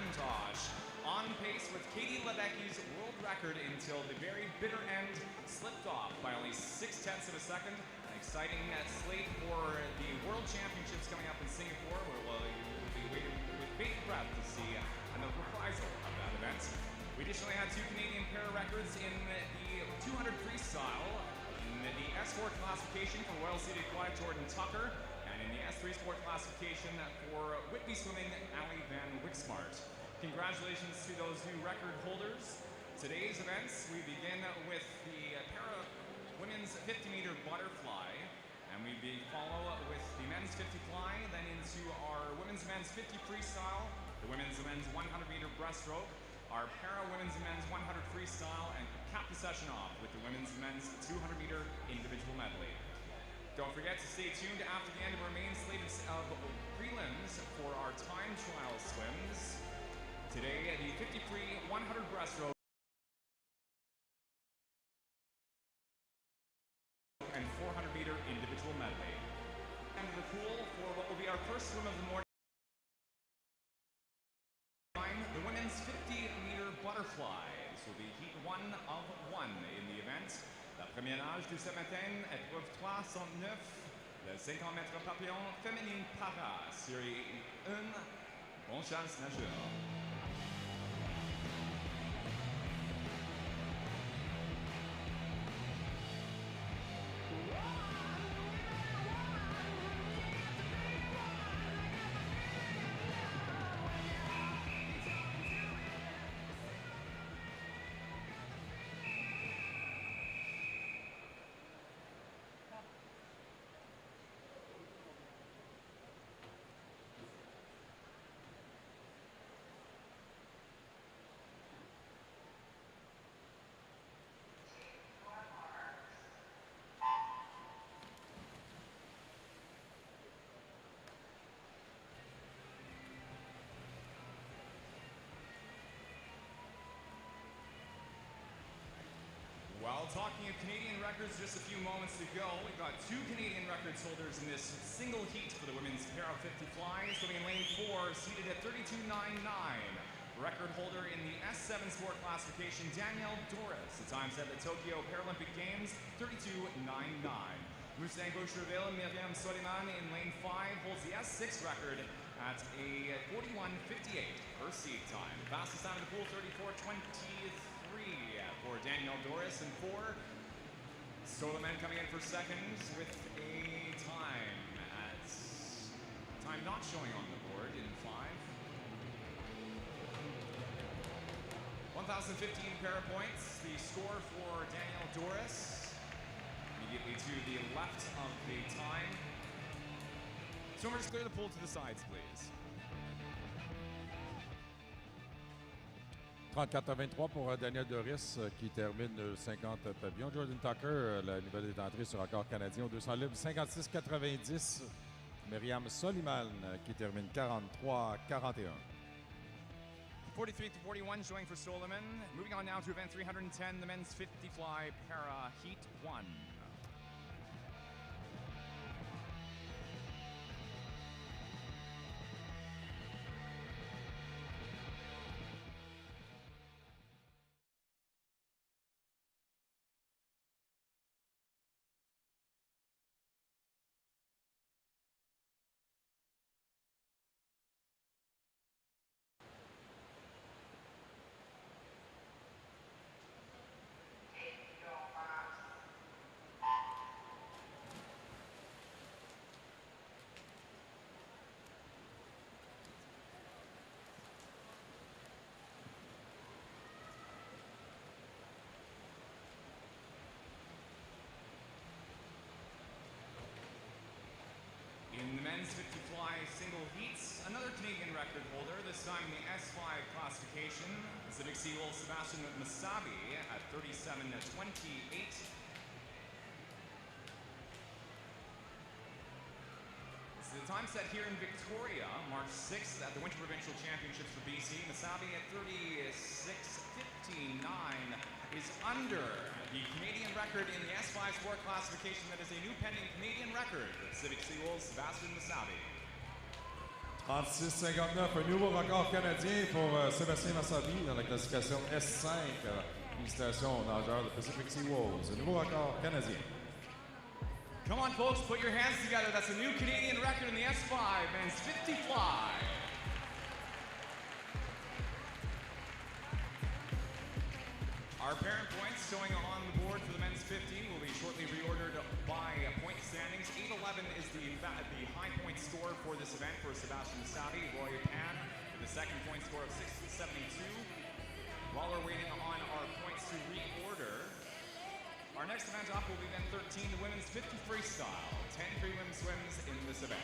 McIntosh on pace with Katie Lebecki's world record until the very bitter end, slipped off by only 0.6 of a second. An exciting slate for the World Championships coming up in Singapore, where we'll be waiting with bated breath to see another reprisal of that event. We additionally had 2 Canadian pair records in the 200 freestyle, in the S4 classification for Royal Seated Quad Jordan Tucker, and in the S3 sport classification for Whitby Swimming, Ali Van Wixmart. Congratulations to those new record holders. Today's events, we begin with the para women's 50-meter butterfly, and we follow with the men's 50 fly, then into our women's and men's 50 freestyle, the women's and men's 100-meter breaststroke, our para women's and men's 100 freestyle, and cap the session off with the women's and men's 200-meter individual medley. Don't forget to stay tuned after the end of our main slate of prelims for our time trial swims. Today, the 50 free 100 breaststroke and 400-meter individual medley. And the pool for what will be our first swim of the morning. The women's 50-meter butterfly. This will be heat 1 of 1 in the event. La première nage de ce matin, épreuve 309, le 50 mètres papillon féminine para, série 1. Bonne chance, nageur. While talking of Canadian records, just a few moments to go, we've got 2 Canadian records holders in this single heat for the women's para 50 fly. Swimming in lane 4, seated at 32.99. Record holder in the S7 sport classification, Danielle Doris. The times at the Tokyo Paralympic Games, 32.99. Moussang Gaucherville and Myriam Soliman in lane 5 holds the S6 record at a 41.58 per seat time. Fastest time of the pool, 34.23 for Danielle Doris, and 4 Soliman coming in for second with a time not showing on the board in 5. 1,015 para points, the score for Danielle Doris. Immediately to the left of the time. Swimmers, clear the pool to the sides, please. 34-23 pour Danielle Doris qui termine 50 pavillons. Jordan Tucker, la nouvelle entrée sur record canadien au 200 livres, 56-90. Myriam Soliman qui termine 43-41. 43-41 showing for Soliman. Moving on now to event 310, the men's 50 fly para heat 1. In the men's 50 fly single heats, another Canadian record holder, this time the S5 classification, Civic Seagull Sebastian Masabi at 37.28. So the time set here in Victoria, March 6th at the Winter Provincial Championships for BC. Masabi at 36.59 is under the Canadian record in the S5 sport classification. That is a new pending Canadian record with Civic Seagull Sebastian Masabi. 36,59, un nouveau record canadien pour Sébastien Massabi dans la classification S5. Félicitations aux nageurs de Pacific Sea Wolves. Un nouveau record canadien. Come on, folks, put your hands together. That's a new Canadian record in the S5 men's 50 fly. Our parent points showing on the board for the men's 50 will be shortly reordered by point standings. 811 is the high point score for this event for Sebastian Massabi. Roy Pan with the second point score of 672. While we're waiting on our points to reorder, our next event up will be then 13, the women's 50 freestyle. 10 prelim swims in this event.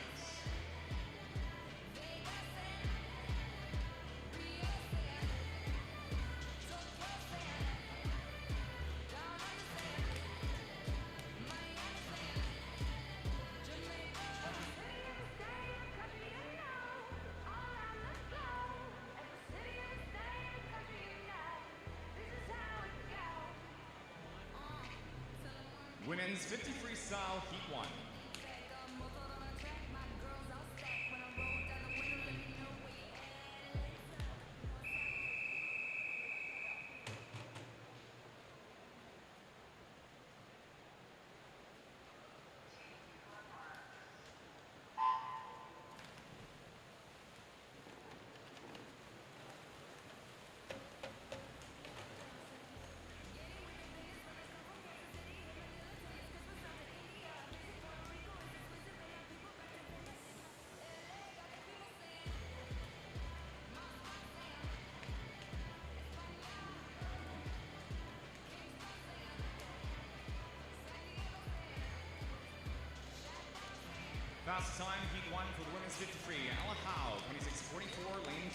Women's 50 freestyle heat 1. Fastest time, heat 1 for the women's 50 free. Ella Howe, 26:44, lane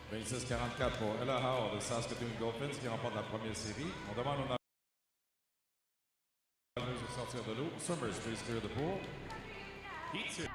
3. 26,44 pour Ella Howe de Saskatoon Dolphins qui remporte la première série. On demande aux nageuses de sortir de l'eau. Summers, please clear the pool. Heat 2.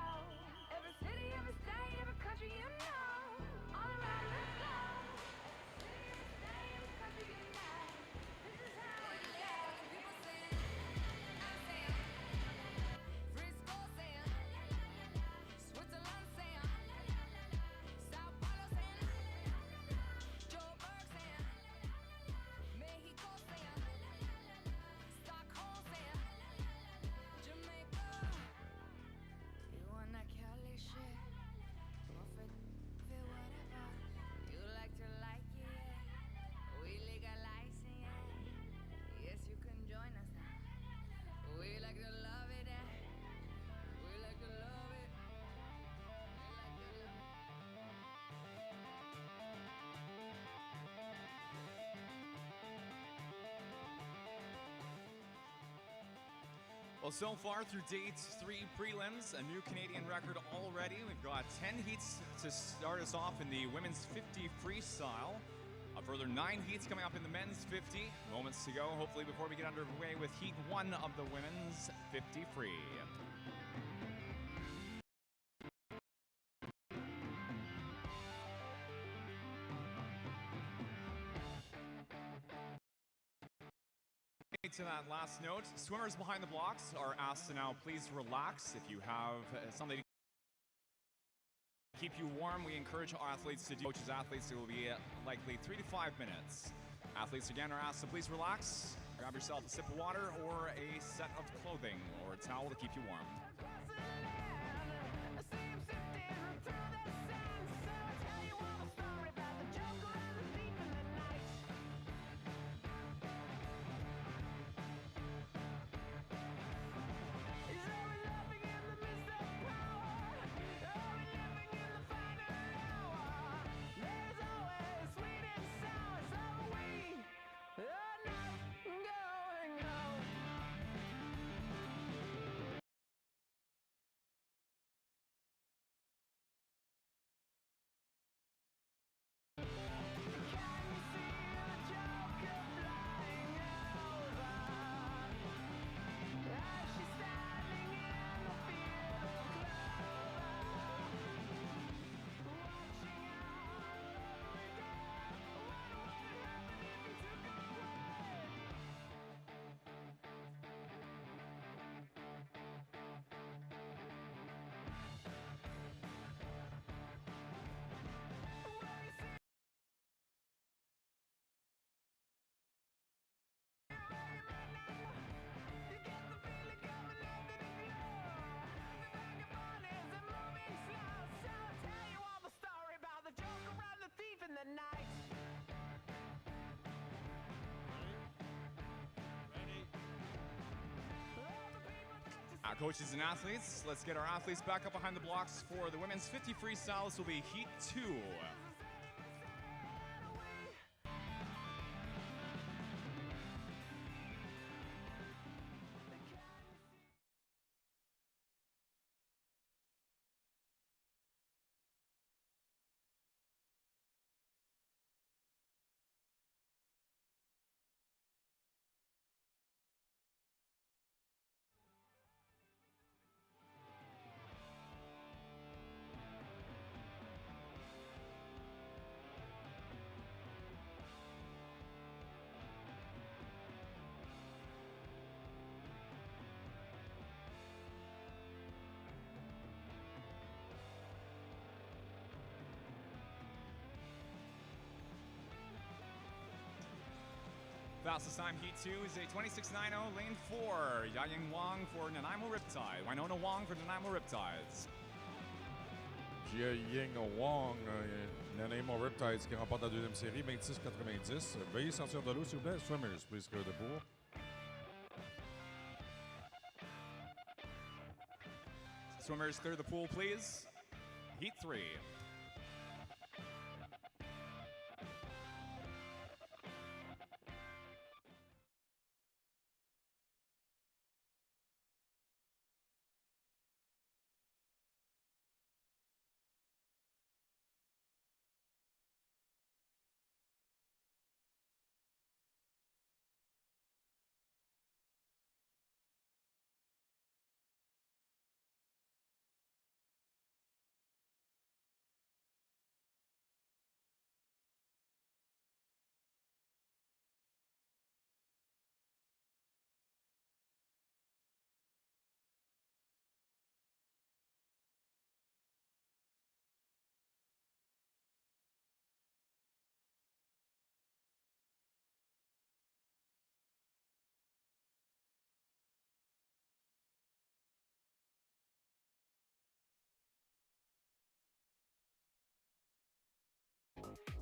Well, so far through day 3 prelims, a new Canadian record already. We've got 10 heats to start us off in the women's 50 freestyle. A further 9 heats coming up in the men's 50. Moments to go, hopefully, before we get underway with heat 1 of the women's 50 free. To that last note, swimmers behind the blocks are asked to now please relax. If you have something to keep you warm, we encourage our athletes to do. Coaches, athletes, it will be likely 3 to 5 minutes. Athletes again are asked to please relax, grab yourself a sip of water or a set of clothing or a towel to keep you warm. coaches and athletes, let's get our athletes back up behind the blocks for the women's 50 freestyle. This will be Heat 2. Fastest time Heat 2 is a 26.90, lane 4. Yaying Wong for Nanaimo Riptide. Winona Wong for Nanaimo Riptides. Jia-Ying Wong, Nanaimo Riptides qui remporte la deuxième série, 26-90. Veuillez sortir de l'eau, s'il vous plaît. Swimmers, please clear the pool. Swimmers, clear the pool, please. Heat 3.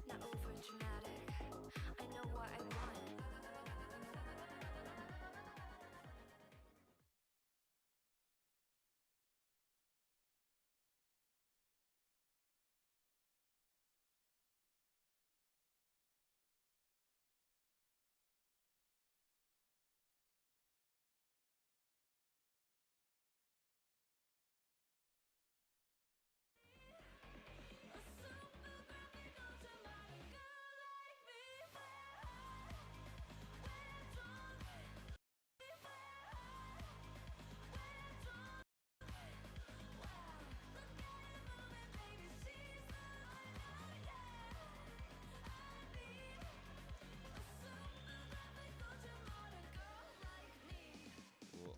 Not over dramatic. I know what I want.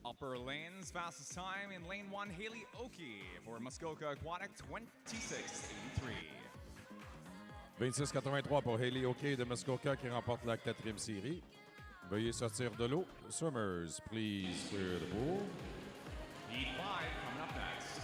'Upper lanes, fastest time in lane 1, Haley Oki for Muskoka Aquatic, 26.83. 26-83 pour Haley Oki de Muskoka qui remporte la 4e série. Veuillez sortir de l'eau. Swimmers, please clear the pool. Heat 5 coming up next.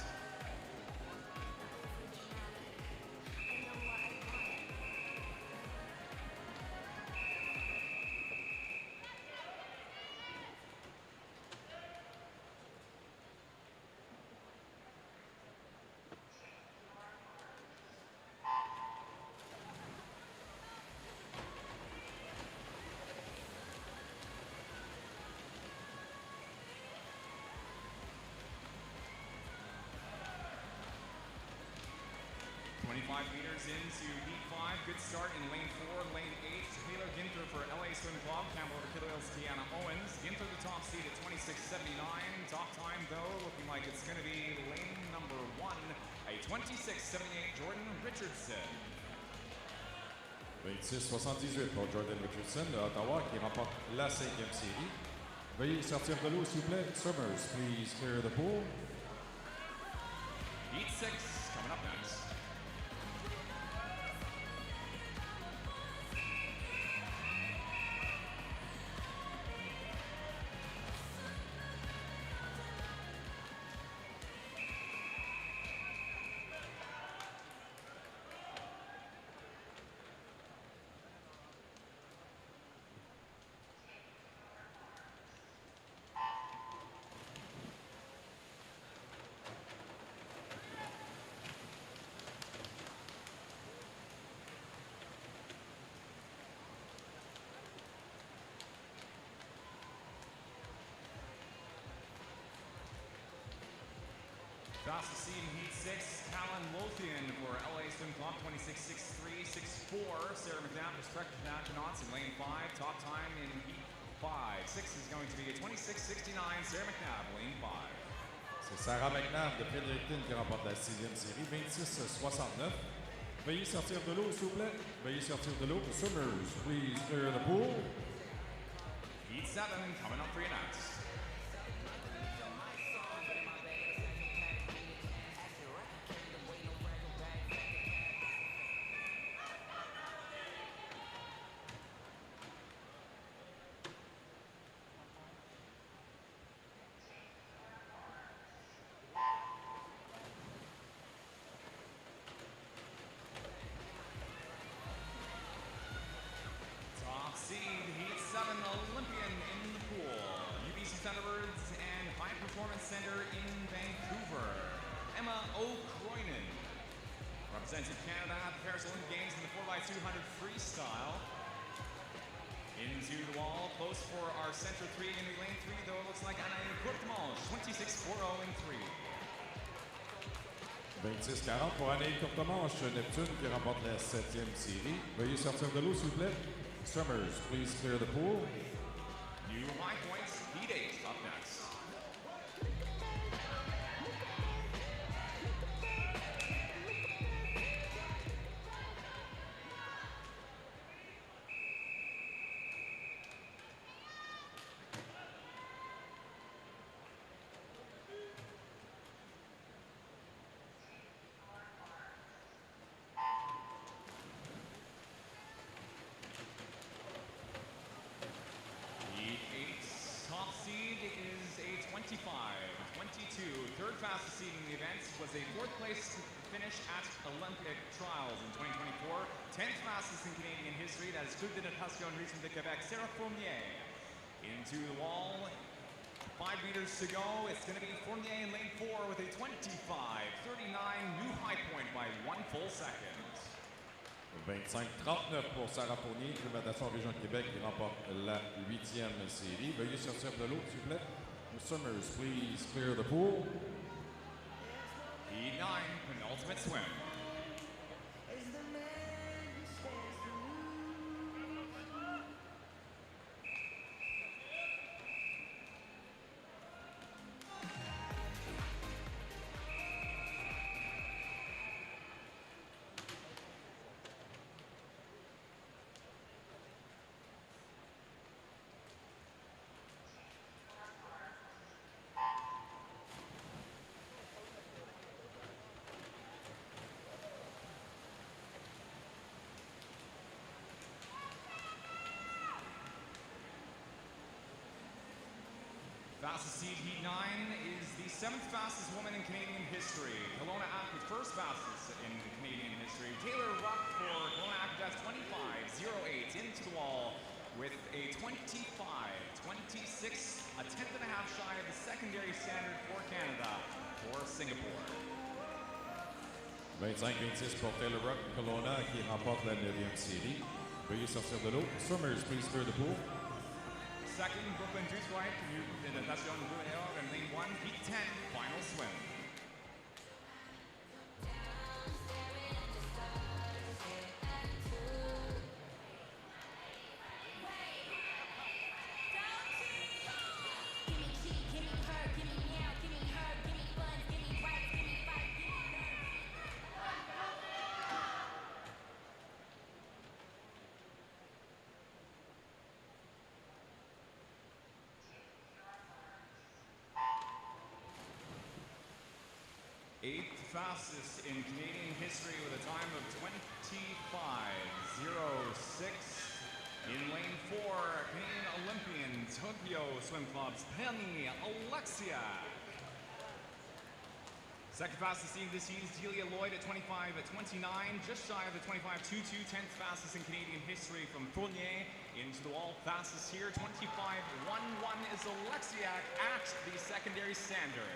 Meters into Heat 5. Good start in lane 4, lane 8. Taylor Ginther for LA Swim Club. Campbell over Killal's Deanna Owens. Ginther the top seed at 26.79. Top time, though, looking like it's going to be lane number 1, a 26.78 Jordan Richardson. 26-78 pour Jordan Richardson de Ottawa qui remporte la 5e série. Veuillez sortir de l'eau, s'il vous plaît. Swimmers, please clear the pool. Heat 6 coming up next. Fastest seed in Heat 6, Callan Lothian for LA Swim Club, 26.63, 6.4. Sarah McNabb for Trek Nationals in lane 5. Top time in Heat 5. 6 is going to be a 26.69. Sarah McNabb, lane 5. C'est Sarah McNabb de Fredericton qui remporte la 6e série, 26-69. Veuillez sortir de l'eau, s'il vous plaît. Veuillez sortir de l'eau. Swimmers, please clear the pool. Heat 7 coming up for you next. Seed Heat 7 Olympian in the pool. UBC Thunderbirds and High Performance Center in Vancouver. Emma O'Croynan represented Canada at the Paris Olympic Games in the 4x200 freestyle. Into the wall, close for our center 3 in the lane 3, though it looks like Anaï Courtemanche, 26.40 in 3. 26-40 pour Anaï Courtemanche, Neptune qui remporte la 7e série. Veuillez sortir de l'eau, s'il vous plaît. Swimmers, please clear the pool. New high points, Heat 8 up next. Is a 25-22. Third fastest seed in the event was a fourth place finish at Olympic Trials in 2024. 10th fastest in Canadian history. That is Club de Natation Rythme de Québec, Sarah Fournier. Into the wall. 5 meters to go. It's going to be Fournier in lane 4 with a 25-39 new high point by 1 full second. 25-39 pour Sarah Fournier, Club de Natation Région de Québec qui remporte la 8e série. Veuillez sortir de l'eau, s'il vous plaît. Swimmers, please clear the pool. Heat 9, penultimate swim. Fastest seed Heat 9 is the 7th fastest woman in Canadian history. Kelowna Act first fastest in Canadian history. Taylor Ruck for Kelowna Act 25-08 into the wall with a 25-26, a tenth and a half shy of the secondary standard for Canada for Singapore. 25-26 pour Taylor Ruck, Kelowna qui remporte la 9e série. Veuillez sortir de l'eau. Swimmers, please clear the pool. Second, Brooklyn Dutwright, de Natation Junior in lane 1, Heat 10, final swim. Eighth fastest in Canadian history with a time of 25.06. In lane 4, Canadian Olympian, Tokyo Swim Club's Penny Alexiak. Second fastest seed this heat is Delia Lloyd at 25-29, just shy of the 25-22, 10th fastest in Canadian history from Fournier. Into the wall, fastest here, 25-11 is Alexiak at the secondary standard.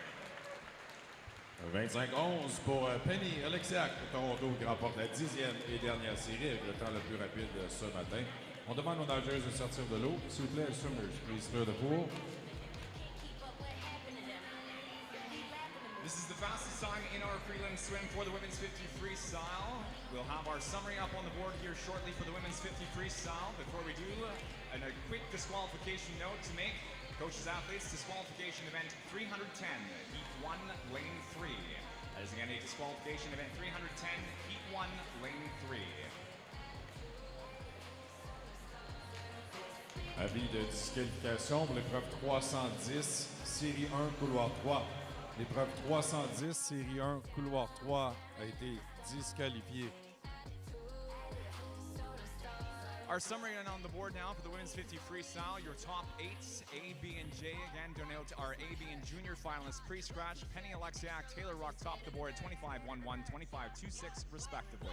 25-11 pour Penny Alexiak de Toronto qui remporte la 10e et dernière série avec le temps le plus rapide ce matin. On demande aux nageuses de sortir de l'eau. S'il vous plaît, swimmers, please clear the pool. This is the fastest first time in our prelim swim for the women's 50 freestyle. We'll have our summary up on the board here shortly for the women's 50 freestyle. Before we do, a quick disqualification note to make. Coaches, athletes, disqualification event 310, heat 1, lane 3. That is again a disqualification event 310, heat 1, lane 3. Avis de disqualification pour l'épreuve 310, série 1, couloir 3. L'épreuve 310, série 1, couloir 3 a été disqualifiée. Our summary on the board now for the women's 50 freestyle. Your top 8s, A, B, and J. Again, denote our A, B, and junior finalists pre-scratch. Penny Alexiak, Taylor Rock top the board at 25-1-1, 25-2-6 respectively.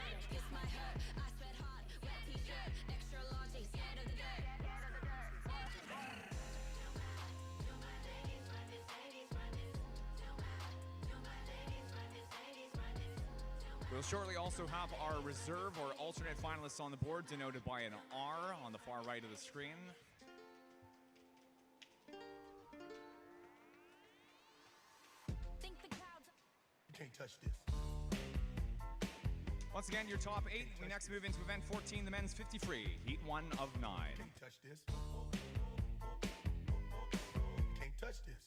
We'll shortly also have our reserve or alternate finalists on the board, denoted by an R on the far right of the screen. You can't touch this. Once again, your top 8. We next move into event 14, the men's 50 free, heat 1 of 9. You can't touch this. You can't touch this.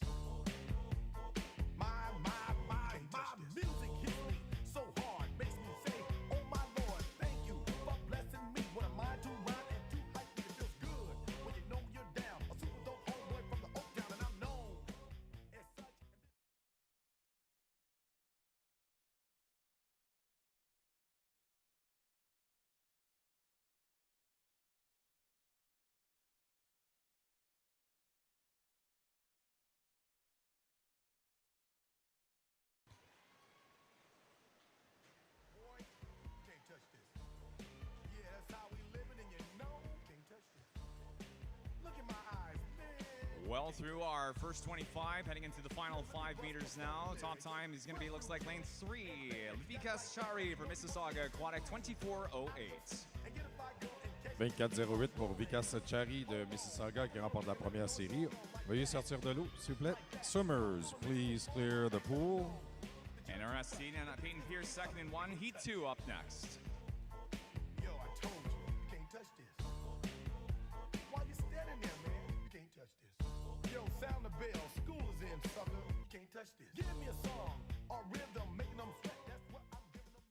My music hits me so hard, makes me say, oh my Lord, thank you for blessing me. What a mind to rhyme and to hype me, it feels good when you know you're down. A super dope homeboy from the Oak Town, and I'm known as such. Boy, can't touch this. Yeah, that's how we living, and you know, can't touch this. Look in my eyes, man. Well through our first 25, heading into the final 5 meters now. Top time is going to be, looks like lane 3. Vikas Chari for Mississauga Aquatic, 24:08. 24-08 pour Vikas Chari de Mississauga qui remporte la première série. Veuillez sortir de l'eau, s'il vous plaît. Summers, please clear the pool. NRS and Peyton Pierce second in 1, heat 2 up next. Yo, I told you, you can't touch this. Why you standing there, man? You can't touch this. Yo, sound the bell. School is in, sucker. You can't touch this. Give me a song or rhythm, making them sweat. That's what I'm giving them.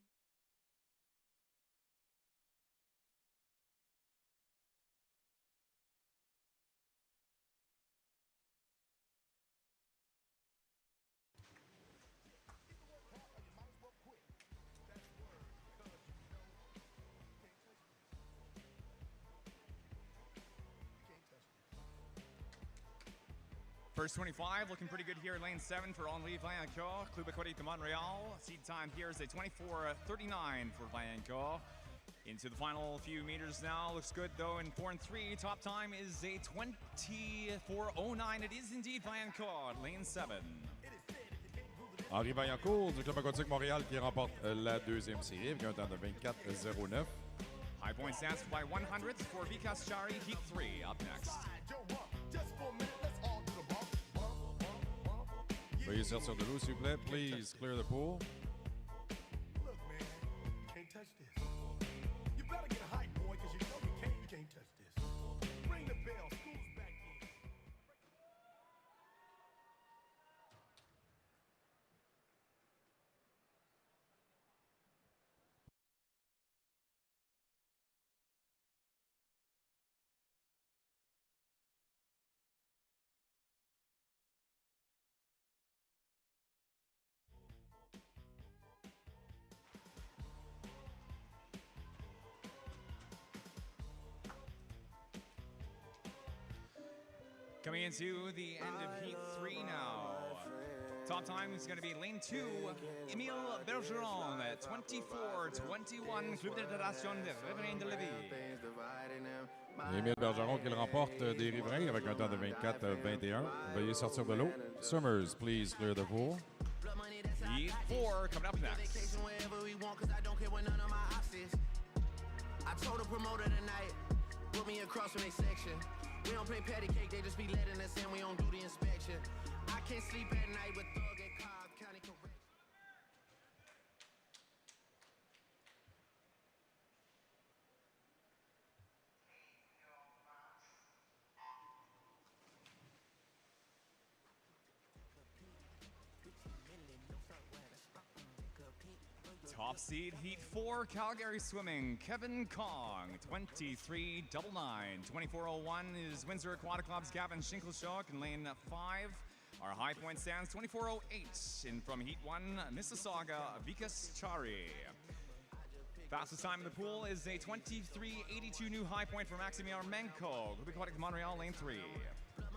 First 25 looking pretty good here. Lane 7 for Henri Vaillancourt. Club Aquatique de Montreal. Seed time here is a 24:39 for Vaillancourt. Into the final few meters now. Looks good though in 4 and 3. Top time is a 24:09. It is indeed Vaillancourt. Lane 7. Henri Vaillancourt du Club Aquatique Montréal qui remporte la deuxième série avec un temps de 24:09. High point stands by 100th for Vikas Chari. Heat 3 up next. Just for a minute, let's all do the bump. Veuillez sortir de l'eau, s'il vous plaît. Please clear the pool. Look, man, you can't touch this. You better get hype, boy, because you know you can't touch this. Ring the bell, school's back in. Coming into the end of heat 3 now. Top time is going to be lane 2, Emile Bergeron at 24:21, Club de Fédération de Riverains de Lévis. Émile Bergeron qui le remporte des Riverains avec un temps de 24:21. Veuillez sortir de l'eau. Summers, please clear the pool. Heat 4 coming up next. I told the promoter tonight, put me across from their section. We don't play patty cake, they just be letting us in, we don't do the inspection. I can't sleep at night with Thug and Cobb County correct. Top seed, Heat 4, Calgary Swimming, Kevin Kong, 23.99. 24.01 is Windsor Aquatic Club's Gavin Shinkleshok in lane 5. Our high point stands 24.08 in from Heat 1, Mississauga, Vikas Chari. Fastest time in the pool is a 23.82 new high point for Maxime Armenko, Club Aquatic Montreal, lane 3.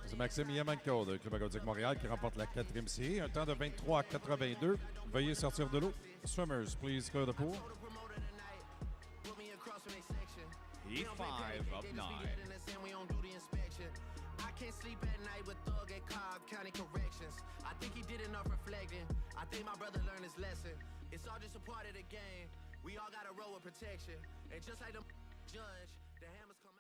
C'est Maxime Yamanko de Club Aquatique Montréal qui remporte la 4e série. Un temps de 23.82. Veuillez sortir de l'eau. Swimmers, please clear the pool. Heat 5 up 9. I can't sleep at night with Thug at Cobb County Corrections. I think he did enough reflecting. I think my brother learned his lesson. It's all just a part of the game. We all got to roll with protection. And just like the judge, the hammers come out.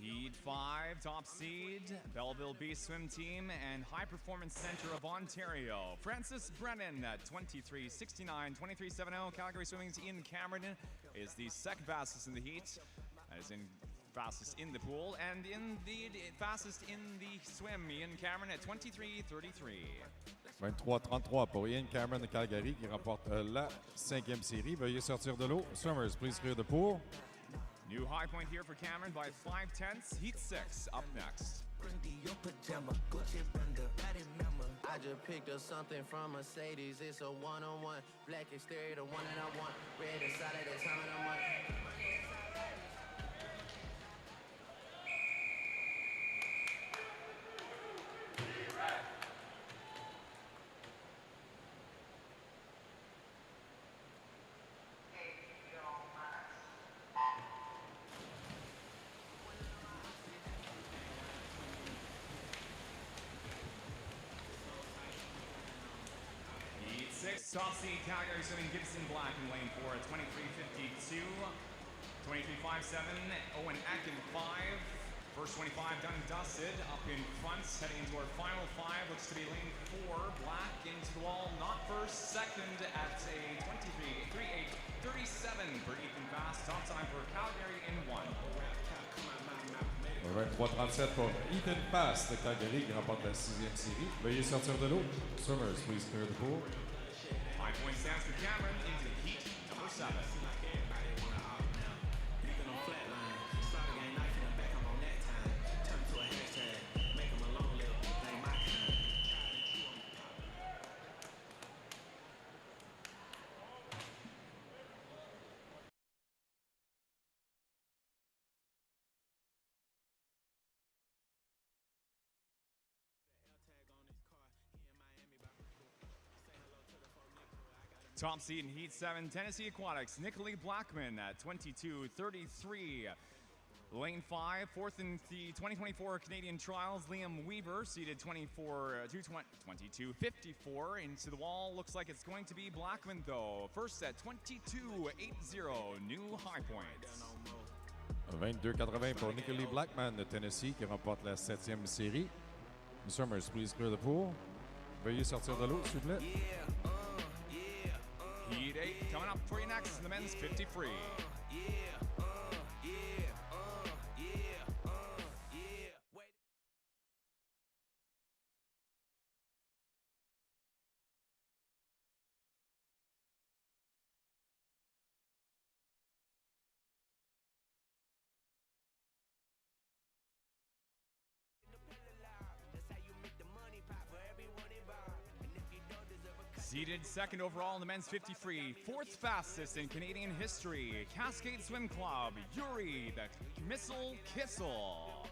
Heat 5, top seed, Belleville Beast Swim Team and High Performance Center of Ontario. Francis Brennan at 23.69, 23.70. Calgary Swimming's Ian Cameron is the second fastest in the heat. That is in fastest in the pool. And indeed, fastest in the swim, Ian Cameron at 23.33. 23.33 pour Ian Cameron de Calgary qui remporte la 5e série. Veuillez sortir de l'eau. Swimmers, please clear the pool. New high point here for Cameron by 5/10. Heat 6 up next. I just picked up something from Mercedes. It's a one-on-one. Black exterior, the one that I want. Red inside at the time of the month. Top seed Calgary Swimming Gibson Black in lane 4 at 23.52. 23.57, Owen Eck in 5. First 25 done and dusted. Up in front, heading into our final 5. Looks to be lane 4. Black into the wall, not first. Second at a 23.38.37 for Ethan Fast. Top time for Calgary in 1. 23.37 pour Ethan Fast de Calgary qui remporte la 6e série. Veuillez sortir de l'eau. Swimmers, please clear the pool. High point stands for Cameron into heat number 7. Top seed in Heat 7, Tennessee Aquatics, Nicolai Blackman at 22.33. Lane 5, fourth in the 2024 Canadian Trials, Liam Weaver, seated 22.54. Into the wall, looks like it's going to be Blackman though. First at 22.80, new high points. 22.80 pour Nicolai Blackman de Tennessee qui remporte la 7e série. Summers, please clear the pool. Veuillez sortir de l'eau, s'il vous plaît. Heat 8 coming up for you next, the men's 50 free. Seated second overall in the men's 50 free, fourth fastest in Canadian history, Cascade Swim Club, Yuri the Missile Kissel.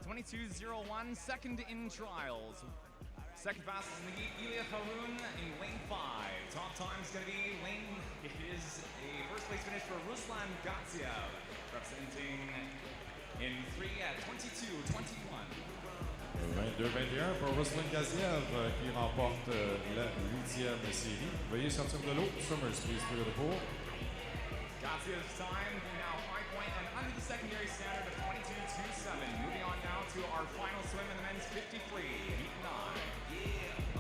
22.01, second in trials. Second fastest in the heat, Ilya Haroun in lane 5. Top time's going to be it is a first place finish for Ruslan Gatsiev, representing in 3 at 22.21. 22-21 pour Ruslan Gaziev qui remporte la 8e série. Veuillez sortir de l'eau. Summers, please clear the pool. Gaziev's time now high point and under the secondary standard of 22.27. Moving on now to our final swim in the men's 50 free, heat 9.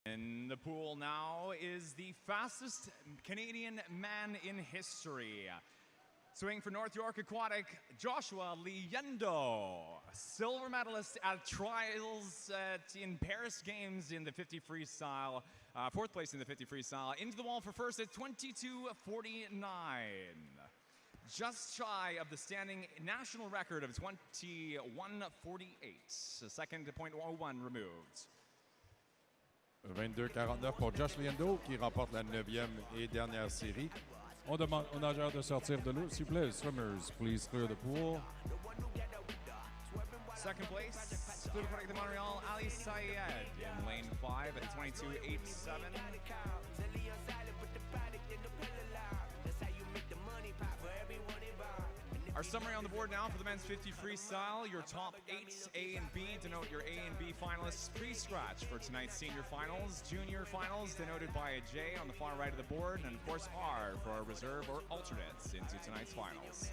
In the pool now is the fastest Canadian man in history. Swimming for North York Aquatic, Joshua Leyendo, silver medalist at trials in Paris Games in the 50 freestyle, fourth place in the 50 freestyle, into the wall for first at 22:49. Just shy of the standing national record of 21:48, a second 0.01 removed. 22-49 pour Josh Liendo qui remporte la 9e et dernière série. On demande aux nageurs de sortir de l'eau. S'il vous plaît, swimmers, please clear the pool. Second place, Fluid Aquatic de Montreal, Ali Sayed in lane 5 at 22:87. Our summary on the board now for the men's 50 freestyle. Your top 8 A and B denote your A and B finalists pre-scratch for tonight's senior finals. Junior finals denoted by a J on the far right of the board, and of course R for our reserve or alternates into tonight's finals.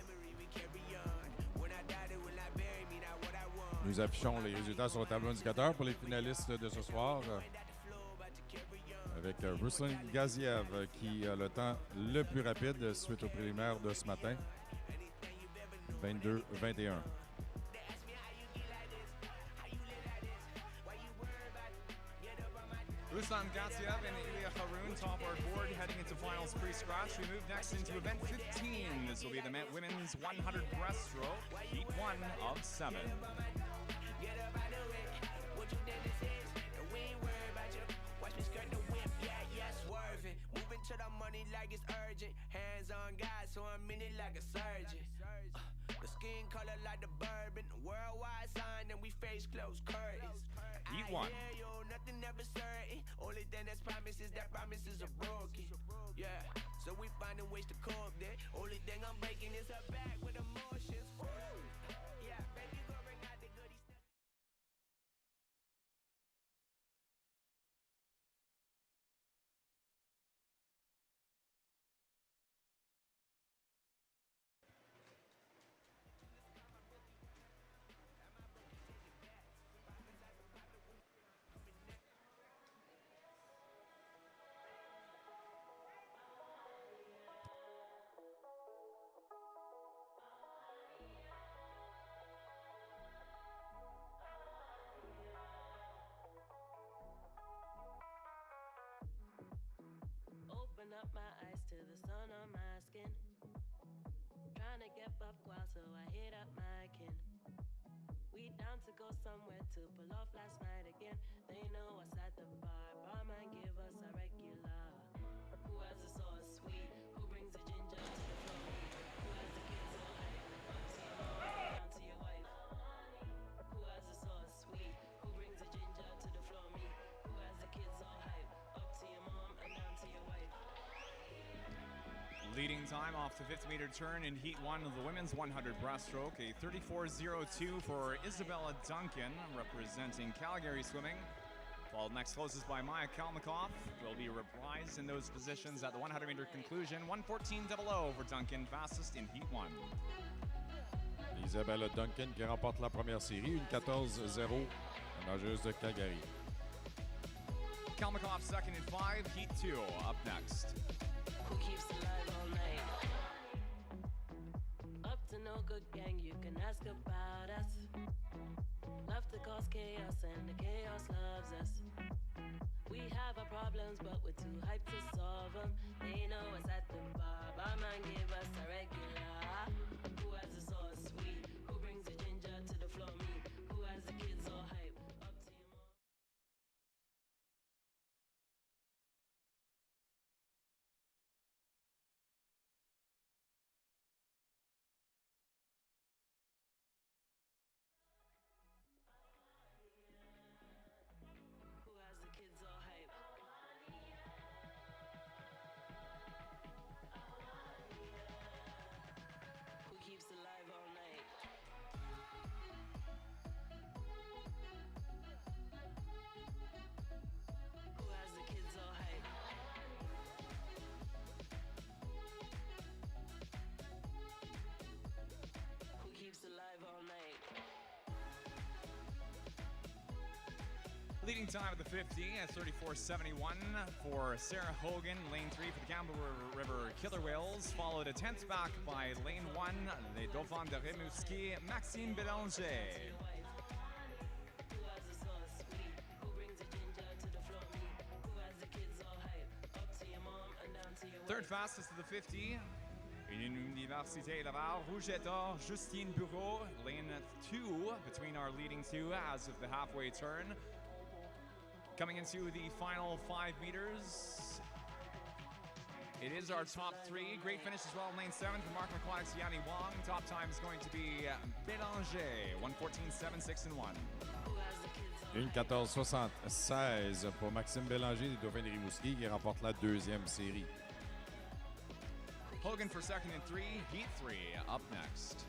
Nous affichons les résultats sur le tableau indicateur pour les finalistes de ce soir. Avec Ruslan Gaziev qui a le temps le plus rapide suite aux préliminaires de ce matin. 22-21. Ruslan Gaziev and Ilya Haroun top our board heading into finals pre-scratch. We move next into event 15. This will be the women's 100 breaststroke, heat 1 of 7. Moving to the money like it's urgent. Hands on God, so I'm in it like a surgeon. The skin color like the bourbon. Worldwide sign, and we face close curtains. Heat 1. Yo, nothing ever certain. Only thing that's promises that promises are broken. Yeah, so we finding ways to cope that. Only thing I'm breaking is her back with emotions. Woo! Yeah, baby, go bring out the goodies. Open up my eyes to the sun on my skin. Trying to get buff while so I hit up my kin. We down to go somewhere to pull off last night again. They know us at the bar. Barman give us a regular. Who has the sauce sweet? Who brings the ginger to the floor? Who has the kids so hype? Up to your mom, down to your wife. Who has the sauce sweet? Who brings the ginger to the floor? Me. Who has the kids so hype? Up to your mom and down to your wife. Leading time off the 50-meter turn in heat 1 of the women's 100 breaststroke, a 34:02 for Isabella Duncan, representing Calgary Swimming. Followed next closest by Maya Kalmakoff. Will be reprised in those positions at the 100-meter conclusion. 1:14.00 for Duncan, fastest in heat 1. Isabella Duncan qui remporte la première série, une 14-0, nageuse de Calgary. Kalmakoff second in 5, heat 2 up next. Who keeps alive all night? Up to no good gang, you can ask about us. Love to cause chaos and the chaos loves us. We have our problems but we're too hyped to solve them. They know us at the bar, barman give us a regular. Who has the sauce sweet? Who brings the ginger to the floor? Me. Who has the kids all hype? Up to your mom. Who has the kids all hype? Who Leading time of the 50 at 34.71 for Sarah Hogan. Lane 3 for the Campbell River Killer Whales, followed a 10th back by lane 1, les Dauphins de Rimouski, Maxime Bélanger. Third fastest of the 50, Université Laval, Rouge et Or, Justine Bureau, lane 2 between our leading two as of the halfway turn. Coming into the final 5 meters, it is our top 3. Great finish as well in lane 7 for Mark Aquatics, Yanni Wong. Top time is going to be Bélanger, 1:14.76 and 1. 1:14.76 pour Maxime Bélanger des Dauphins de Rimouski qui remporte la deuxième série. Hogan for second and 3, heat 3 up next.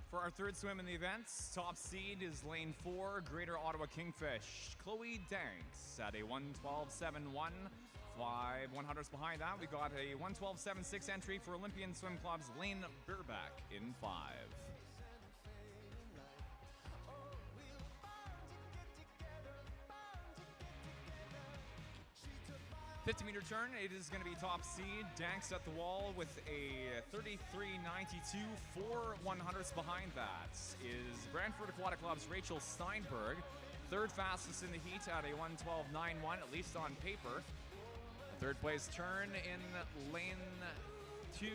For our third swim in the event, top seed is lane 4, Greater Ottawa Kingfish, Chloe Danks at a 1:12.71. 5 100ths behind that, we got a 1:12.76 entry for Olympian Swim Club's Lane Burback in 5. 50-meter turn, it is going to be top seed. Danks at the wall with a 33.92. 4 100ths behind that is Brantford Aquatic Club's Rachel Steinberg. Third fastest in the heat at a 1:12.91, at least on paper. Third place turn in lane 2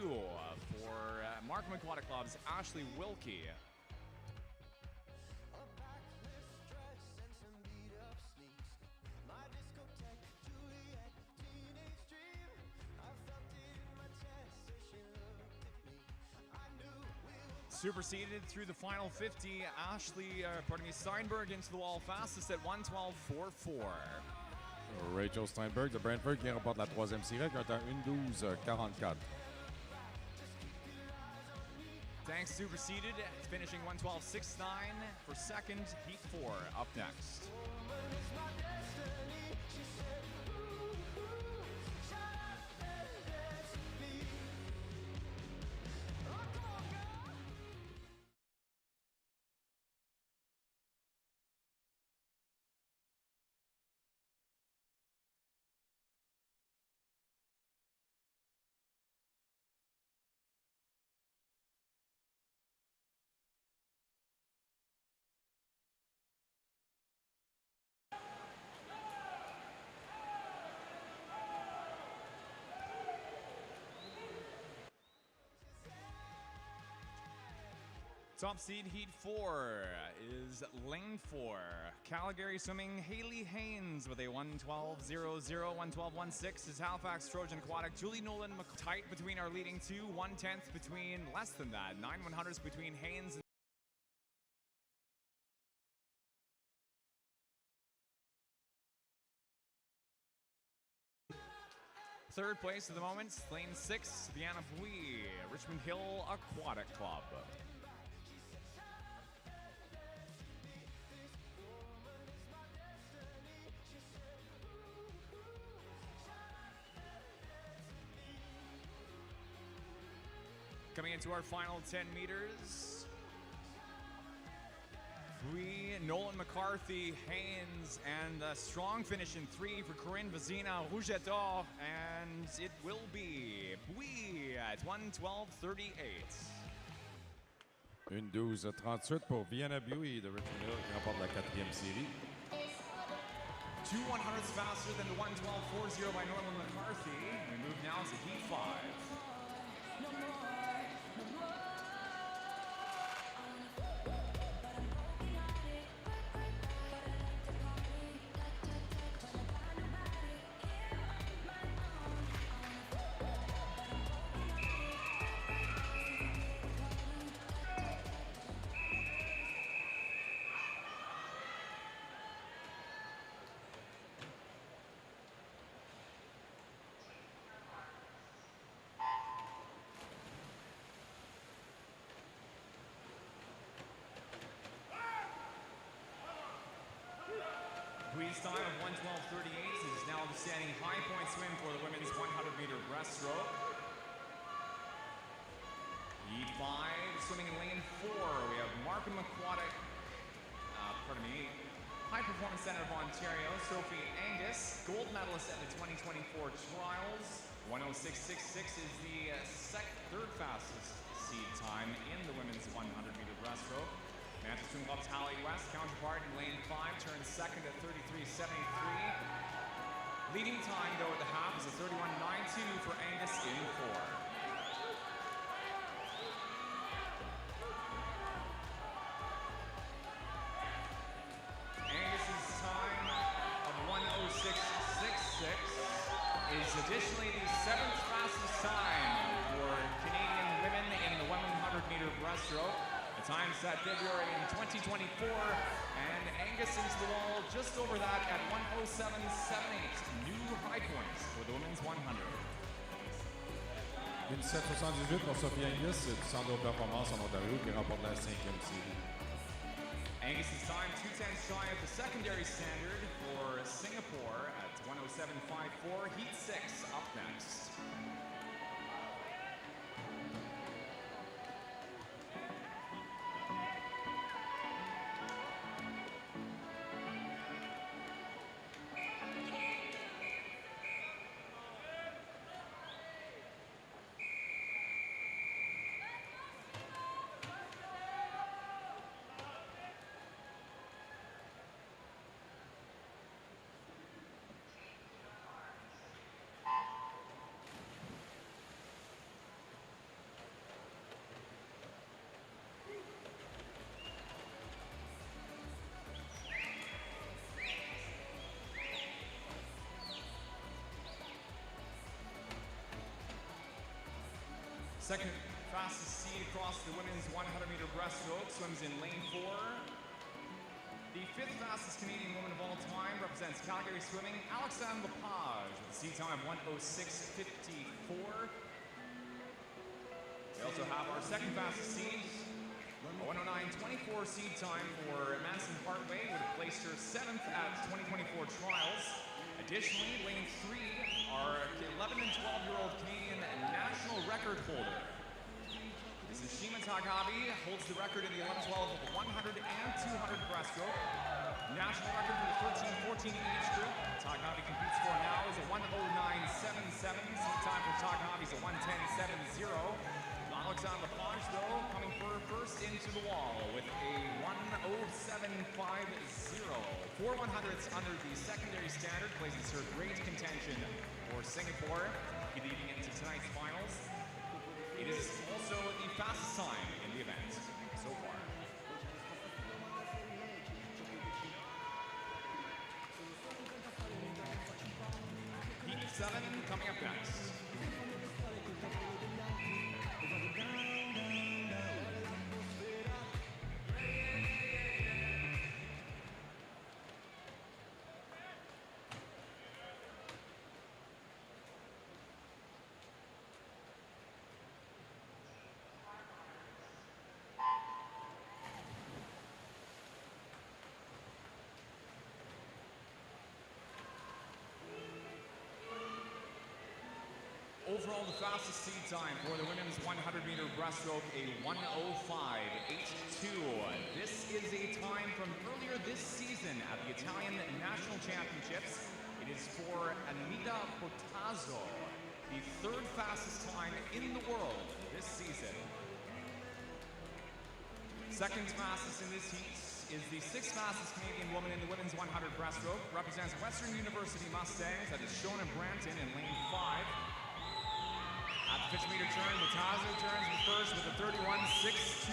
for Markham Aquatic Club's Ashley Wilkie. Superseded through the final 50, Steinberg into the wall fastest at 1:12.44. Rachel Steinberg de Brantford qui remporte la troisième série avec un temps 1:12.44. Danks superseded, finishing 1:12.69 for second, heat 4 up next. Top seed heat 4 is lane 4. Calgary swimming Haley Haynes with a 1:12.00, 1:12.16 is Halifax Trojan Aquatic. Julie Nolan tight between our leading two, 1/10 between less than that. 9 100ths between Haynes and third place at the moment, lane 6, Vienna Bui, Richmond Hill Aquatic Club. Coming into our final 10 meters, Bui, Nolan McCarthy, Haynes, and a strong finish in 3 for Corinne Vazina, Rouge et Or, and it will be Bui at 1:12.38. 1:12.38 pour Vienna Bui de Richmond Hill qui remporte la quatrième série. 2 100ths faster than the 1:12.40 by Nolan McCarthy. We move now to heat 5. Queen's time of 1:12:38 is now the standing high point swim for the women's 100-meter breaststroke. Heat 5, swimming in lane 4, we have Markham Aquatic, High Performance Center of Ontario, Sophie Angus, gold medalist at the 2024 trials. 1:06.66 is the third fastest seed time in the women's 100-meter breaststroke. Manchester Swim Club's Hallie West, counterpart in lane 5, turns second at 33.73. Leading time, though, at the half is a 31.92 for Angus in 4. Is additionally the 7th fastest time for Canadian women in the 100-meter breaststroke. The time set February in 2024, and Angus into the wall just over that at 1:07.78. New high points for the women's 100. Une 7,78 pour Sophie Angus du Centre de performance en Ontario qui remporte la 5e série. Angus's time 2 tenths shy of the secondary standard for Singapore at 1:07.54. Heat 6 up next. Second fastest seed across the women's 100-meter breaststroke swims in lane 4. The 5th fastest Canadian woman of all time represents Calgary Swimming, Alexandre Lepage, with a seed time of 1:06.54. We also have our second fastest seed, a 1:09.24 seed time for Madison Hartway, would have placed her 7th at 2024 trials. Additionally, lane 3, our 11 and 12-year-old Canadian national record holder. This is Shima Tagabi, holds the record in the 11-12, 100 and 200 breaststroke. National record for the 13-14 age group. Tagabi competes for now is a 1:09.77. Seed time for Tagabi is a 1:10.70. Alexandre Lepage, though, coming first into the wall with a 1:07.50. 4 100ths under the secondary standard places her great contention for Singapore, leading into tonight's finals. It is also the fastest time in the event so far. Heat 7 coming up next. Overall, the fastest seed time for the women's 100-meter breaststroke, a 1:05.82. This is a time from earlier this season at the Italian National Championships. It is for Anita Portazzo, the 3rd fastest time in the world this season. Second fastest in this heat is the 6th fastest Canadian woman in the women's 100 breaststroke, represents Western University Mustangs, that is Shona Branton in lane 5. At the 50-meter turn, Portazzo turns first with a 31.62,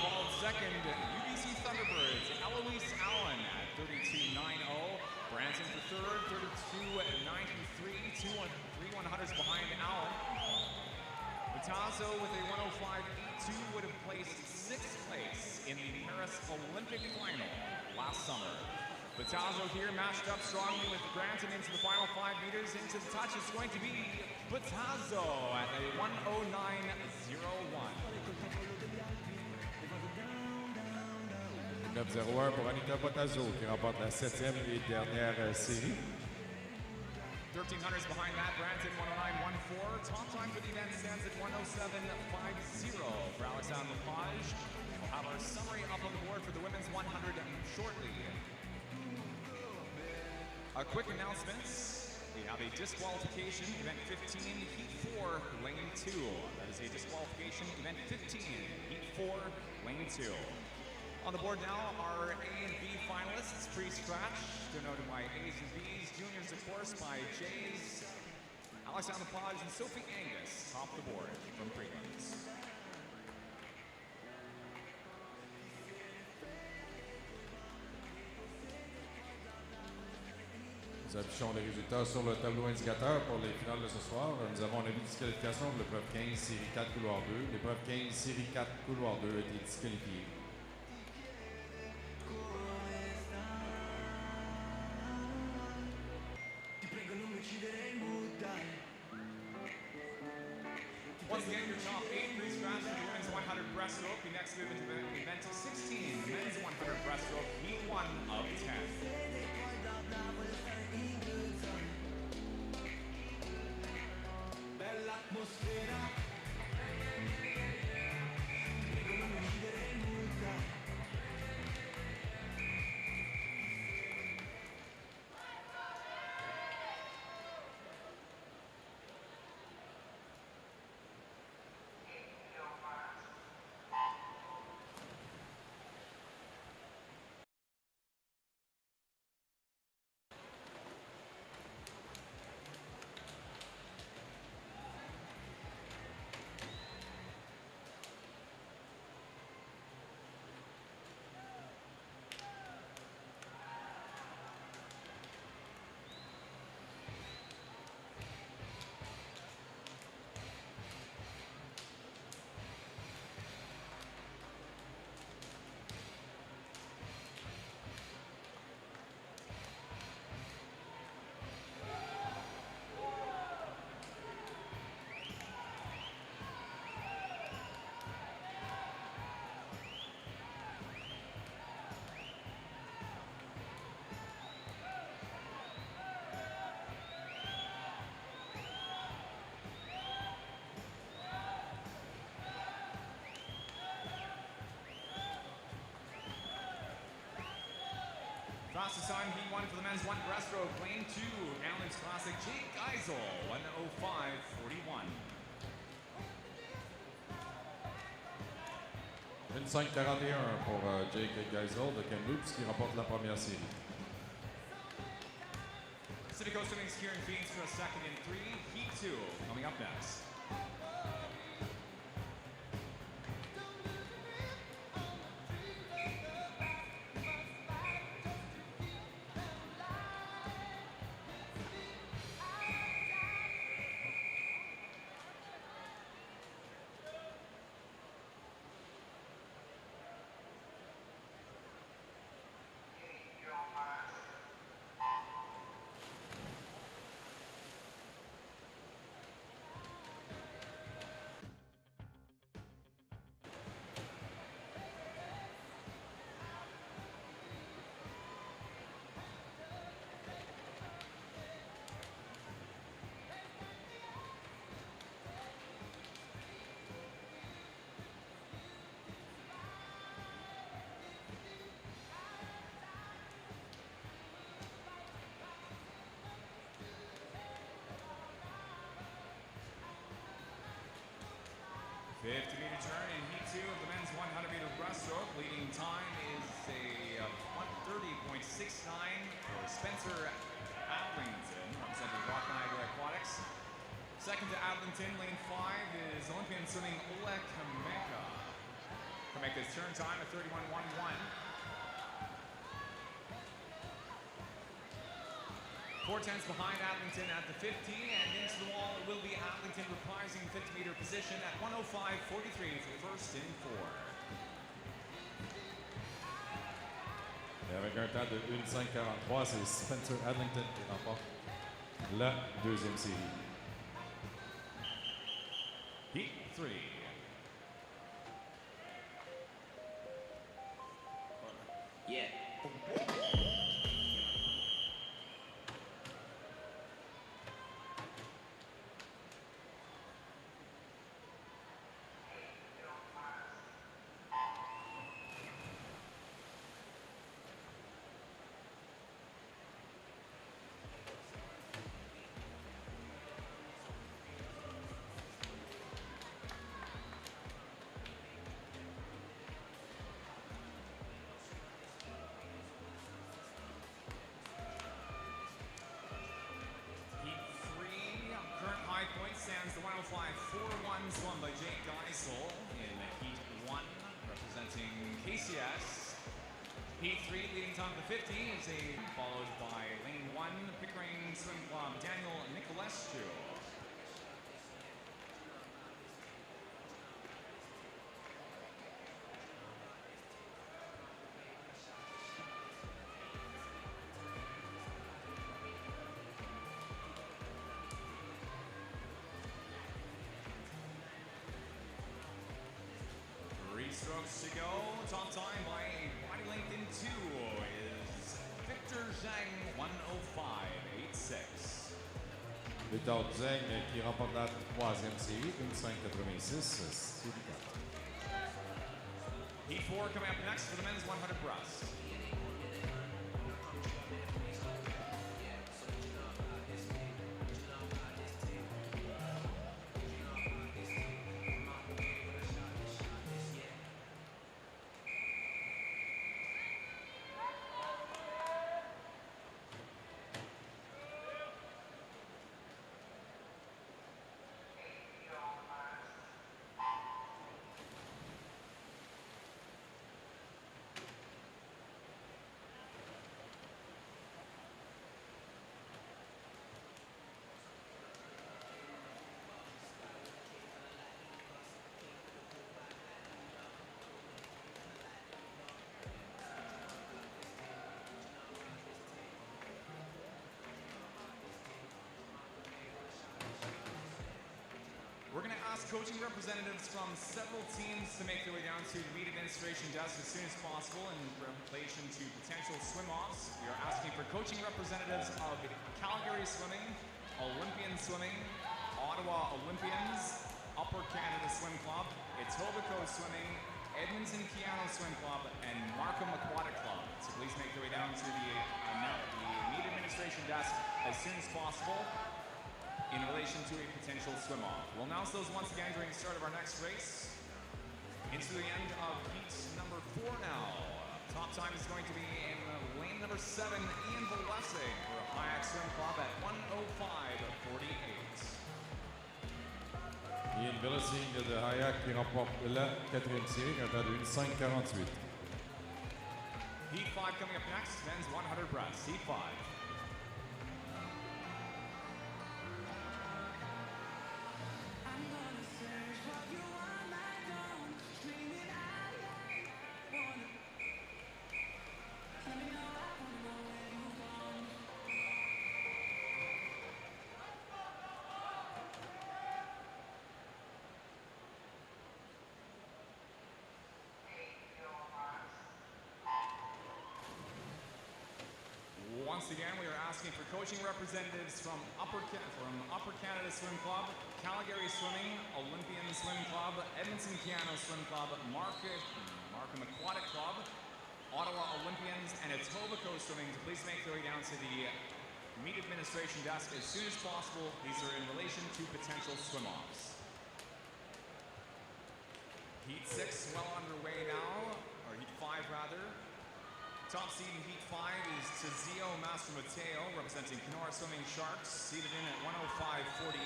followed second, UBC Thunderbirds, Eloise Allen at 32.90. Branson for third, 32.93, 3 100s behind Allen. Portazzo with a 1:05.82 would have placed 6th place in the Paris Olympic final last summer. Portazzo here matched up strongly with Branson into the final 5 meters. Into the touch is going to be Portazzo at a 1:09.01. 9-0-1 pour Anita Bottazo qui remporte la 7e et dernière série. 1300s behind that, Branson 109.14. Top time for the event stands at 107.50 for Alexandre Lepage. We'll have our summary up on the board for the women's 100 shortly. A quick announcements. We have a disqualification, event 15, heat 4, lane 2. That is a disqualification, event 15, heat 4, lane 2. On the board now are A and B finalists, pre-scratch, denoted by A's and B's, juniors of course by J's, Alexandre Lepage and Sophie Angus, top of the board from prelims. Nous affichons les résultats sur le tableau indicateur pour les finales de ce soir. Nous avons un avis de disqualification de l'épreuve 15, série 4, couloir 2. L'épreuve 15, série 4, couloir 2 a été disqualifiée. Once again, your top 8 pre-scratch for the women's 100 breaststroke. We next move into the event 16, men's 100 breaststroke, heat 1 of 10. Fastest time, heat 1 for the men's 1 breaststroke, lane 2, Allen's Classic, Jake Geisel, 105.41. Une 5-41 pour Jake Geisel de Kamloops qui remporte la première série. Pacific Coast Swimming's Kieran Phoenix for a second in 3, heat 2 coming up next. Fifty-meter turn in heat 2 of the men's 100-meter breaststroke. Leading time is a 1:30.69 for Spencer Adlington, representing Rock Niagara Aquatics. Second to Adlington, lane 5 is Olympian swimming Oleg Kameka. Kameka's turn time at 31.11. 4 tenths behind Adlington at the 50, and into the wall it will be Adlington reprising 50-meter position at 105.43 for first in 4. Et avec un temps de 1:05.43, c'est Spencer Adlington qui remporte la deuxième série. Heat 3. BCS. Heat 3 leading time to the 50 is followed by lane 1, Pickering Swim Club, Daniel Nicolescu. Strokes to go. Top time by a body length in 2 is Victor Zhang, 105.86. Victor Zhang qui remporte la 3e série, une 5,86, série 4. Heat 4 coming up next for the men's 100 breast. We're going to ask coaching representatives from several teams to make their way down to the meet administration desk as soon as possible in relation to potential swim-offs. We are asking for coaching representatives of Calgary Swimming, Olympian Swimming, Ottawa Olympians, Upper Canada Swim Club, Etobicoke Swimming, Edmonton Piano Swim Club, and Markham Aquatic Club. So please make your way down to the meet administration desk as soon as possible in relation to a potential swim-off. We'll announce those once again during the start of our next race. Into the end of heat number 4 now. Top time is going to be in lane number 7, Ian Valese for Hayak Swim Club at 105.48. Ian Valese de Hayak qui remporte la 4e série, quant à une 5,48. Heat 5 coming up next, men's 100 breast. Heat 5. Once again, we are asking for coaching representatives from Upper Canada Swim Club, Calgary Swimming, Olympian Swim Club, Edmonton Piano Swim Club, Markham Aquatic Club, Ottawa Olympians, and Etobicoke Swimming to please make their way down to the meet administration desk as soon as possible. These are in relation to potential swim-offs. Heat 6 well underway now, or Heat 5 rather. Top seed in Heat 5 is Tizio Mastromateo, representing Kenora Swimming Sharks, seated in at 105.48.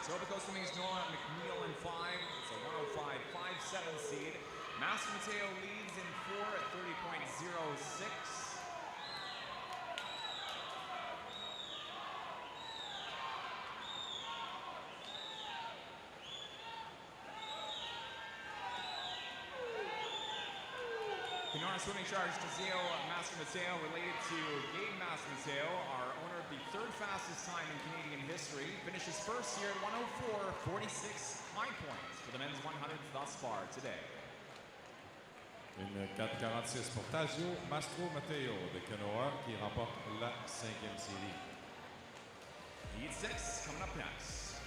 Etobicoke Swimming's Noah McNeil in 5. It's a 105.57 seed. Mastromateo leads in 4 at 30.06. Kenora Swimming Sharks Tizio Mastromateo, related to Gabe Mastromateo, our owner of the 3rd fastest time in Canadian history, finishes first here at 104.46 high points for the men's 100 thus far today. Une 4,46 pour Tazio Mastromateo de Kenora qui remporte la 5e série. Heat 6 coming up next.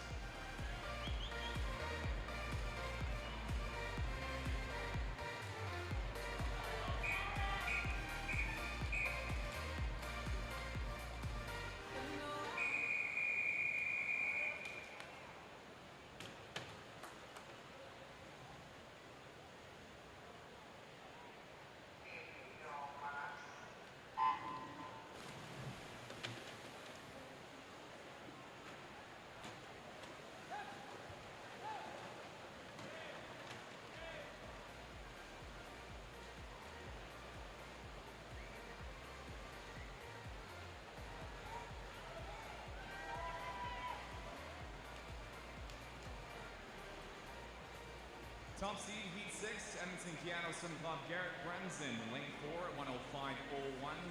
Top seed, Heat 6, Edmonton Piano Swim Club, Garrett Brenson, lane 4 at 105.01.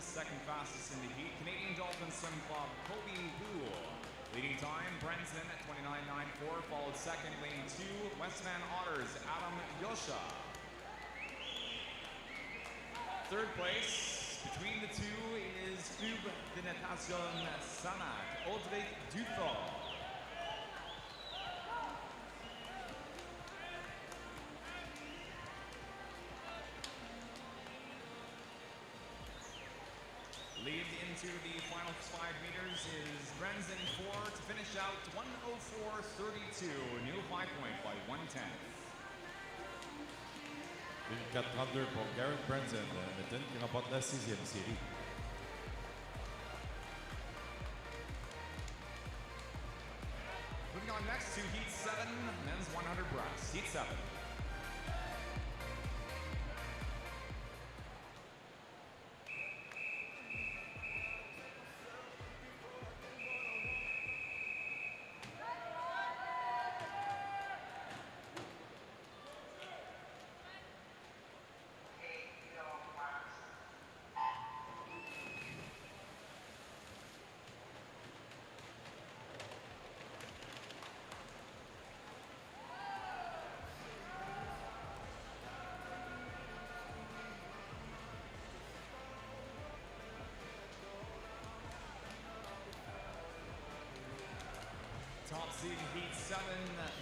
Second fastest in the heat, Canadian Dolphin Swim Club, Kobe Wu. Leading time, Brenson at 29.94, followed second, lane 2, West Van Otters, Adam Yosha. Third place, between the two, is Club de Natation Saanich, Audrey Dufort. Lead into the final 5 meters is Brenson 4 to finish out 1:04.32, new high point by 1/10. 4:32 pour Garrett Brenson, Edmonton, qui remporte la 6e série. Moving on next to Heat 7, men's 100 breast. Heat 7. Top seed Heat 7,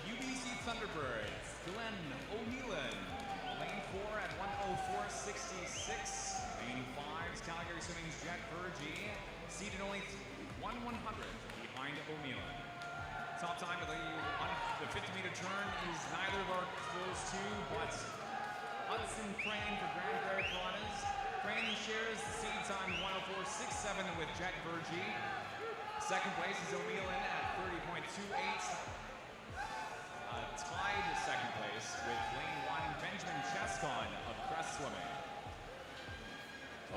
UBC Thunderbirds, Glenn O'Neillan. Lane 4 at 1:04.66. Lane 5's Calgary Swimming's Jet Vergy, seeded only 1/100 behind O'Neillan. Top time of the 50-meter turn is neither of those two, but Hudson Crane for Grand Prairie Piranhas. Crane shares the seed time 1:04.67 with Jet Vergy. Second place is O'Neillan at 30.28. Tied second place with lane 1, Benjamin Chescon of Crest Swimming.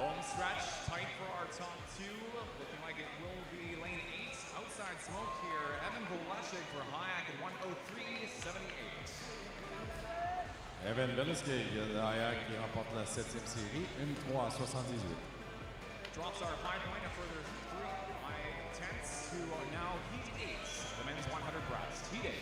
Home stretch, tight for our top 2. Looking like it will be lane 8. Outside smoke here, Evan Volashik for Hayek at 1:03.78. Evan Velesky de Hayek qui remporte la 7e série, 1:03.78. Drops our high point a further 3/10 to now Heat 8, the men's 100 breast. Heat 8.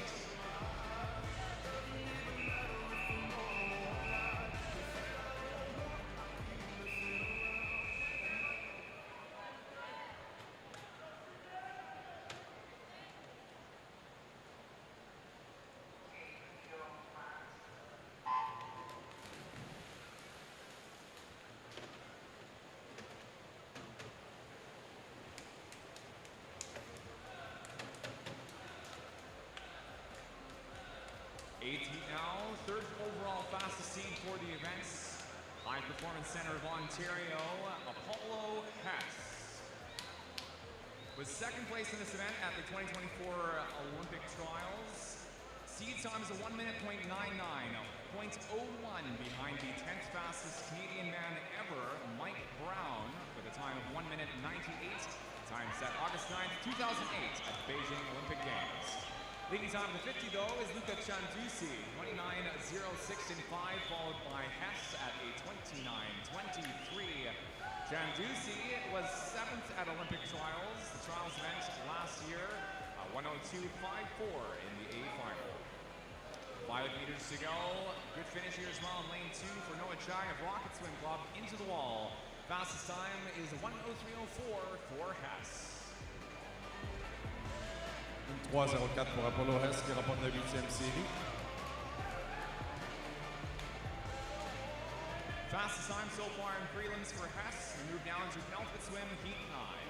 Eighth heat now, third overall fastest seed for the events. High Performance Center of Ontario, Apollo Hess. Was second place in this event at the 2024 Olympic Trials. Seed time is a 1:00.99, 0.01 behind the 10th fastest Canadian man ever, Mike Brown, with a time of 1:98. Time set August 9th, 2008 at the Beijing Olympic Games. Leading time of the 50, though, is Luca Chandusi, 29.06.5, followed by Hess at a 29.23. Chandusi was 7th at Olympic Trials, the trials event last year, 1:02.54 in the A final. 5 meters to go. Good finish here as well in lane 2 for Noah Chai of Rocket Swim Club, into the wall. Fastest time is 1:03.04 for Hess. 3:04 pour Apollo Hess qui remporte la 8e série. Fastest time so far in prelims for Hess. We move down to penultimate swim, Heat 9.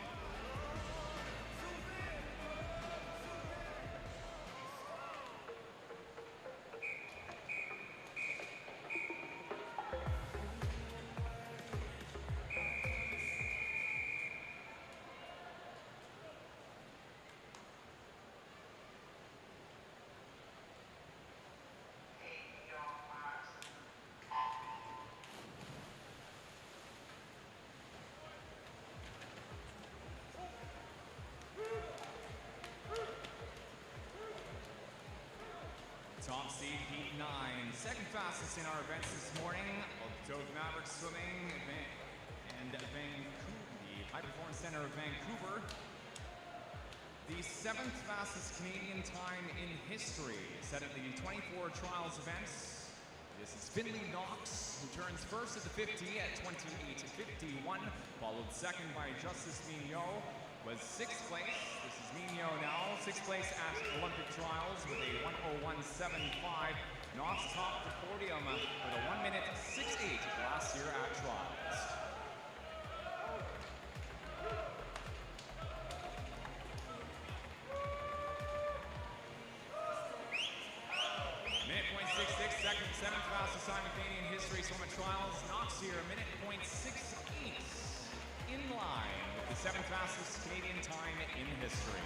seed, heat 9. Second fastest in our events this morning, Oaktogue Maverick Swimming and Vancouver, the High Performance Center of Vancouver. The 7th fastest Canadian time in history, set at the 24 trials events. This is Finley Knox, who turns first at the 50 at 28:51, followed second by Justice Mignot, was 6th place. This is Mignot now, 6th place at Olympic trials with a 1:01.75. Knox topped the podium with a 1:68 last year at trials. Minute .66, second, 7th fastest time in Canadian history swim at trials. Knox here, minute .68, in line with the 7th fastest Canadian time in history.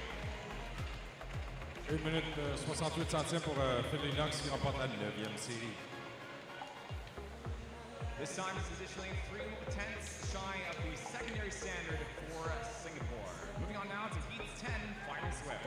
1 minute 68 centimes pour Finley Knox qui remporte la 9e série. This time is additionally 3/10 shy of the secondary standard for Singapore. Moving on now to heat 10, final swim.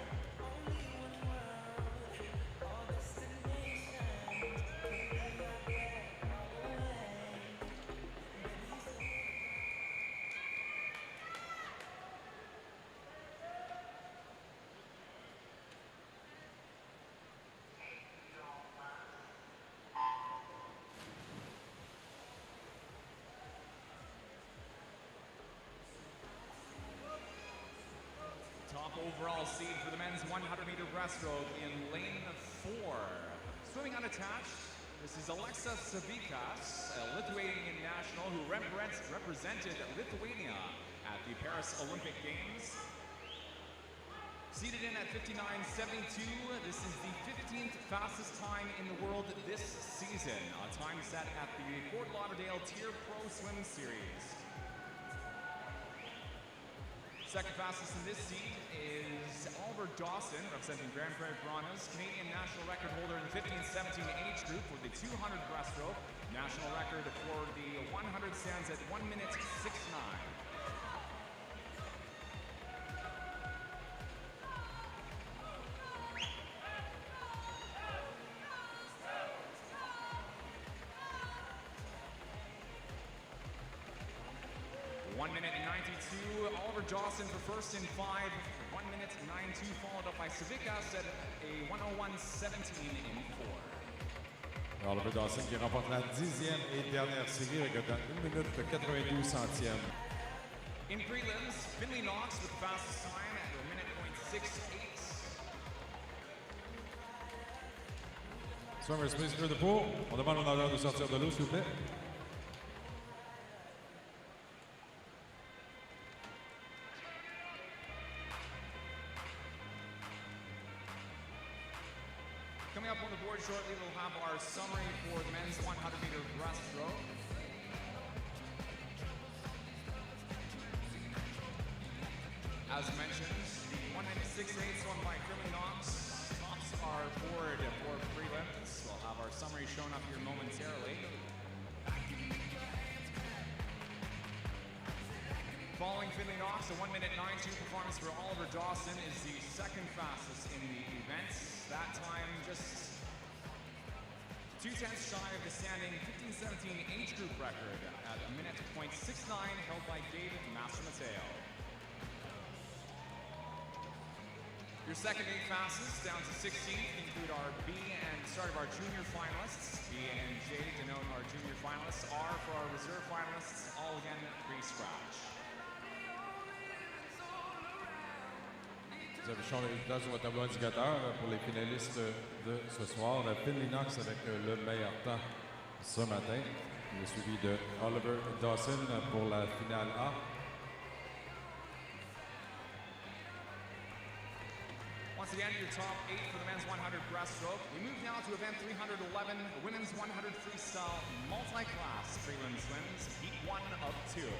Top overall seed for the men's 100-meter breaststroke in lane 4. Swimming unattached, this is Alexa Savikas, a Lithuanian national who represented Lithuania at the Paris Olympic Games. Seated in at 59.72, this is the 15th fastest time in the world this season, a time set at the Fort Lauderdale Tier Pro Swim Series. Second fastest in this seat is Oliver Dawson, representing Grand Prairie Piranhas, Canadian national record holder in the 15-17 age group for the 200 breaststroke. National record for the 100 stands at 1:69. .92, Oliver Dawson for first in 5, 1:92, followed up by Savikas at a 1:01.17 in 4. Oliver Dawson qui remporte la 10e et dernière série avec 1 minute 82 centièmes. In prelims, Finley Knox with the fastest time at a minute .68. Swimmers, please clear the pool. On demande aux nageurs de sortir de l'eau, s'il vous plaît. Coming up on the board shortly, we'll have our summary for the men's 100-meter breaststroke. As mentioned, the 1:68 swum by Finley Knox tops our board for prelims. We'll have our summary shown up here momentarily. Following Finley Knox, a 1:92 performance for Oliver Dawson is the second fastest in the event. That time just 2/10 shy of the standing 15-17 age group record at a minute .69 held by David Mastromateo. Your second 8 fastest down to 16th include our B and start of our junior finalists. B and J denote our junior finalists. R for our reserve finalists, all again pre-scratch. Vous avez changé les résultats sur votre tableau indicateur pour les finalistes de ce soir. Finley Knox avec le meilleur temps ce matin. Il est suivi de Oliver Dawson pour la finale A. Once again, your top 8 for the men's 100 breaststroke. We move now to event 311, the women's 100 freestyle multi-class prelim swims, heat 1 of 2.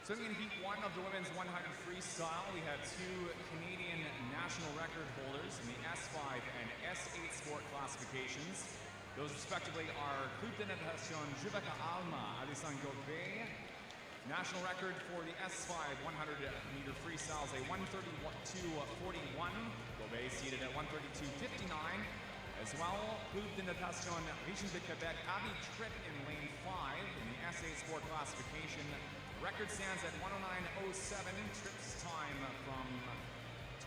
Swimming in Heat 1 of the women's 100 freestyle, we had two Canadian national record holders in the S5 and S8 sport classifications. Those respectively are Club de Natation Juveca Alma, Alessandro Gobet. National record for the S5 100-meter freestyle is a 132.41. Gobet seated at 132.59. As well, Club de Natation Région de Québec, Abby Tripp in lane 5 in the S8 sport classification. Record stands at 109.07, Tripp's time from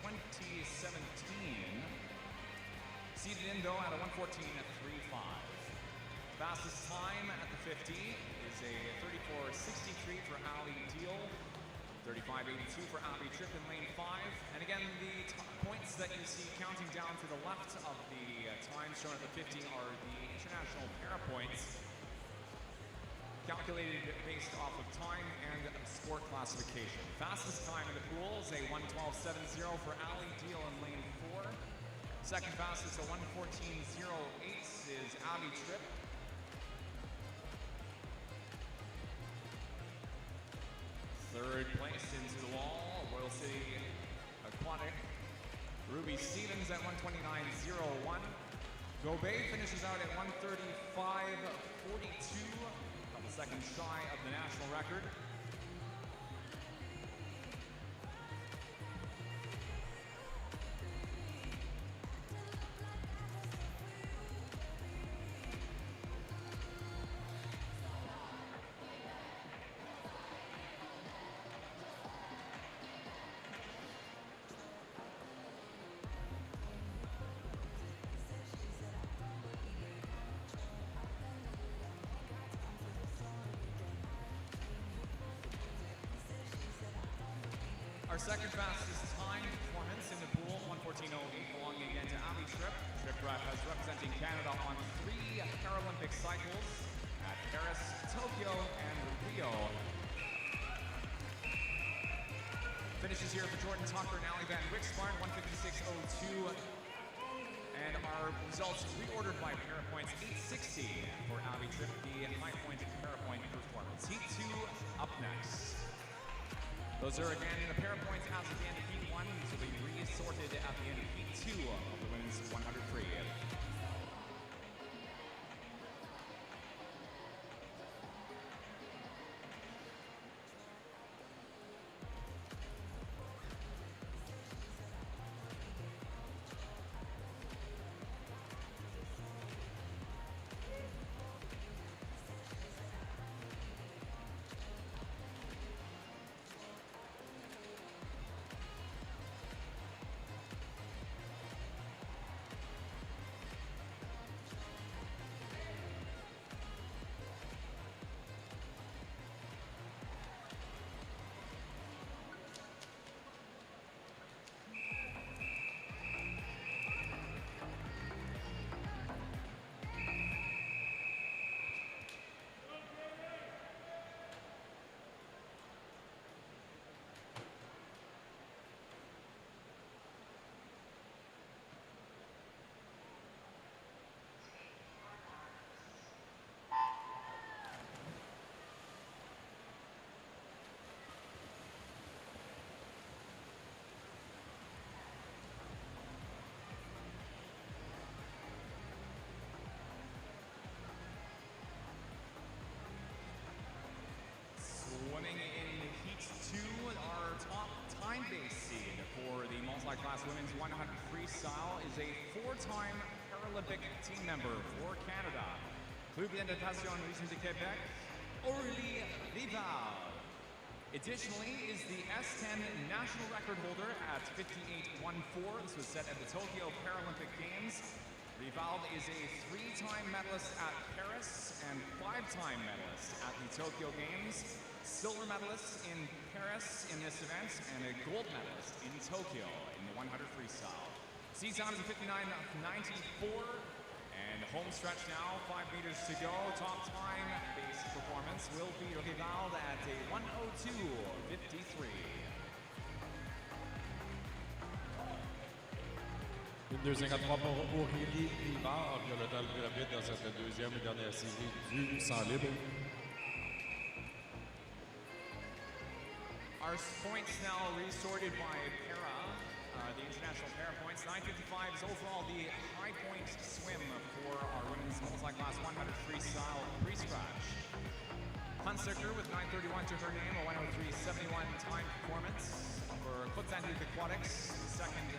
2017. Seated in though at a 114.35. Fastest time at the 50 is a 34.63 for Ali Deal, 35.82 for Abby Tripp in lane 5. And again, the points that you see counting down to the left of the times shown at the 50 are the international para points, calculated based off of time and sport classification. Fastest time in the pool is a 1:12.70 for Ali Deal in lane 4. Second fastest, a 1:14.08 is Abby Tripp. Third place into the wall, Royal City Aquatic. Ruby Stevens at 1:29.01. Gobet finishes out at 1:35.42. Seconds shy of the national record. Our second fastest time performance in the pool, 1:14.08, belonging again to Abby Tripp. Tripp has representing Canada on 3 Paralympic cycles at Paris, Tokyo, and Rio. Finishes here for Jordan Tucker and Ali Van Wixbarn, 1:56.02. And our results reordered by para points, 860 for Abby Tripp, the high point para point performance. Heat 2 up next. Those are again the para points as of the end of Heat 1. These will be resorted at the end of Heat 2 of the women's 100 free. Swimming in Heat 2, our top time-based seed for the multi-class women's 100 freestyle is a 4-time Paralympic team member for Canada. Club de Natation Région de Québec, Aurélie Rival. Additionally, is the S10 national record holder at 58.14. This was set at the Tokyo Paralympic Games. Rival is a 3-time medalist at Paris and 5-time medalist at the Tokyo Games. Silver medalist in Paris in this event and a gold medalist in Tokyo in the 100 freestyle. Seat time is a 59.94 and home stretch now, 5 meters to go. Top time based performance will be Rival at a 1:02.53. Une 2,53 pour Aurélie Rivard, qui a le temps le plus rapide dans cette deuxième et dernière série du 100 libre. Our points now resorted by para, the international para points. 9:55 is overall the high point swim for our women's multi-class 100 freestyle pre-scratch. Hunsaker with 9:31 to her name, a 1:03.71 time performance. For Kutsandik Aquatics, the second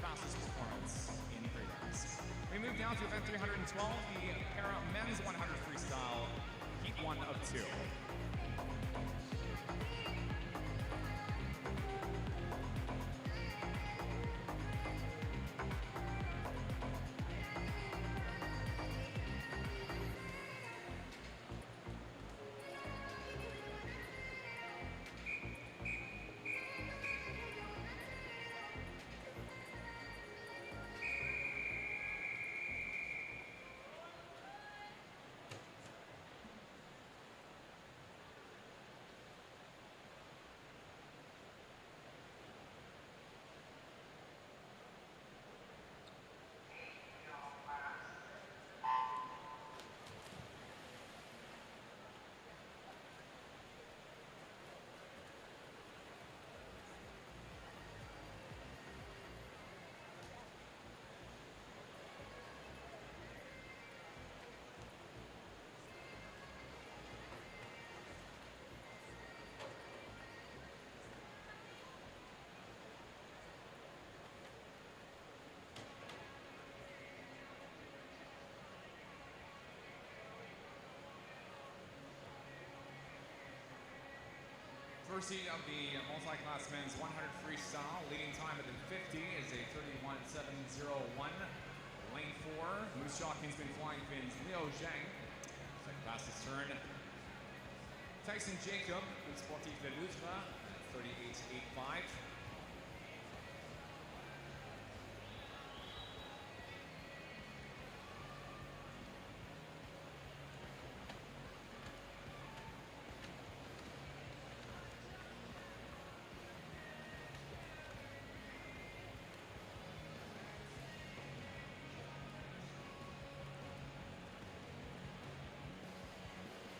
fastest performance in prelims. We move down to event 312, the para men's 100 freestyle, heat 1 of 2. First heat of the multi-class men's 100 freestyle. Leading time at the 50 is a 31.701. Lane 4, Moose Jockey's been flying fins Liu Zhang. Second fastest turn. Tyson Jacob, Sportif de Loutre, 38.85.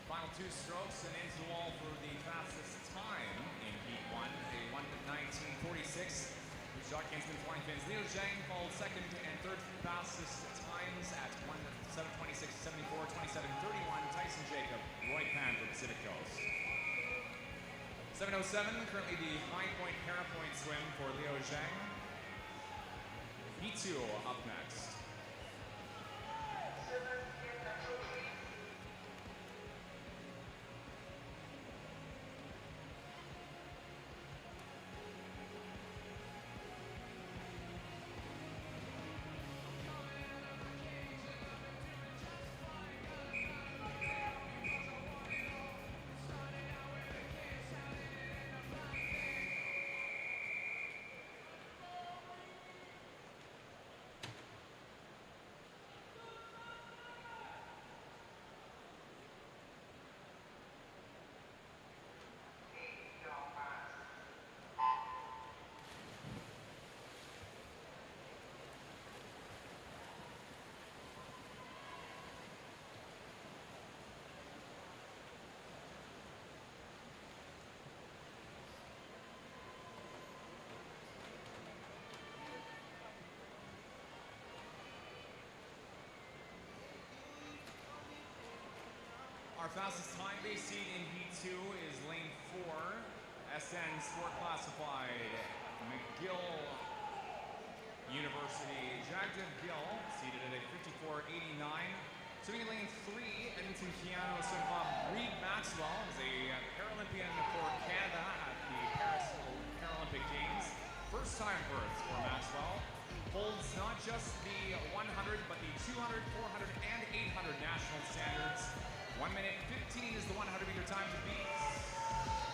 Final 2 strokes and into the wall for the fastest time in Heat 1, a 1:19.46. Moose Jockey's been flying fins Liu Zhang followed second and third fastest times at 1:7:26.74, 27:31. Tyson Jacob, Roy Pan for Pacific Coast. 7:07, currently the high point para point swim for Liu Zhang. Heat 2 up next. Our fastest time-based seed in Heat 2 is lane 4, SN Sport Classified, McGill University. Jagdev Gill, seated at a 54.89. Swimming in lane 3, Edmonton Piano swim club. Reed Maxwell is a Paralympian for Canada at the Paris Paralympic Games. First time birth for Maxwell. Holds not just the 100, but the 200, 400, and 800 national standards. 1:15 is the 100-meter time to beat.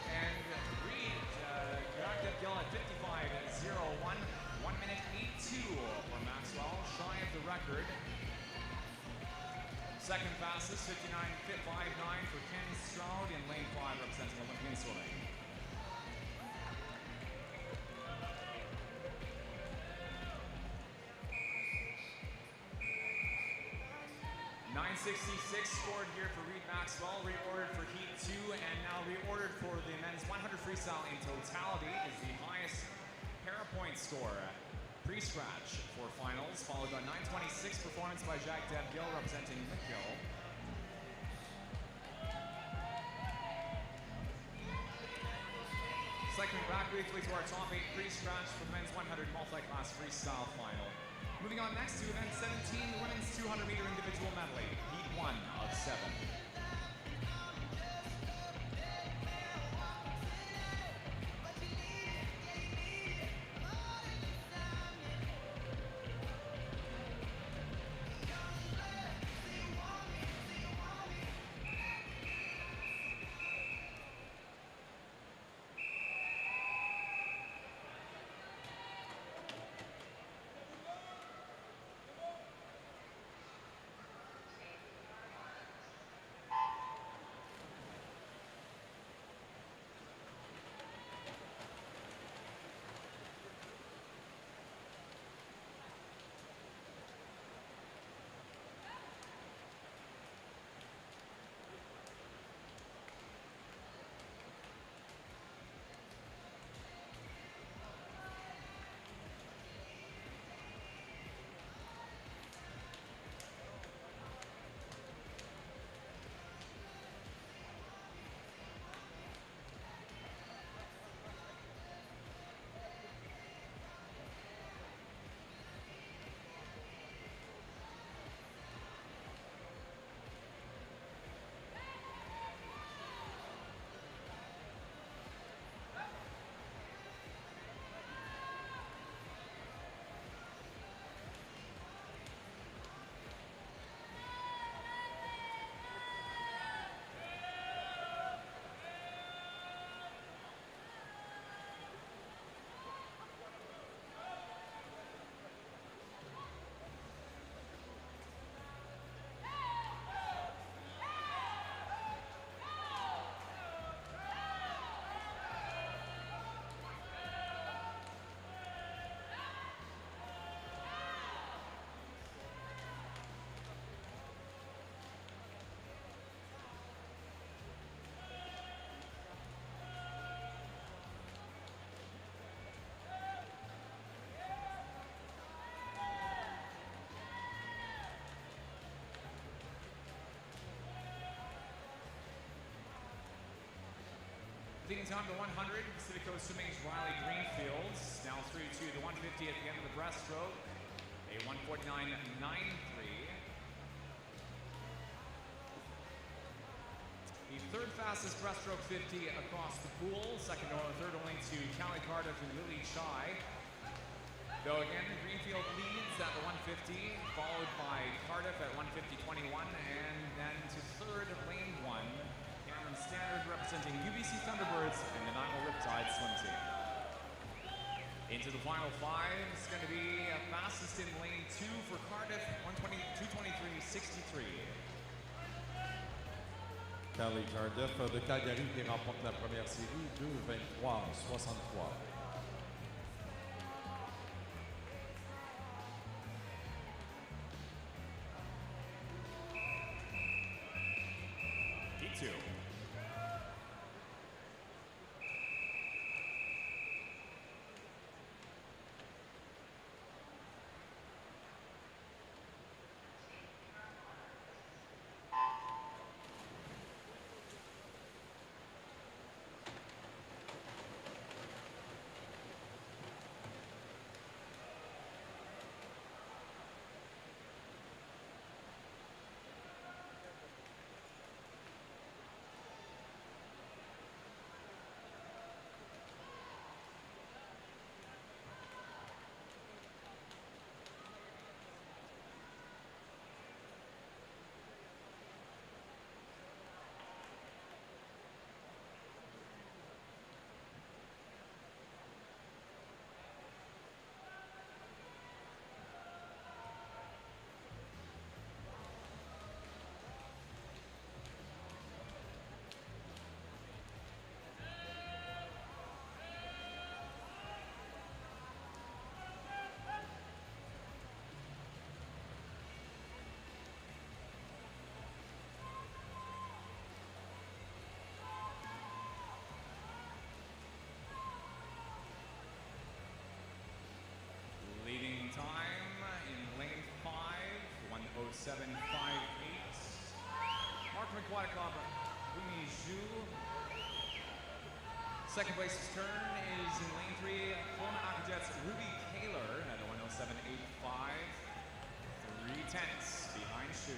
And Reed, Jagdev Gill at 55.01. 1:82 for Maxwell, shy of the record. Second fastest, 59.59 for Ken Stroud in lane 5, representing Olympian swimming. 9:16 scored here for Reed Maxwell, reordered for Heat 2, and now reordered for the men's 100 freestyle in totality is the highest para-point score. Pre-scratch for finals, followed by 926 performance by Jacques Devgill representing McGill. Cycling back briefly to our top 8 pre-scratch for the men's 100 multi-class freestyle final. Moving on next to event 17, the women's 200-meter individual medley, heat 1 of 7. Leading time to 100, Pacific Coast Swimming's Riley Greenfield. Now through to the 150 at the end of the breaststroke. A 149.93. The third fastest breaststroke 50 across the pool. Second or third only to Callie Cardiff and Lily Chai. Though again, Greenfield leads at the 150, followed by Cardiff at 150.21, and then to third, lane 1. Standard representing UBC Thunderbirds and the Nanaimo Riptide swim team. Into the final 5, it's going to be fastest in lane 2 for Cardiff, 2:23.63. Callie Cardiff de Calgary qui remporte la première série, 2:23.63. Heat 2. 107.58. Mark McQuadicop, Wumi Zhu. Second place turn is in lane 3, Florida Aquajets Ruby Kaler at 107.85. 3/10 behind Shu.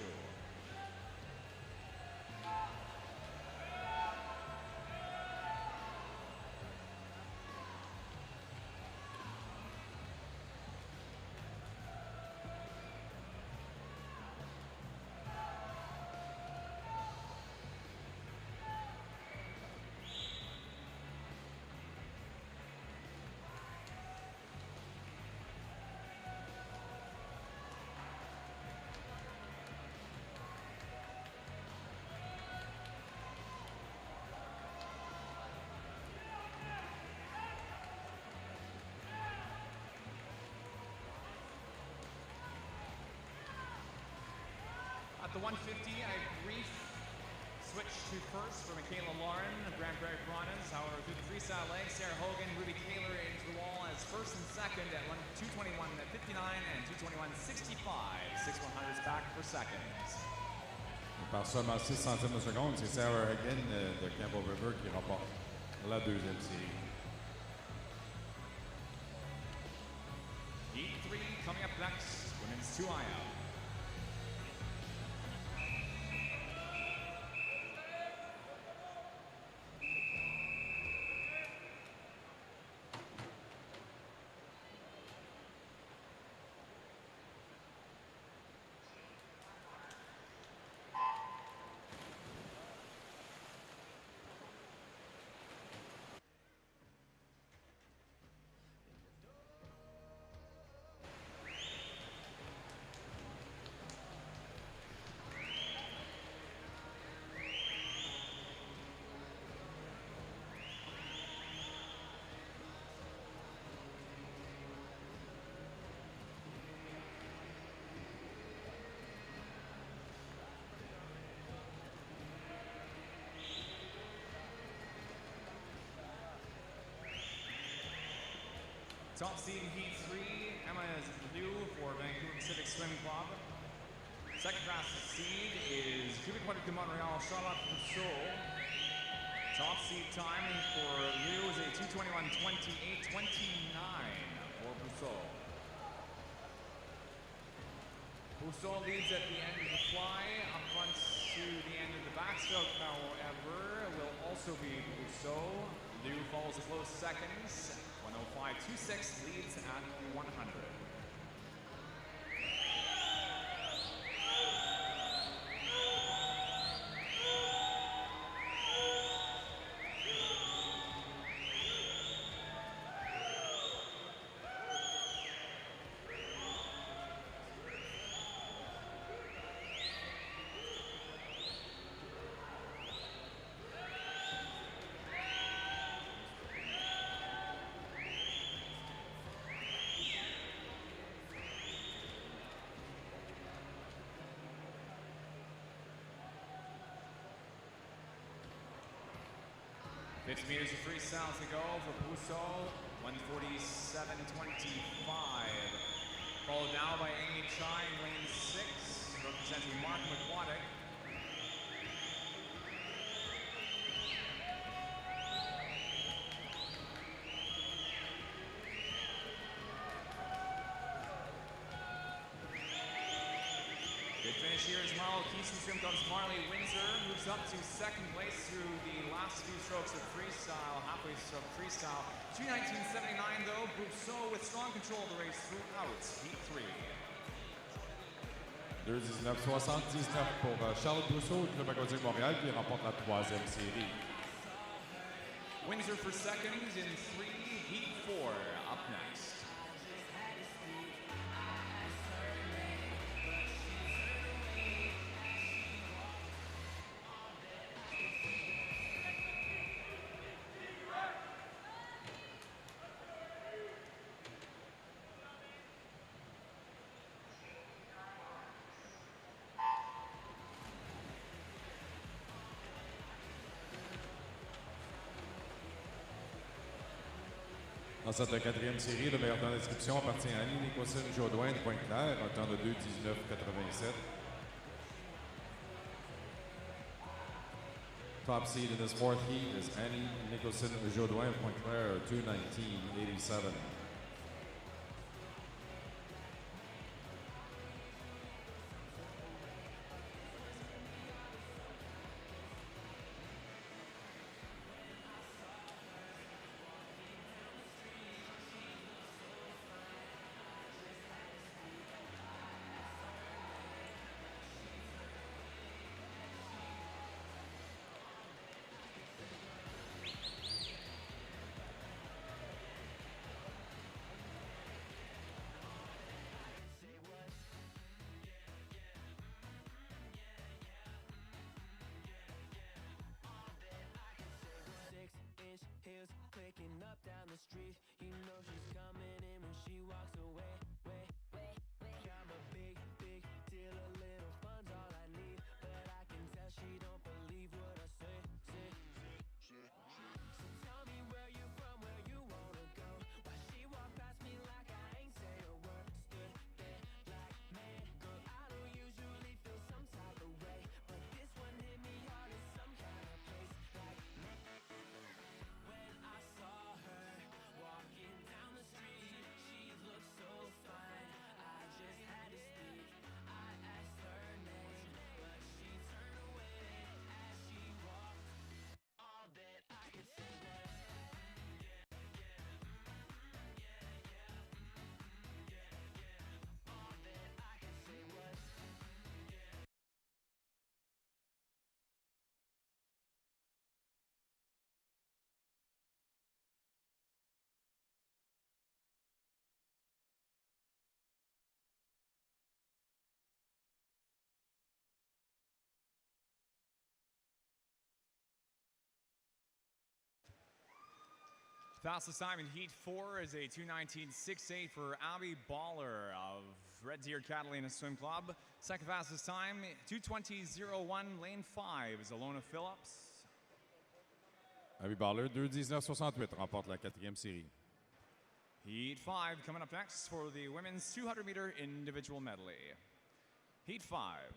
At the 150, a brief switch to first for Michaela Lauren, Grand Prairie Piranhas. However, through the freestyle leg, Sarah Hogan, Ruby Kaler into the wall as first and second at 2:21.59 and 2:21.65. 6/100s back for seconds. Par seulement 6 centimes de seconde, c'est Sarah Hagen de Campbell River qui remporte la deuxième série. Heat 3 coming up next, women's 2IL. Top seed in Heat 3, Emma Liu for Vancouver Pacific Swim Club. Second class seed is Quebec de Montreal, Charlotte Rousseau. Top seed time for Liu is a 2:21.28.29 for Rousseau. Rousseau leads at the end of the fly. Up front to the end of the backstroke, however, will also be Rousseau. Liu follows a close seconds. 105.26 leads at 100. Fifty meters of freestyle to go for Puso, 147.25. Followed now by Amy Chai in lane 6, representing Mark McQuadic. Good finish here as well. Keystone swim comes Marley Windsor, moves up to second place through the last few strokes of freestyle, halfway stroke freestyle. 2:19.79 though, Brousseau with strong control of the race throughout Heat 3. 2:19.79 pour Charles Brousseau, Club aquatique Montréal, qui remporte la troisième série. Windsor for second in 3, Heat 4 up next. Dans cette quatrième série, le meilleur temps d'inscription appartient à Annie Nicholson Jodoin de Pointe-Claire, un temps de 2:19.87. Top seed in this fourth heat is Annie Nicholson-Jodoin, Pointe-Claire, 2:19.87. Heels clicking up down the street. You know she's coming in when she walks away. I'm a big deal. A little fun's all I need, but I can tell she don't believe what I say. So tell me where you from, where you wanna go. Why she walk past me like I ain't say a word. Stood there like, man, girl, I don't usually feel some type of way, but this one hit me hard in some kind of place. Like, when I saw her walking down the street, she looked so fine, I just had to speak. I asked her name, but she turned away as she walked. All that I could say was, all that I could say was. Fastest time in Heat 4 is a 2:19.68 for Abby Baller of Red Deer Catalina Swim Club. Second fastest time, 2:20.01, lane 5 is Alona Phillips. Abby Baller, 2:19.68, remporte la quatrième série. Heat 5 coming up next for the women's 200-meter individual medley. Heat 5.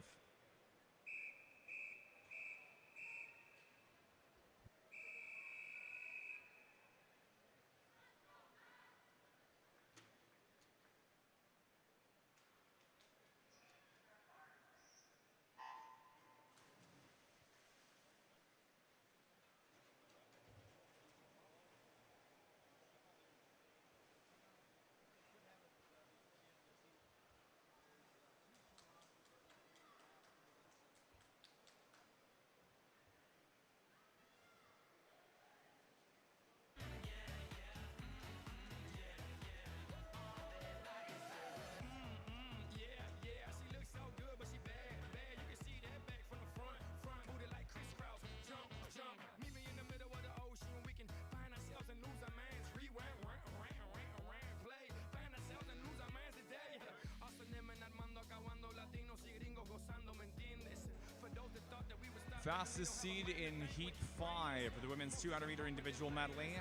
Fastest seed in Heat 5 for the women's 200-meter individual medley.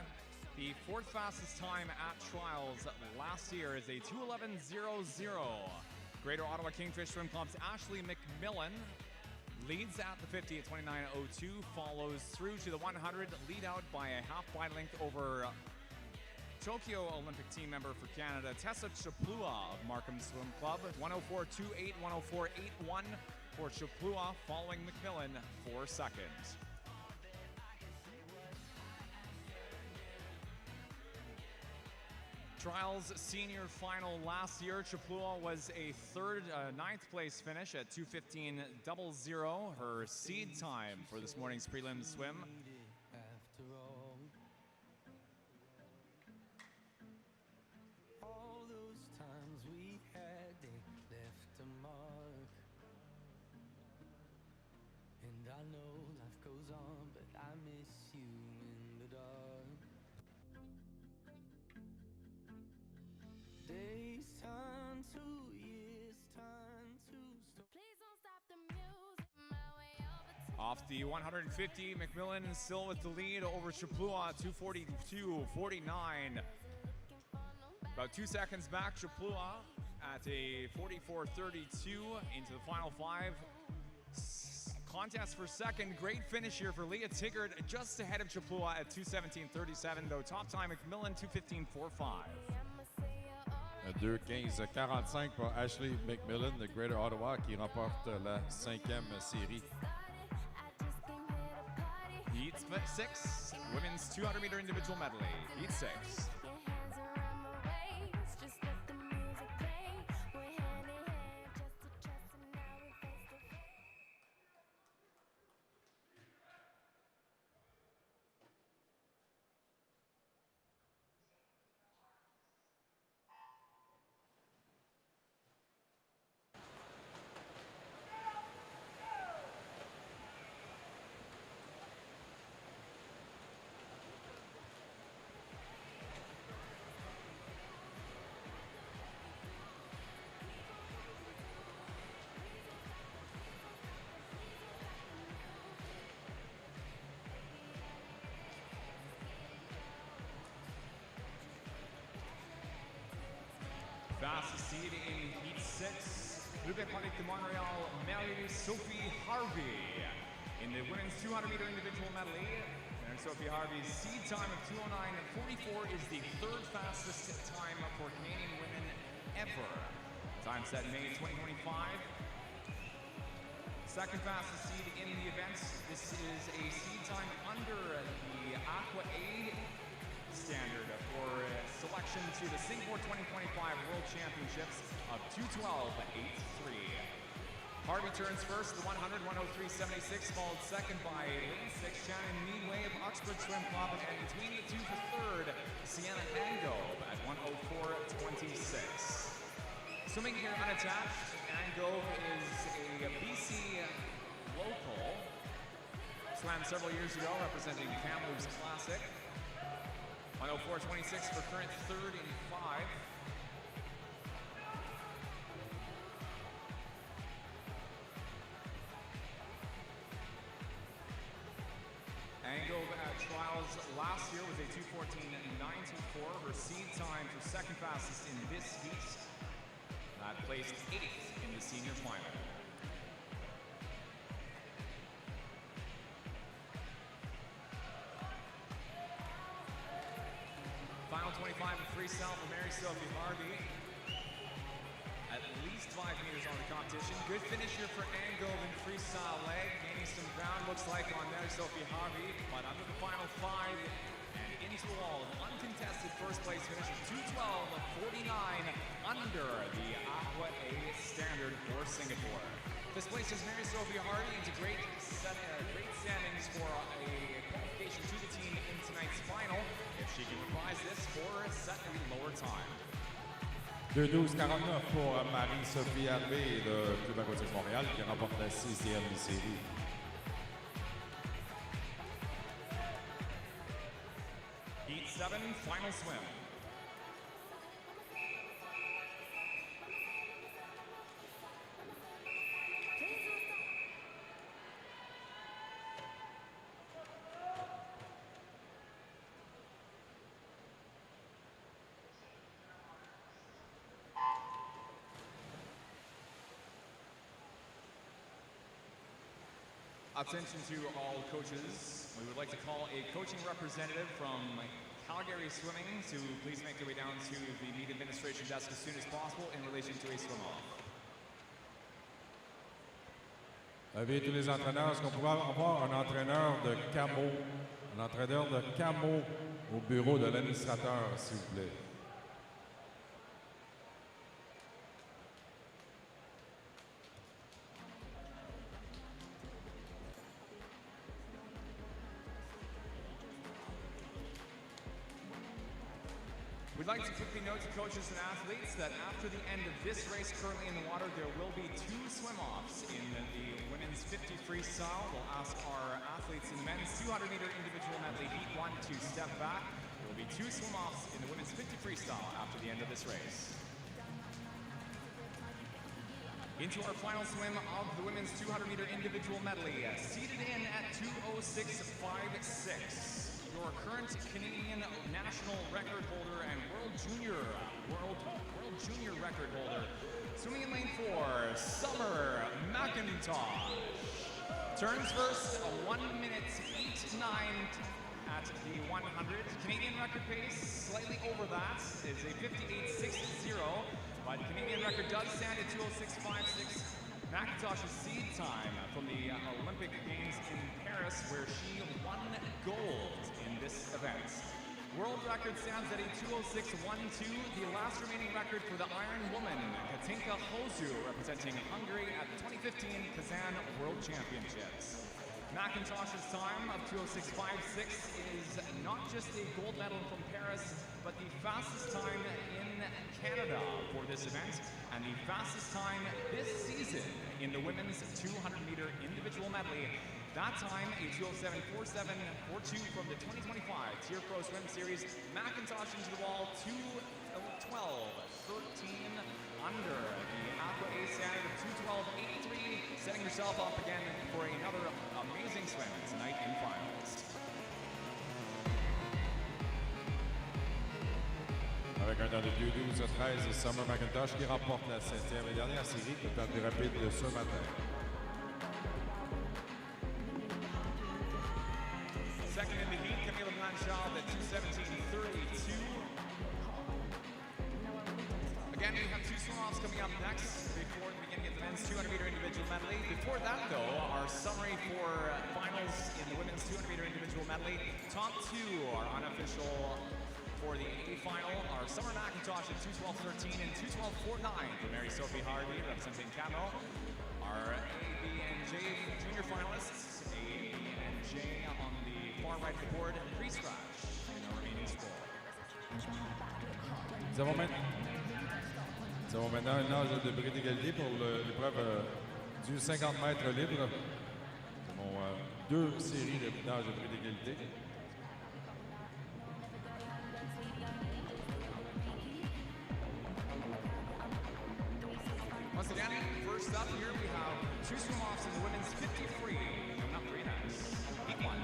The fourth fastest time at trials last year is a 2:11.00. Greater Ottawa Kingfish Swim Club's Ashley McMillan leads at the 50 at 29.02, follows through to the 100, lead out by a half bike length over Tokyo Olympic team member for Canada, Tessa Chaplua of Markham Swim Club, 1:04.28, 1:04.81 for Chaplua, following McMillan 4 seconds. Trials senior final last year, Chaplua was a ninth place finish at 2:15.00. Her seed time for this morning's prelim swim. After all those times we had, they left a mark. And I know life goes on, but I miss you in the dark. Days turn to years, turn to Please don't stop the music. My way over to Off the 150, McMillan still with the lead over Chaplua, 2:42.49. About 2 seconds back, Chaplua at a 44.32 into the final 5. Contest for second. Great finish here for Leah Tiggart, just ahead of Chapua at 2:17.37, though top time McMillan 2:15.45. 2:15.45 pour Ashley McMillan de Greater Ottawa qui remporte la 5e série. Heat 6, women's 200-meter individual medley. Heat 6. Fastest seed in Heat 6, Quebec de Montreal, Marie-Sophie Harvey. In the women's 200-meter individual medley, Marie-Sophie Harvey's seed time of 2:09.44 is the third fastest time for Canadian women ever. Time set May 2025. Second fastest seed in the event. This is a seed time under the Aqua A standard for selection to the Singapore 2025 World Championships of 2:12.83. Harvey turns first, the 100, 103.76, followed second by lane 6, Shannon Meadway of Oxford Swim Club, and between the two for third, Sienna Angove at 104.26. Swimming here unattached, Angove is a BC local. Swam several years ago representing Kamloops Classic. 104.26 for current third in 5. Angove at trials last year was a 2:14.94. Her seed time for second fastest in this heat. That placed 8th in the senior final. Final 25 of freestyle for Marie-Sophie Harvey. At least 5 meters on the competition. Good finish here for Angove in freestyle leg. Gaining some ground, looks like, on Marie-Sophie Harvey. But under the final 5 and into the wall, an uncontested first place finish of 2:12.49 under the Aqua A standard for Singapore. This places Marie-Sophie Harvey into great standings for a qualification to the team in tonight's final. If she can reprise this for a second lower time. 2:12.49 pour Marie-Sophie Harvey de Club Aquatique Montréal qui remporte la 6e série. Heat 7, final swim. Attention to all coaches. We would like to call a coaching representative from Calgary Swimming to please make their way down to the meet administration desk as soon as possible in relation to a swim-off. Avis tous les entraîneurs, est-ce qu'on pourrait avoir un entraîneur de camo au bureau de l'administrateur, s'il vous plaît? We'd like to quickly note to coaches and athletes that after the end of this race currently in the water, there will be 2 swim-offs in the women's 50 freestyle. We'll ask our athletes in the men's 200-meter individual medley heat 1 to step back. There will be 2 swim-offs in the women's 50 freestyle after the end of this race. Into our final swim of the women's 200-meter individual medley, seated in at 2:06.56. Your current Canadian national record holder and world junior record holder, swimming in lane 4, Summer McIntosh. Turns first, 1 minute 8.9 at the 100. Canadian record pace, slightly over that, is a 58.60, but Canadian record does stand at 206.56. McIntosh's seed time from the Olympic Games in Paris, where she won gold in this event. World record stands at a 206.12, the last remaining record for the Iron Woman, Katinka Hozu, representing Hungary at the 2015 Kazan World Championships. McIntosh's time of 206.56 is not just a gold medal from Paris, but the fastest time in Canada for this event, and the fastest time this season in the women's 200-meter individual medley. That time, a 207.47.42 from the 2025 Tier Pro Swim Series. McIntosh into the wall, 212.13 under the Aqua A standard of 212.83, setting herself up again for another amazing swim tonight in finals. Avec un temps de 2:12.13, Summer McIntosh qui remporte la 7e et dernière série de temps plus rapide de ce matin. Second in the heat, Camila Blanchard at 2:17.32. Again, we have two swim-offs coming up next before the beginning of the men's 200-meter individual medley. Before that, though, our summary for finals in the women's 200-meter individual medley. Top two are unofficial for the A final. Our Summer McIntosh at 2:12.13 and 2:12.49 for Mary Sophie Harvey, representing Camo. Our A, B, and J junior finalists, A, B, and J on the far right of the board, and pre-scratch in our remaining score. Nous avons maintenant un nage de bris d'égalité pour l'épreuve du 50 mètres libre. Nous avons deux séries de nage de bris d'égalité. Once again, first up here we have two swim-offs in the women's 50 free. Coming up three next. Heat one.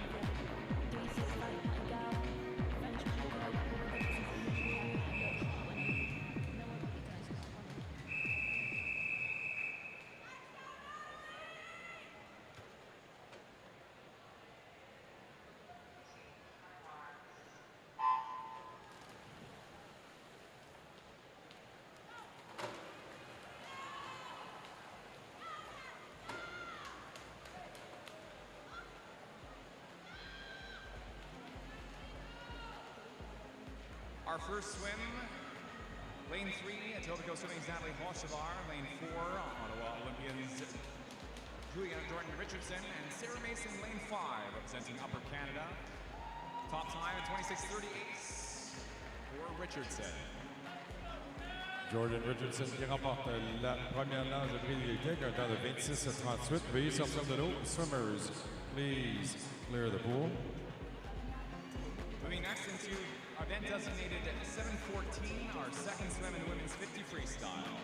Our first swim, lane 3, Etobicoke Swimming's Natalie Hochevar. Lane 4, Ottawa Olympians Julia Jordan Richardson and Sarah Mason, lane 5, representing Upper Canada. Top time at 26:38 for Richardson. Jordan Richardson qui remporte la première nage de bris d'égalité avec un temps de 26:38. Veuillez sortir de l'eau. Swimmers, please clear the pool. Moving next into event designated 7:14, our second swim in the women's 50 freestyle.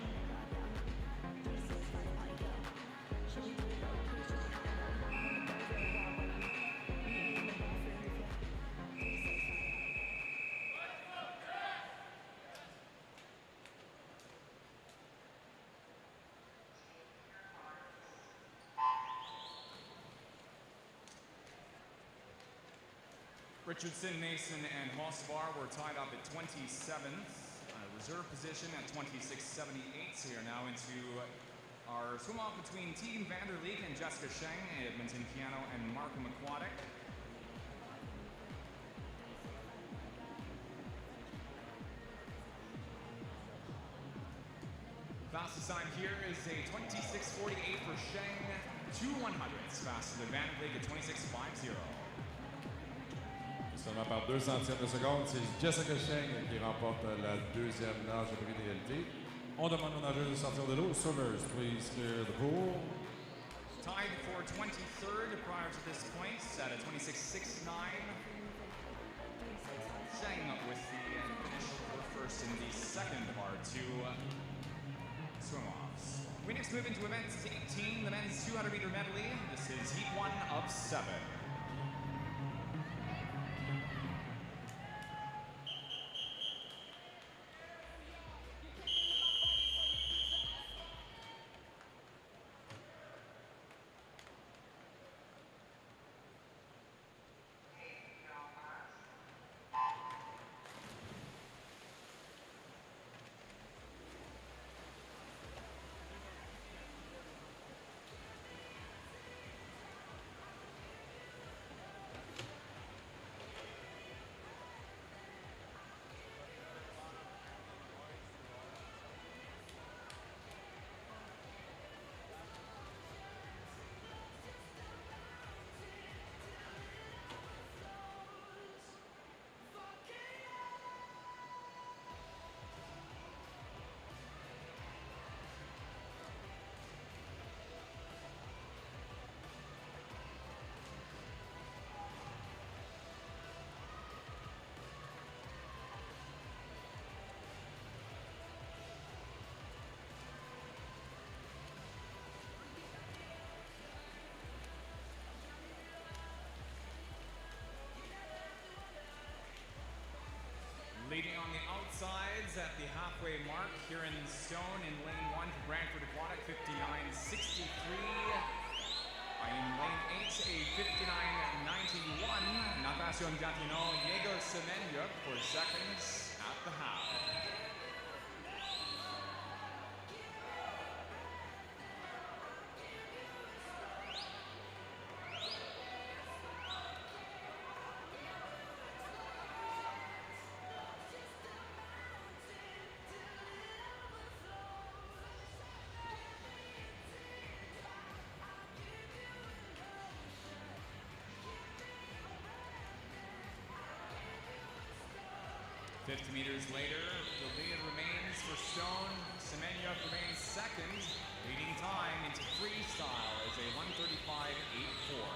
Richardson, Mason, and Hochevar were tied up at 27th. Reserve position at 26:78. So we are now into our swim-off between Tegan Vanderleek and Jessica Sheng, Edmonton Piano, and Markham Aquatic. Fastest time here is a 26:48 for Sheng, 2/100ths faster than Vanderleek at 26:50. Seulement par 2 centièmes de seconde, c'est Jessica Sheng qui remporte la deuxième nage de bris d'égalité. On demande aux nageurs de sortir de l'eau. Swimmers, please clear the pool. Tied for 23rd prior to this point at a 26:69. Sheng with the finish for first in the second of our two swim-offs. We next move into event 18, the men's 200-meter medley. This is heat 1 of 7. the halfway mark. Kieran Stone in lane 1 for Brantford Aquatic, 59.63. In lane 8, a 59.91. Natation Gatineau, Diego Semenyuk for seconds at the half. Meters later, the lead remains for Stone. Semenyuk remains second. Leading time into freestyle is a 1:35.84.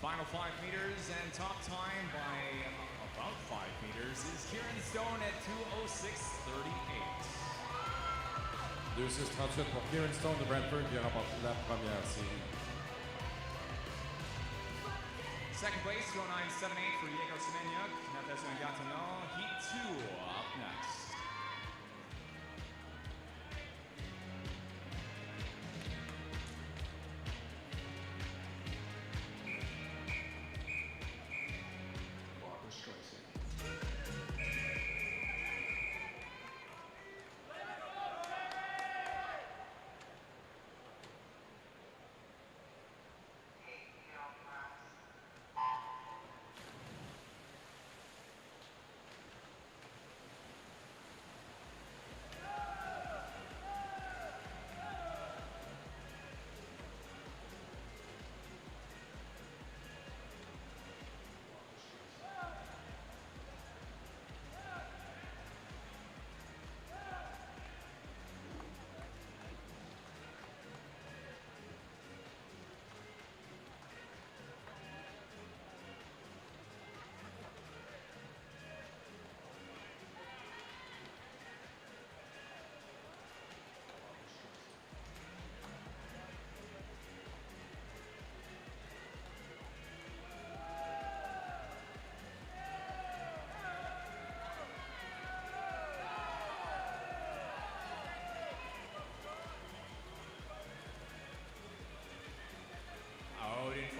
Final 5 meters and top time by about 5 meters is Kieran Stone at 2:06.38. 2:38 pour Kieran Stone de Brantford qui a remporté la première série. Second place, 2:09.78 for Diego Semenyuk. Natation Gatineau, Heat 2 up next.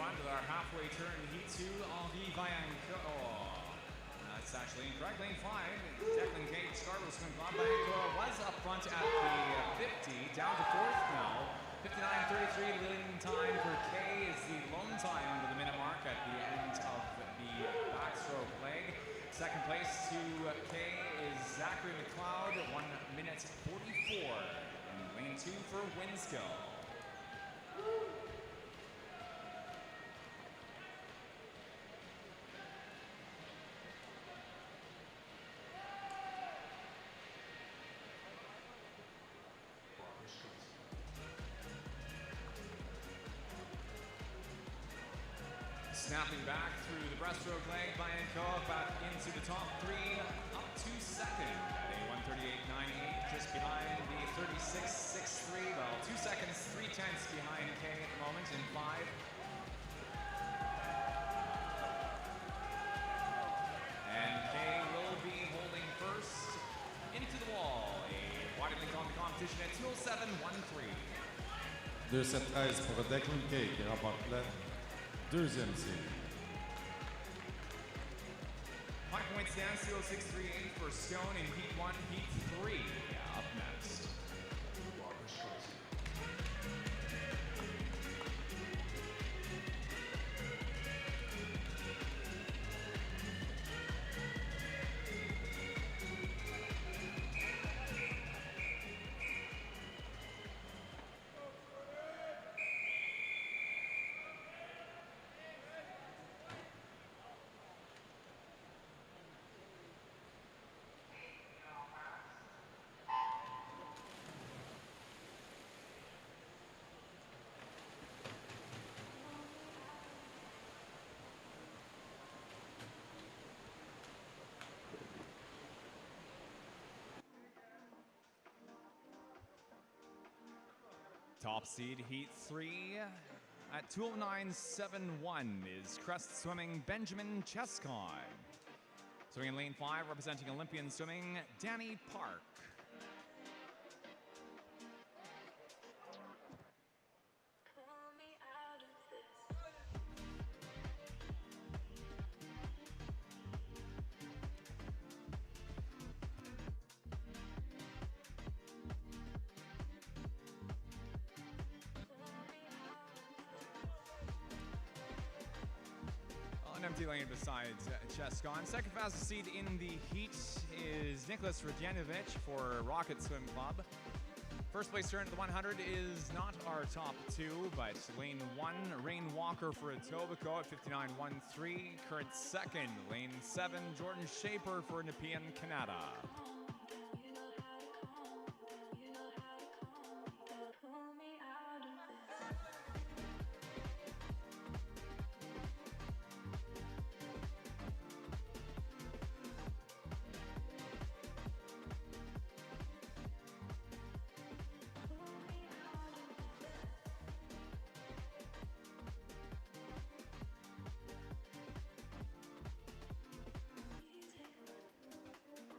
With our halfway turn, Heat 2, Henri Vaillancourt. Oh, that's actually incorrect. Lane 5, Declan Cage, Scarborough Swim Club. Vaillancourt was up front at the 50, down to 4th now. 59.33, the leading time for Kay is the lone time under the minute mark at the end of the backstroke leg. Second place to Kay is Zachary McLeod, 1:44. And lane 2 for Winskill. Snapping back through the breaststroke leg, Vaillancourt back into the top 3, up to second at a 1:38.98, just behind the 36.63. Well, 2 seconds, 3/10 behind Kay at the moment in 5. And Kay will be holding first into the wall. A wide link on the competition at 2:07.13. 2:13 pour Declan Kay qui remporte la deuxième série. 5-point stance, 2:06.38 for Stone in Heat 1, Heat 3 up next. Top seed Heat 3. At 209.71 is crest swimming Benjamin Chescon. Swimming in lane 5, representing Olympian swimming, Danny Park. Pull me out of this. An empty lane besides Chescon. Second fastest seed in the heat is Nicholas Radjanovic for Rocket Swim Club. First place turn at the 100 is not our top two, but lane 1, Rain Walker for Etobicoke at 59.13. Current second, lane 7, Jordan Shaper for Nepean, Canada. Pull me out of this.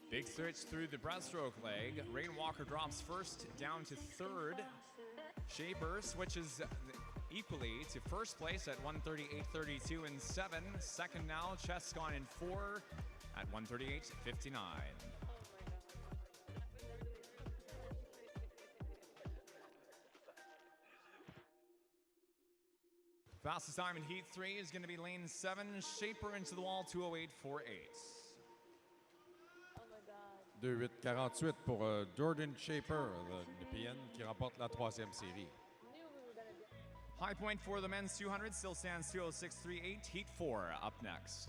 Big switch through the breaststroke leg. Rain Walker drops first down to third. Shaper switches equally to first place at 138.32 and 7. Second now, Chescon in 4 at 138.59. Fastest time in heat 3 is going to be lane 7, Shaper into the wall, 2:08.48. 2:08.48 pour Jordan Shaper, le Nepean, qui remporte la 3e série. High point for the men's 200 still stands 2:06.38. Heat 4 up next.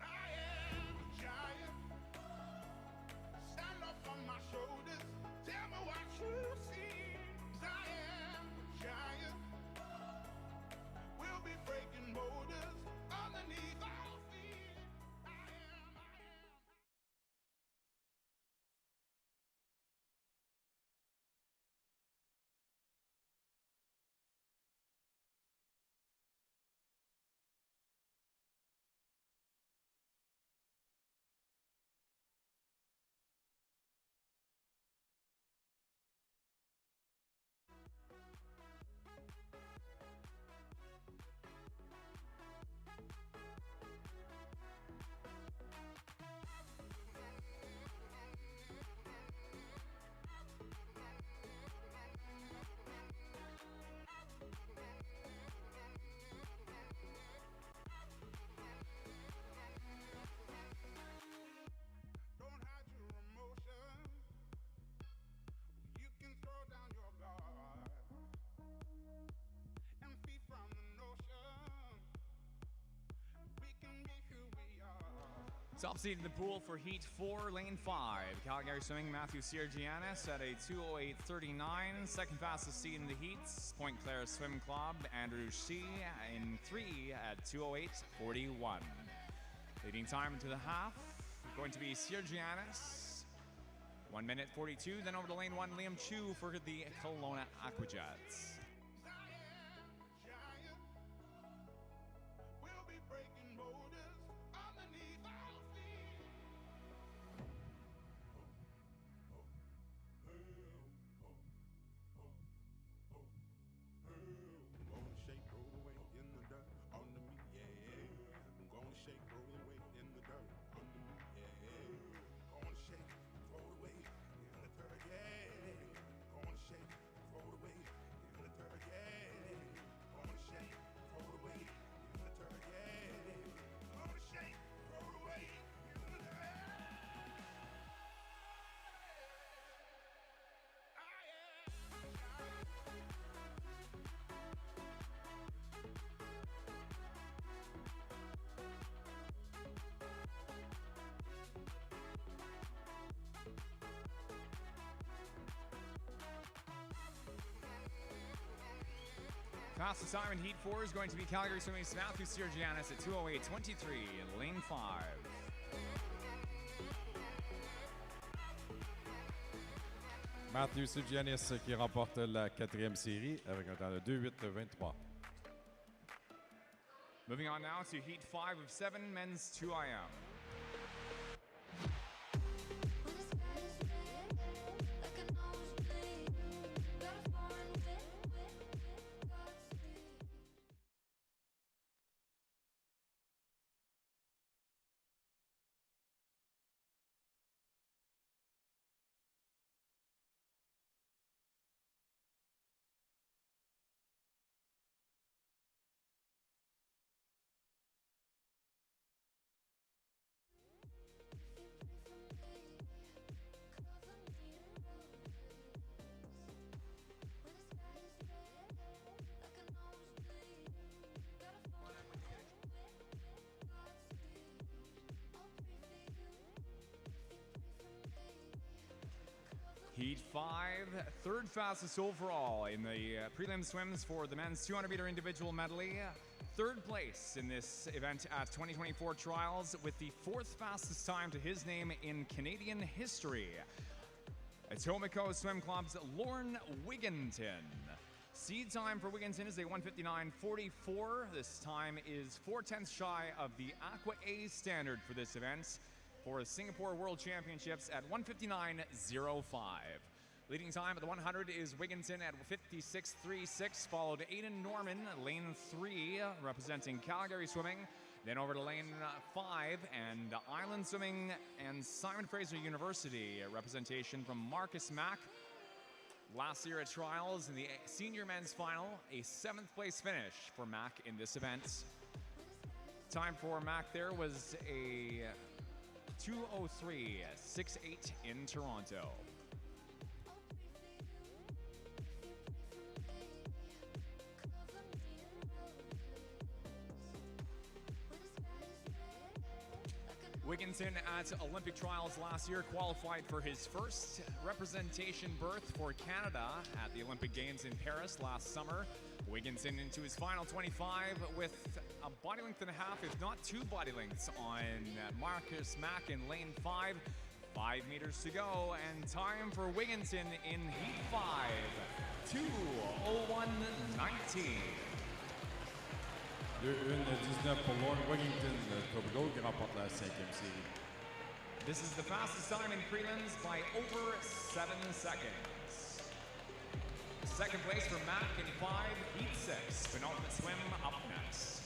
I am a giant. Stand up on my shoulders. Tell me what you see. 'Cause I am a giant. We'll be breaking boulders underneath our feet. I am. Don't hide your emotion. You can throw down your guard and feed from the notion. We can be who we are. Top seed in the pool for Heat 4, Lane 5. Calgary swimming Matthew Siergianis at a 2:08.39. Second fastest seed in the heats, Point Claire Swim Club, Andrew Shee in 3 at 2:08.41. Leading time into the half, going to be Siergianis. 1 minute 42. Then over to lane 1, Liam Chu for the Kelowna Aquajets. We'll be breaking boulders underneath our feet. I'm gonna shake, roll away in the dirt under me, yeah. I'm gonna shake, roll away in the dirt under me, yeah. Gonna shake, throw it away in the dirt, yeah. Gonna shake, throw it away in the dirt, yeah. Gonna shake, throw it away in the dirt, yeah. Gonna shake, throw it away in the dirt. Fastest time in Heat 4 is going to be Calgary swimming's Matthew Siergianis at 2:08.23 in lane 5. Matthew Giannis qui remporte la 4e série avec un temps de 2:08:23. Moving on now to Heat 5 of 7, men's 2 IM. Heat 5, third fastest overall in the prelim swims for the men's 200-meter individual medley. Third place in this event at 2024 trials with the fourth fastest time to his name in Canadian history. Etobicoke Swim Club's Lauren Wigginton. Seed time for Wigginton is a 1:59:44. This time is 4/10 shy of the Aqua A standard for this event for the Singapore World Championships at 1:59:05. Leading time at the 100 is Wigginton at 56:36, followed Aiden Norman, lane 3, representing Calgary Swimming. Then over to lane 5 and Island Swimming and Simon Fraser University, representation from Marcus Mack. Last year at trials in the senior men's final, a 7th place finish for Mack in this event. Time for Mack there was a 2:03:68 in Toronto. Wigginton at Olympic trials last year qualified for his first representation berth for Canada at the Olympic Games in Paris last summer. Wigginton into his final 25 with a body length and a half, if not 2 body lengths, on Marcus Mack in lane 5. 5 meters to go, and time for Wigginton in Heat 5, 2:01:19. 2:19 pour Lauren Wigginton de Tobago qui remporte la 5e série. This is the fastest time in prelims by over 7 seconds. Second place for Mack in 5, Heat 6. Penultimate swim up next.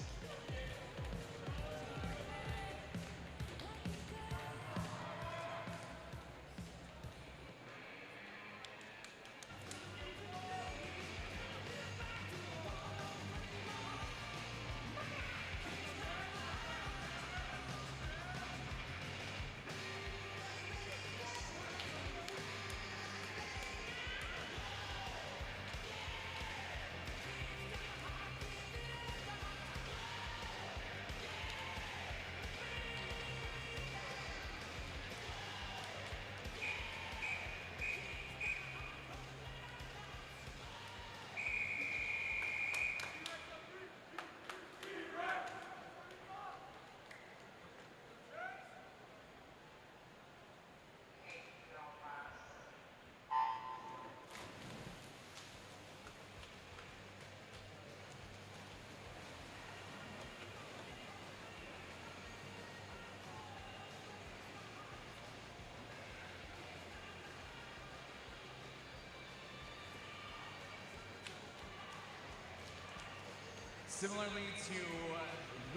Similarly to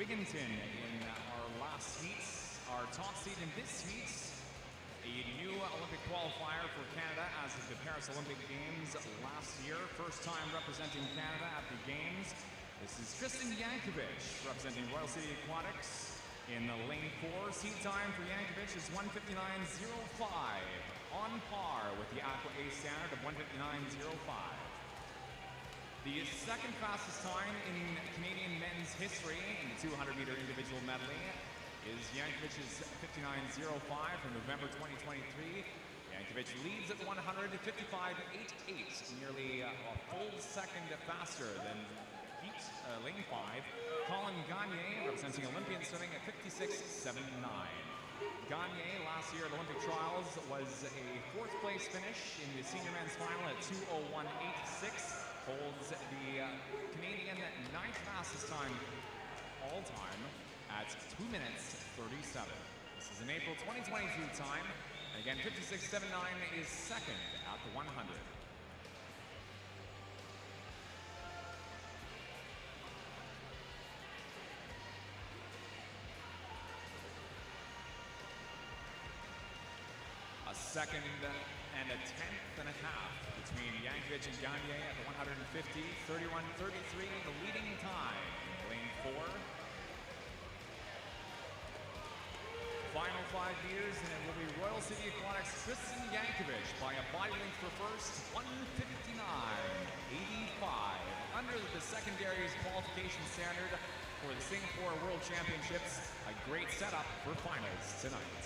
Wigginton in our last heat, our top seed in this heat, a new Olympic qualifier for Canada as of the Paris Olympic Games last year. First time representing Canada at the Games. This is Tristan Yankovic representing Royal City Aquatics in the lane 4. Seed time for Yankovic is 1:59:05, on par with the Aqua A standard of 1:59:05. The second fastest time in Canadian men's history in the 200-meter individual medley is Yankovic's 59:05 from November 2023. Yankovic leads at the 100, 55:88, nearly a full second faster than Heat lane 5. Colin Gagne representing Olympian swimming at 56:79. Gagne last year at Olympic trials was a 4th place finish in the senior men's final at 2:01.86. Holds the Canadian 9th fastest time all time at 2 minutes 37. This is an April 2022 time. And again, 56.79 is second at the 100. A second and a 10th and a half between Yankovic and Gagne at the 150. 31.33, the leading time. Lane 4. Final 5 meters, and it will be Royal City Aquatics Tristan Yankovic by a body length for first, 159.85. Under the secondaries qualification standard for the Singapore World Championships. A great setup for finals tonight.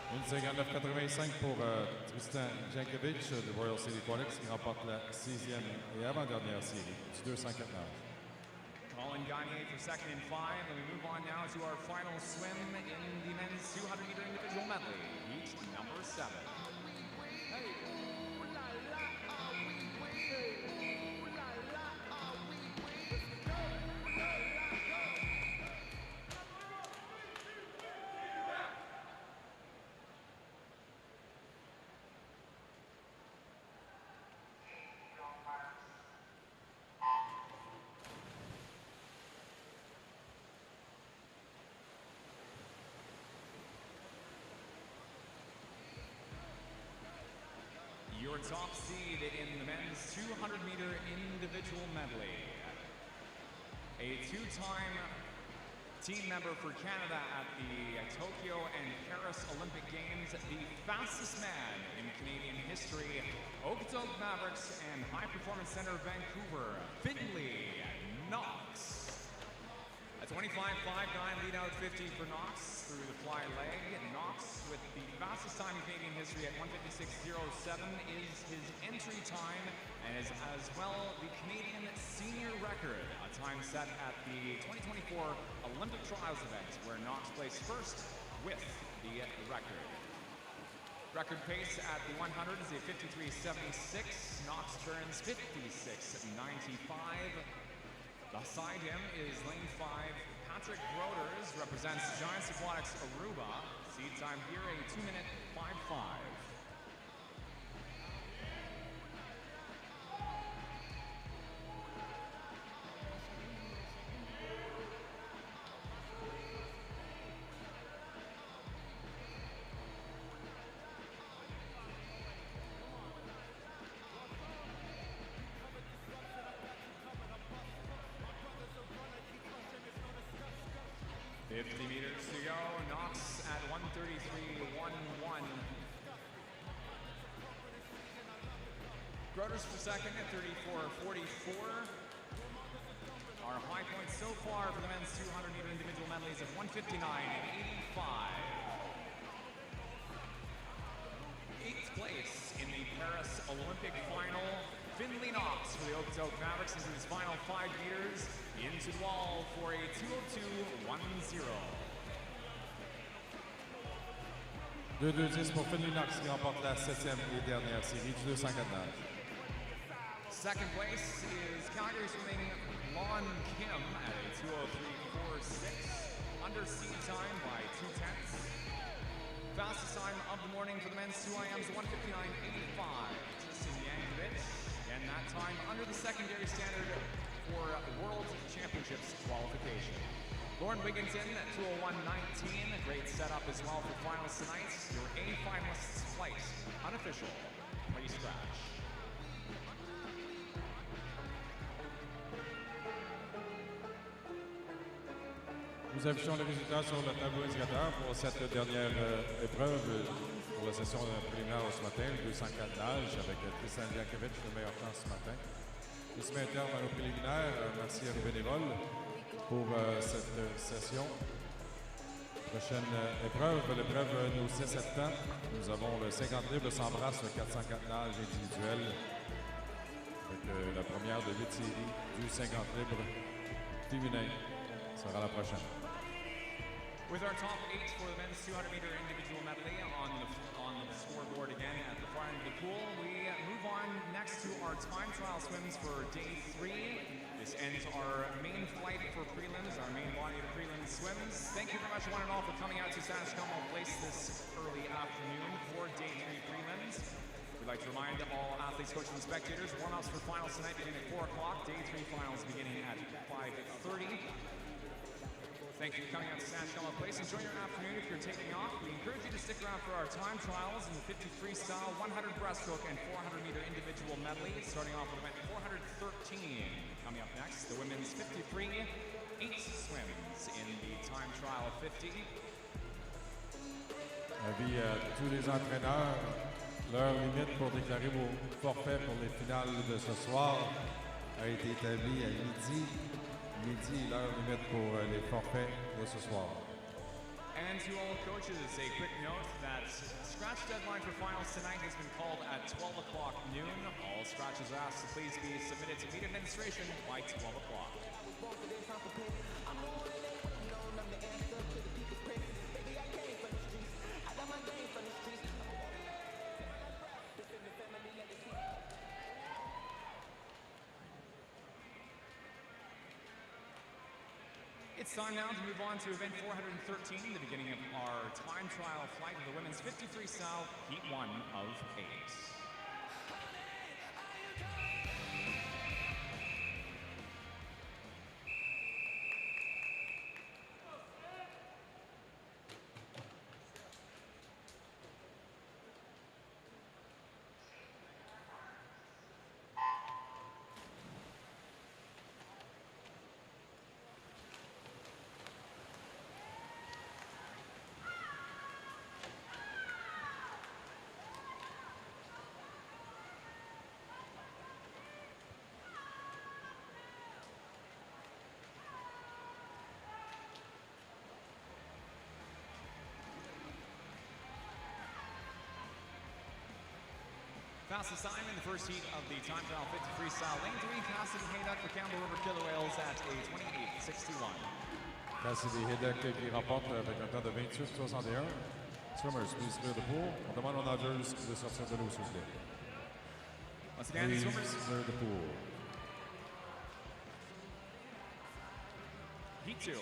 1:59.85 pour Tristan Jankovic de Royal City Aquatics qui remporte la 6e et avant-dernière série du 204 nages. Colin Gagne for second and 5, and we move on now to our final swim in the men's 200-meter individual medley, heat number 7. Your top seed in the men's 200-meter individual medley. A 2-time team member for Canada at the Tokyo and Paris Olympic Games, the fastest man in Canadian history, Okotoks Mavericks and High Performance Center of Vancouver, Finley Knox. A 25.59 lead out 50 for Knox through the fly leg. Knox with the fastest time in Canadian history at 1:56.07 is his entry time and is as well the Canadian senior record, a time set at the 2024 Olympic Trials event where Knox placed first with the record. Record pace at the 100 is a 53.76. Knox turns 56.95. Beside him is lane 5, Patrick Groders, represents Giants Aquatics Aruba. Seed time here, a 2:55. Meters to go. Knox at 1:33.11. Groders for second at 34.44. Our high point so far for the men's 200-meter individual medleys at 1:59.85. 8th place in the Paris Olympic final. Finley Knox for the Okotoks Mavericks into his final 5 meters. Into the wall for a 2:02.10. 2:10 pour Finley Knox qui remporte la 7e et dernière série du 204 nages. Second place is Calgary swimming Lon Kim at a 2:03.46. Under seed time by 2/10. Fastest time of the morning for the men's 2 IMs, 1:59.85. Tristan Yankovic, and that time under the secondary standard for World Championships qualification. Lauren Wigginton at 2:01.19. A great setup as well for finals tonight. Your A finalists flight, unofficial, place crash. Nous affichons les résultats sur le tableau indicateur pour cette dernière épreuve pour la session préliminaire ce matin, le 204 nages avec Tristan Yankovic, le meilleur temps ce matin. Je suis terme à nos préliminaires. Merci à nos bénévoles pour cette session. Prochaine épreuve, l'épreuve nos 6-7 ans. Nous avons le 50 livres sans brasse, le 404 nages individuel. Avec la première de 8 séries du 50 livres féminin sera la prochaine. With our top 8 for the men's 200-meter individual medley on the scoreboard again at the far end of the pool, we move on next to our time trial swims for day 3. This ends our main flight for prelims, our main body of prelims swims. Thank you very much one and all for coming out to Saanich Commonwealth Place this early afternoon for day 3 prelims. We'd like to remind all athletes, coaches, and spectators, warm-ups for finals tonight beginning at 4 o'clock, day 3 finals beginning at 5:30. Thank you for coming out to Saanich Commonwealth Place. Enjoy your afternoon if you're taking off. We encourage you to stick around for our time trials in the 50 freestyle, 100 breaststroke, and 400-meter individual medley. Starting off with event 413. Coming up next, the women's 53, 8 swims in the time trial of 50. Avis à tous les entraîneurs, l'heure limite pour déclarer vos forfaits pour les finales de ce soir a été établie à midi. Midi, l'heure limite pour les forfaits de ce soir. And to all coaches, a quick note that scratch deadline for finals tonight has been called at 12 o'clock noon. All scratches are asked to please be submitted to meet administration by 12 o'clock. It's time now to move on to event 413, the beginning of our time trial flight of the women's 50 freestyle, heat 1 of 8. Fastest time in the first heat of the time trial 50 freestyle. Lane 3, Cassidy Hayduck for Campbell River Killer Whales at a 28:61. Cassidy Hayduck qui remporte avec un temps de 28:61. Swimmers, please clear the pool. On demande aux nageuses de sortir de l'eau, s'il vous plaît. Once again, Please swimmers. clear the pool. Heat 2.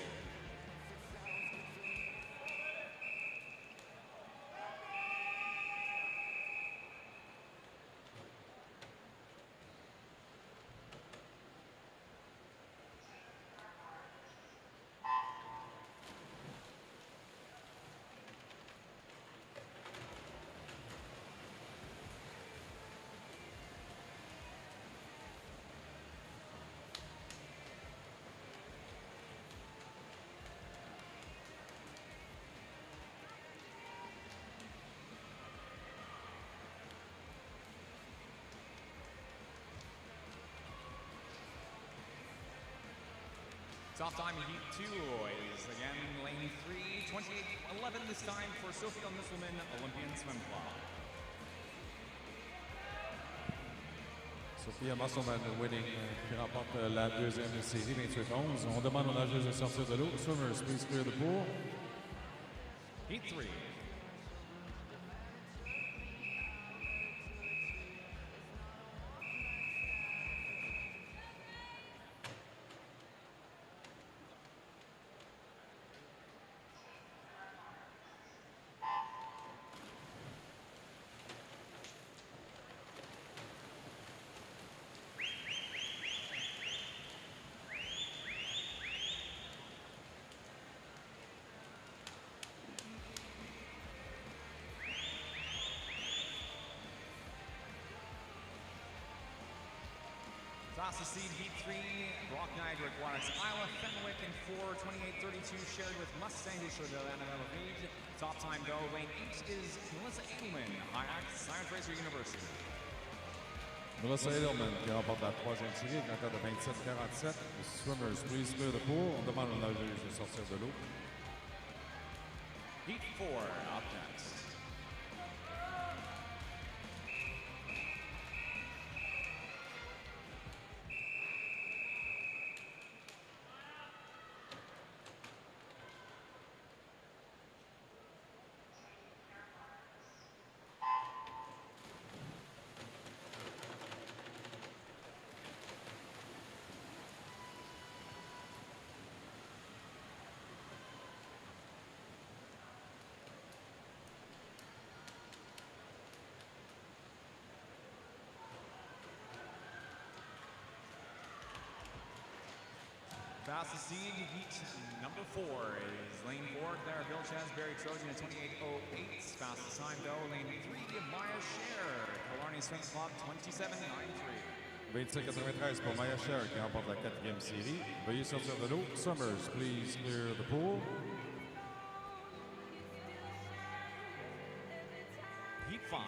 Top time in heat 2 is again lane 3, 28:11 this time for Sophia Musselman, Olympian Swim Club. Sophia Musselman winning, qui remporte la deuxième série, 28-11. On demande aux nageuses de sortir de l'eau. Swimmers, please clear the pool. Heat 3. Fastest seed heat 3, Brock Niagara Aquatics, Iowa, Fenwick in 4:28:32, shared with Mustang de Annabelle Page. Top time though, lane 8 is Melissa Edelman, High Science Racer University. Melissa Edelman qui remporte la troisième série avec un temps de 27-47. Swimmers, please clear the pool. On demande aux nageuses de sortir de l'eau. Heat 4 up next. fastest seed, heat number 4 is lane 4, Claire Vilches, Barry Trojan at 28.08. Fastest time though, lane 3, Maya Scher, Killarney Swim Club 27.93. 27-93 pour Maya Scher qui remporte la 4e série. Veuillez sortir de l'eau. Summers, please clear the pool. Heat 5.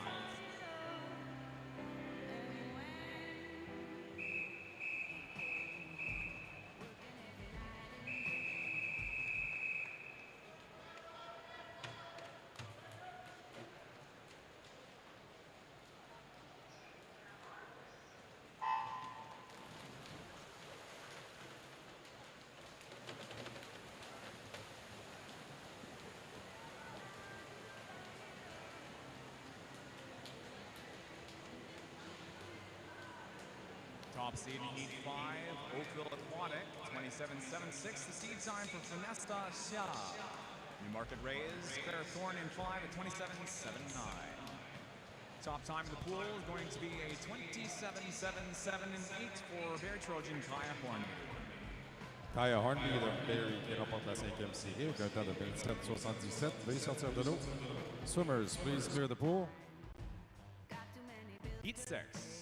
Top seed in Heat 5, Oakville Aquatic, 27.76. The seed time for Finesta Xia. Newmarket Rays, Claire Thorne in 5 at 27.79. Top time in the pool is going to be a 27.77 and 8 for Barry Trojan, Kaya Hornby. Kaya Hornby de Barry qui remporte la 5e série avec un temps de 27.77. Veuillez sortir de l'eau. Swimmers, please clear the pool. Heat 6.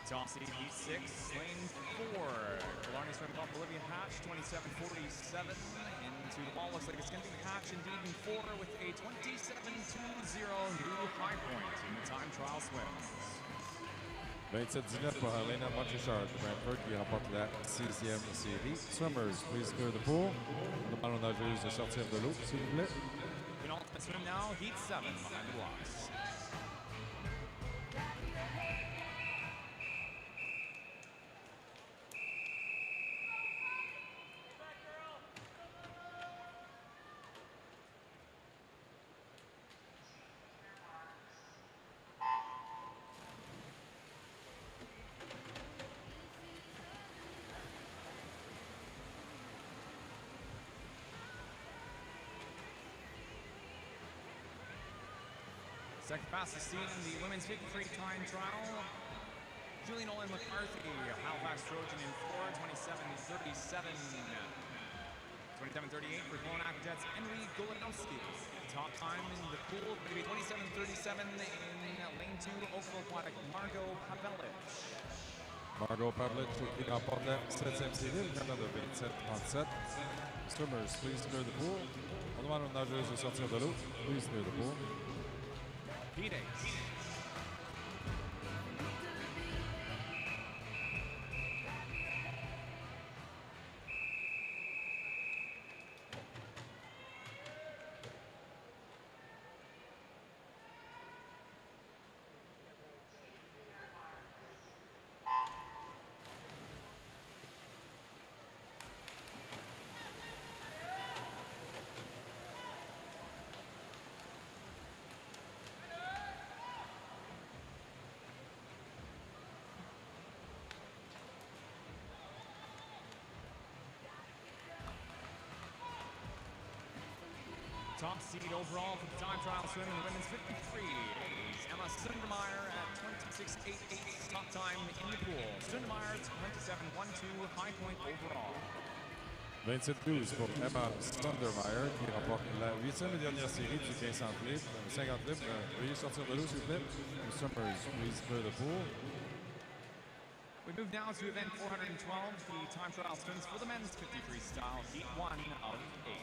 Top seed, Heat 6, lane 4. Killarney Swim Club, Olivia Hatch, 27.47. Into the ball, looks like it's going to be Hatch indeed in 4 with a 27.20 new high point in the time trial swims. 27-19 pour Helena Montchechard de Brantford qui remporte la 6e série. Swimmers, please clear the pool. On demande aux nageuses de sortir de l'eau, s'il vous plaît. Penultimate swim now, Heat 7 behind the blocks. Second fastest seed in the women's 50-free time trial. Julie Nolan McCarthy, Halifax Trojan in 4, 27.37. 27.38 for Cologne Aqueduct's Henry Golanowski. Top time in the pool going to be 27.37 in lane 2, Oakville Aquatic, Margot Pavlich. Margot Pavlich qui remporte la 7e série avec un temps de 27-37. Swimmers, please clear the pool. On demande aux nageuses de sortir de l'eau. Please clear the pool. Heat 8. Top seed overall for the time trial swim in the women's 53 is Emma Sundermeyer at 26.88. Top time in the pool. Sundermeyer 27.12, high point overall. 27-12 pour Emma Sundermeyer qui remporte la 8e et dernière série du 50 livres. Veuillez sortir de l'eau, s'il vous plaît. Summers, please clear the pool. We move now to event 412, the time trial swims for the men's 50 freestyle, heat 1 of 8.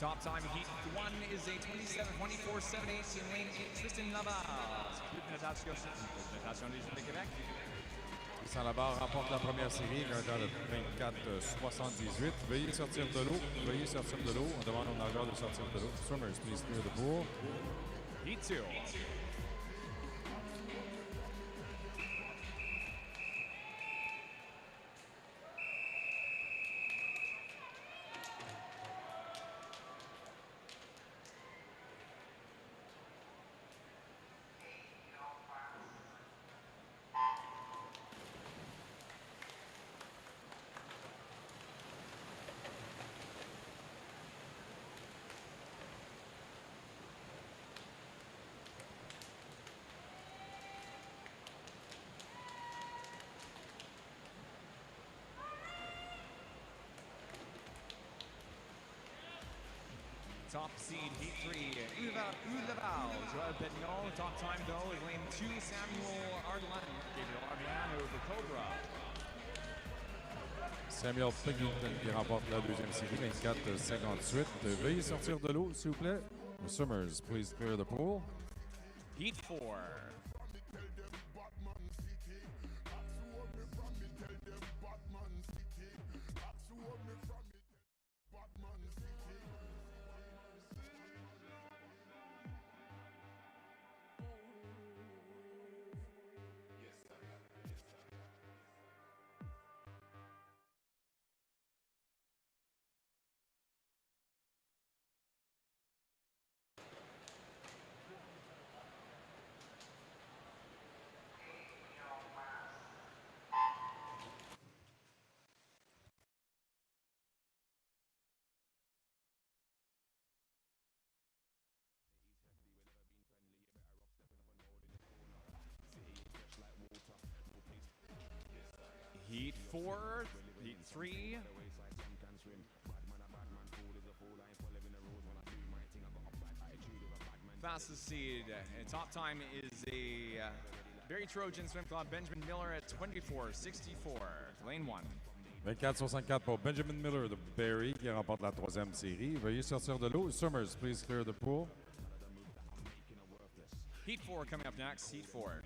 Top time heat 1 is a 27-24-7-8 in lane 8. Tristan Laval. Club de natation des Jeux de Québec. Tristan Labarre remporte la première série avec un temps de 24-78. Veuillez sortir de l'eau. Veuillez sortir de l'eau. On demande aux nageurs de sortir de l'eau. Swimmers, please clear the pool. Heat 2. Top seed heat 3, Laval, Joel Pettignon. Top time though is lane 2, Samuel Ardelan. Gabriel Ardelan over Cobra. Samuel Pigington qui remporte la deuxième série, 24-58. Veuillez sortir de l'eau, s'il vous plaît. Swimmers, please clear the pool. Heat 4. Heat 4, Heat 3. Fastest seed and top time is a Barrie Trojan Swim Club, Benjamin Miller at 24-64, lane 1. 24-64 pour Benjamin Miller de Barrie qui remporte la troisième série. Veuillez sortir de l'eau. Swimmers, please clear the pool. Heat 4 coming up next, Heat 4.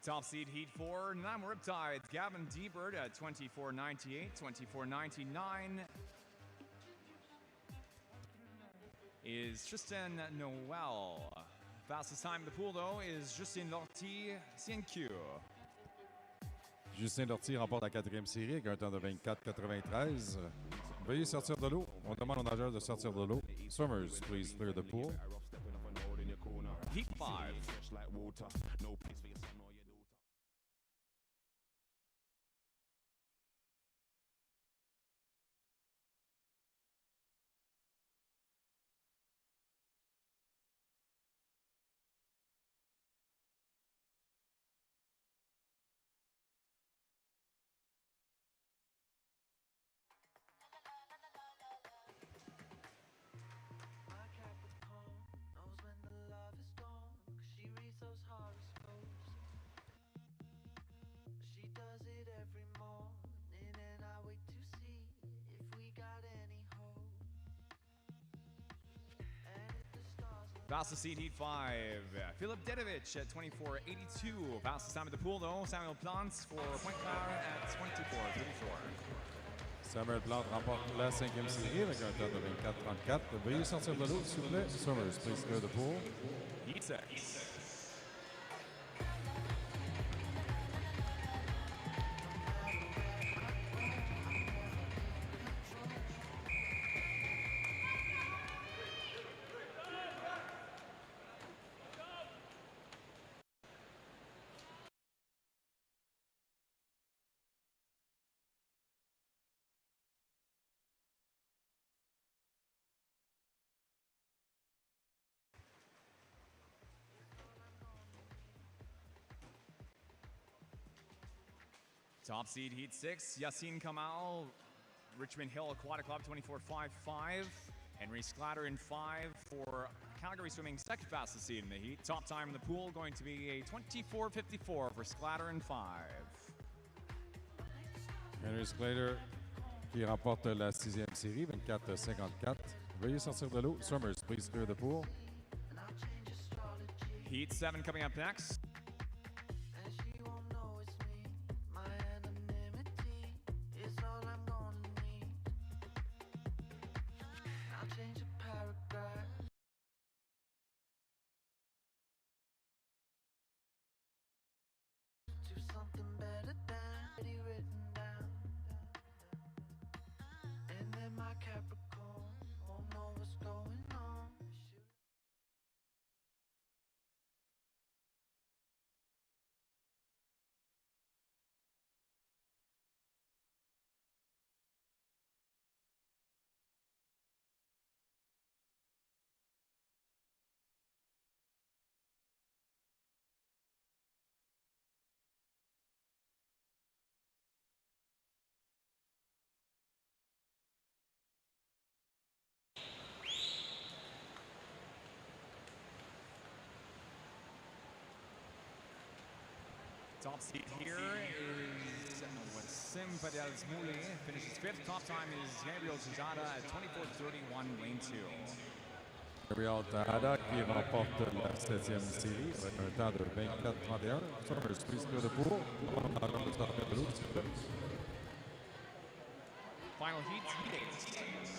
Top seed Heat 4, Nam Riptides, Gavin Deebert at 24.98, 24.99 is Tristan Noel. Fastest time in the pool though is Justin Lortie, CNQ. Justin Lortie remporte la quatrième série avec un temps de 24-93. Veuillez sortir de l'eau. On demande aux nageurs de sortir de l'eau. Swimmers, please clear the pool. Heat 5. Fastest seed Heat 5, Philip Dedovich at 24.82. Fastest time of the pool though, Samuel Plants for Pointe-Claire at 24.34. Samuel Plante remporte la cinquième série avec un temps de 24-34. Veuillez sortir de l'eau, s'il vous plaît. Swimmers, please clear the pool. Heat 6. Top seed Heat 6, Yassine Kamal, Richmond Hill Aquatic Club 24.55. Henry Sclatter in 5 for Calgary Swimming, second fastest seed in the heat. Top time in the pool going to be a 24.54 for Sclatter in 5. Henry Sclater qui remporte la 6e série, 24-54. Veuillez sortir de l'eau. Summers, please clear the pool. Heat 7 coming up next. Top seed here is Wassim Fadel-Zmouli, finishes 5th. Top time is Gabriel Tejada at 24.31, lane 2. Gabriel Tejada qui remporte la 7e série avec un temps de 24-31. Summers, please clear the pool. Final heat, Heat 8.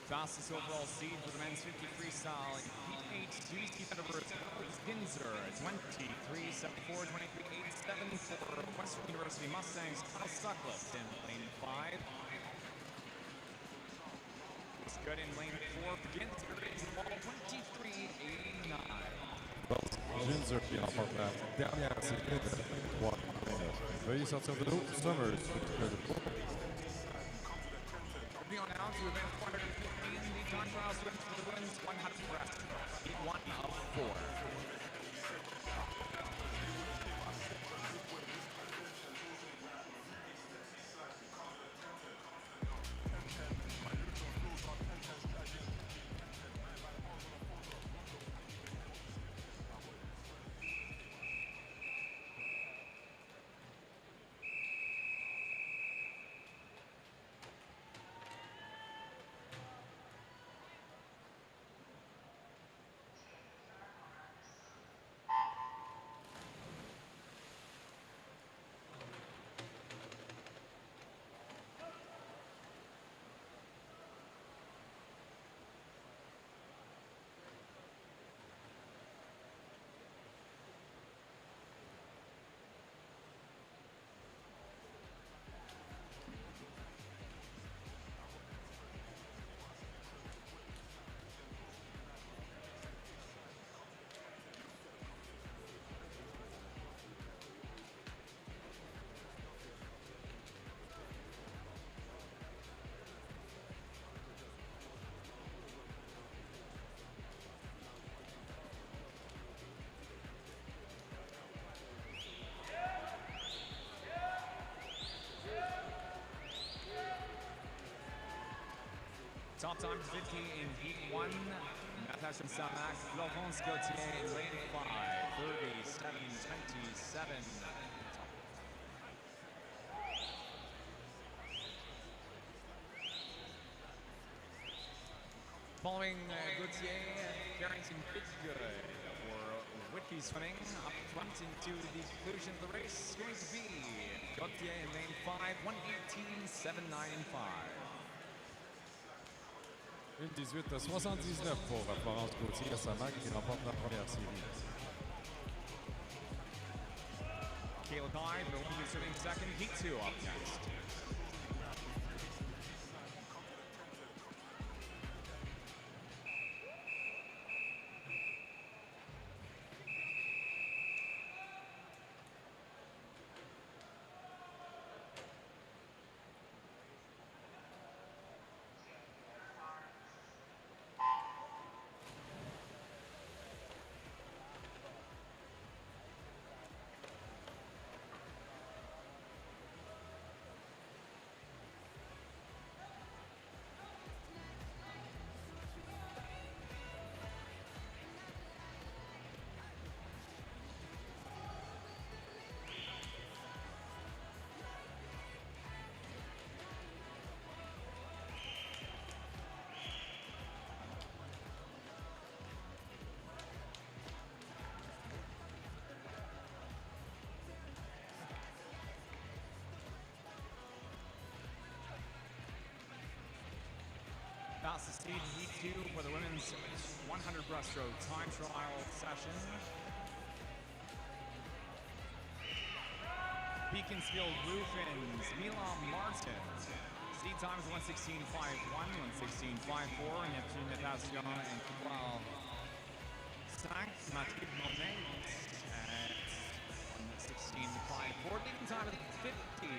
Fastest overall seed for the men's 50 freestyle. Heat 8, Hughes Defenders, Ginzer, 23.74, 23.87 for Western University Mustangs, Kyle Sutcliffe in lane 5. Looks good in lane 4. Ginzer is ball 23.89. Ginzer qui remporte la dernière série de 3. Veuillez sortir de l'eau. Summers, please clear the pool. Moving on now to event 415, the time trial swim for the women's 100 breaststroke. Heat 1 of 4. Top time 50 in Heat 1. Natasha Samak, Florence Gauthier in lane 5. 37-27. Following Gauthier, Carrington Bidgood for Whitby Swimming. Up front into the conclusion of the race is going to be Gauthier in lane 5, 1:18.795. 1:18.79 pour Florence Gauthier à Samak qui remporte la première série. Caleb Hyde will be swimming second. Heat 2 up next. Fastest speed heat 2 for the women's 100 breaststroke time trial session. Beaconsfield Bluefins, Mila Martin. Seed time is 1:16.51, 1:16.54, Neptune Natation and Couloir 5, Mathilde Monet at 1:16.54. Leading time is 50.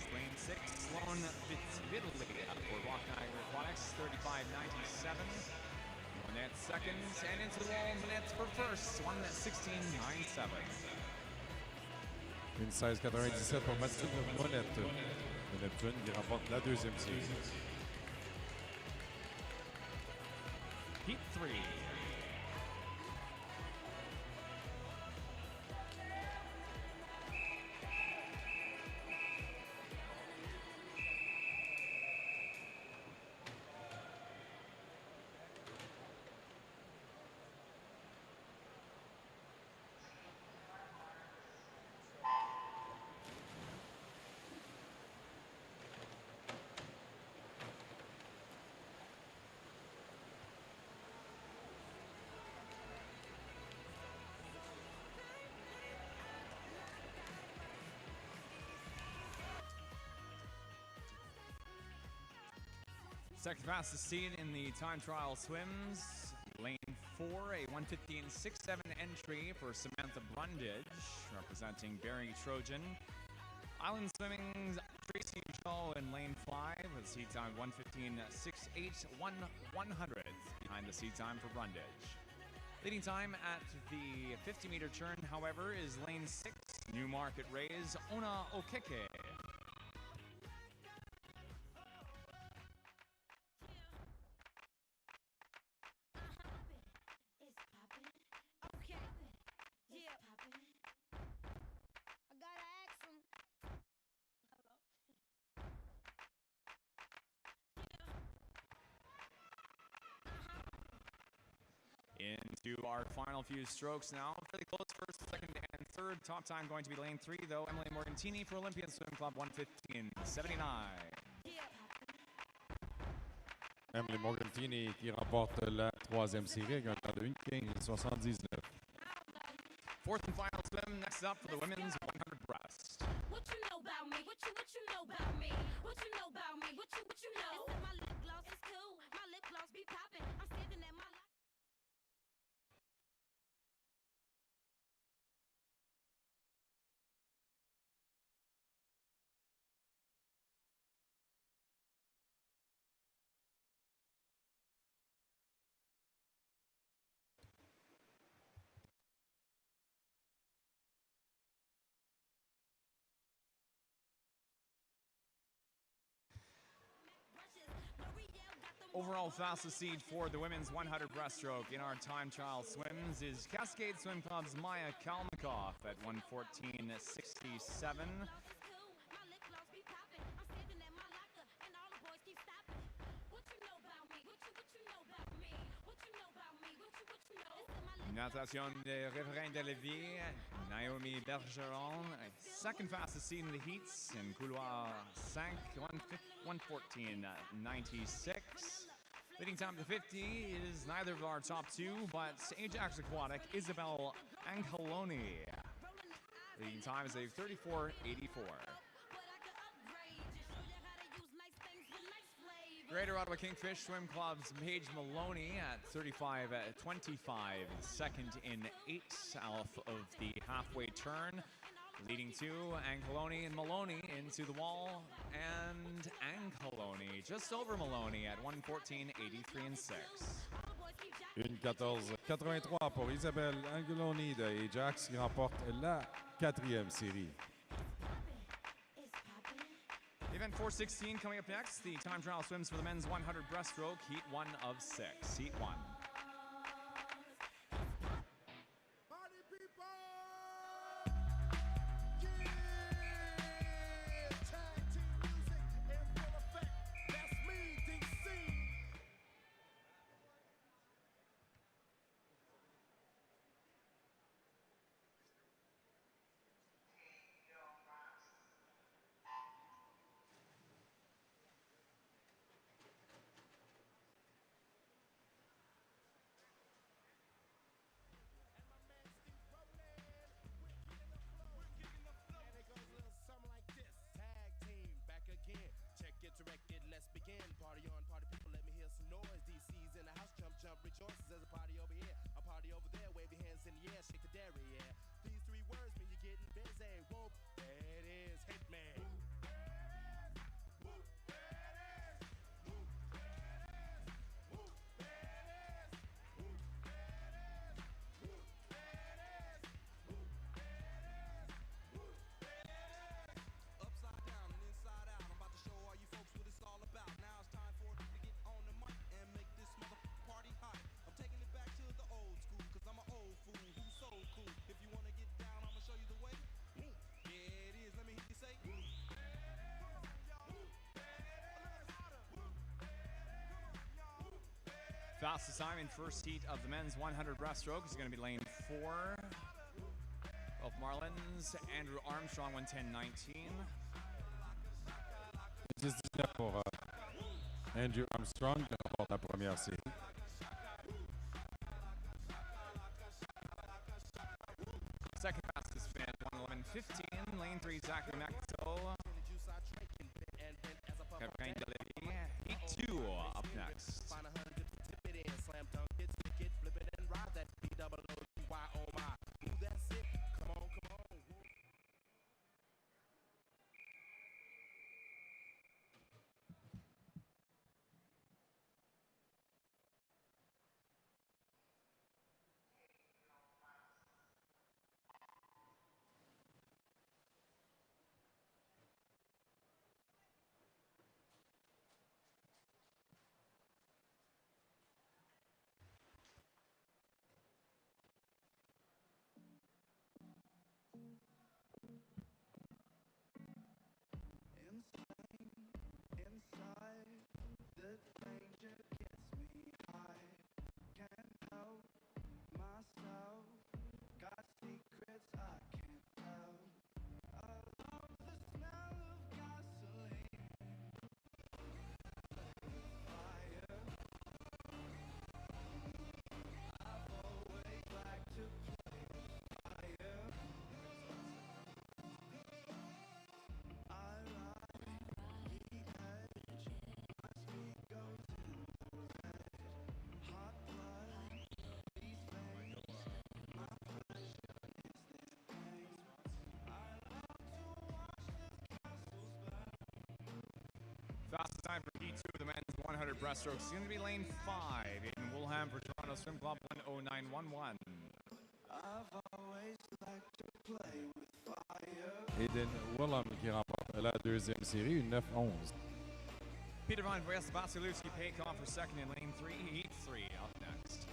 Lane 6, Sloan Fitzvidley for Rock Niagara Aquatics, 35.97. Monette second, and into the wall, Monette for first, 1:16.97. Une 16,97 pour Mathilde Monette de Neptune qui remporte la deuxième série. Heat 3. Second fastest seed in the time trial swims. Lane 4, a 1:15.67 entry for Samantha Brundage, representing Barry Trojan. Island Swimming's Tracy Shaw in lane 5 with seed time 1:15.68, 100 behind the seed time for Brundage. Leading time at the 50-meter turn, however, is lane 6, Newmarket Rays, Ona Okeke. Into our final few strokes now. Fairly close first, second, and third. Top time going to be lane 3, though. Emily Morgantini for Olympian Swim Club, 1:15.79. Emily Morgantini qui remporte la troisième série avec un temps de 1:15.79. Fourth and final swim next up for the women's 100 breast. What you know about me? What you know about me? What you know about me? What you know? It's my lip gloss is cool. My lip gloss be popping. I'm standing at my Overall fastest seed for the women's 100 breaststroke in our time trial swims is Cascade Swim Club's Maya Kalmikoff at 1:14.67. Natation de Riverain de Lévis, Naomi Bergeron, second fastest seed in the heats in Couloir 5, 1:14.96. Leading time to 50 is neither of our top two, but Ajax Aquatic, Isabel Angeloni. Leading time is a 34.84. Greater Ottawa Kingfish Swim Club's Paige Maloney at 35.25, second in 8 south of the halfway turn. Leading to Angeloni and Maloney into the wall, and Angeloni just over Maloney at 1:14.83 and 6. 1:14.83 pour Isabelle Angeloni de Ajax qui remporte la quatrième série. Event 416 coming up next. The time trial swims for the men's 100 breaststroke, heat 1 of 6. Heat 1. Party people! Tag team music in full effect. That's me, DC. Fastest time in first heat of the men's 100 breaststroke is going to be lane 4 of Marlins. Andrew Armstrong, 1:10.19. 10-19 pour Andrew Armstrong qui remporte la première série. Second fastest finish, 1:11.15. Lane 3, Zachary Mecto. Kevin Delivery. Heat 2 up next. Fastest time for Heat 2 of the men's 100 breaststroke is going to be lane 5 in Woolham for Toronto Swim Club, 1:09.11. Aiden Willem qui remporte la deuxième série, une 9-11. Peter Van Vasilewski Paykoff for second in lane 3. Heat 3 up next.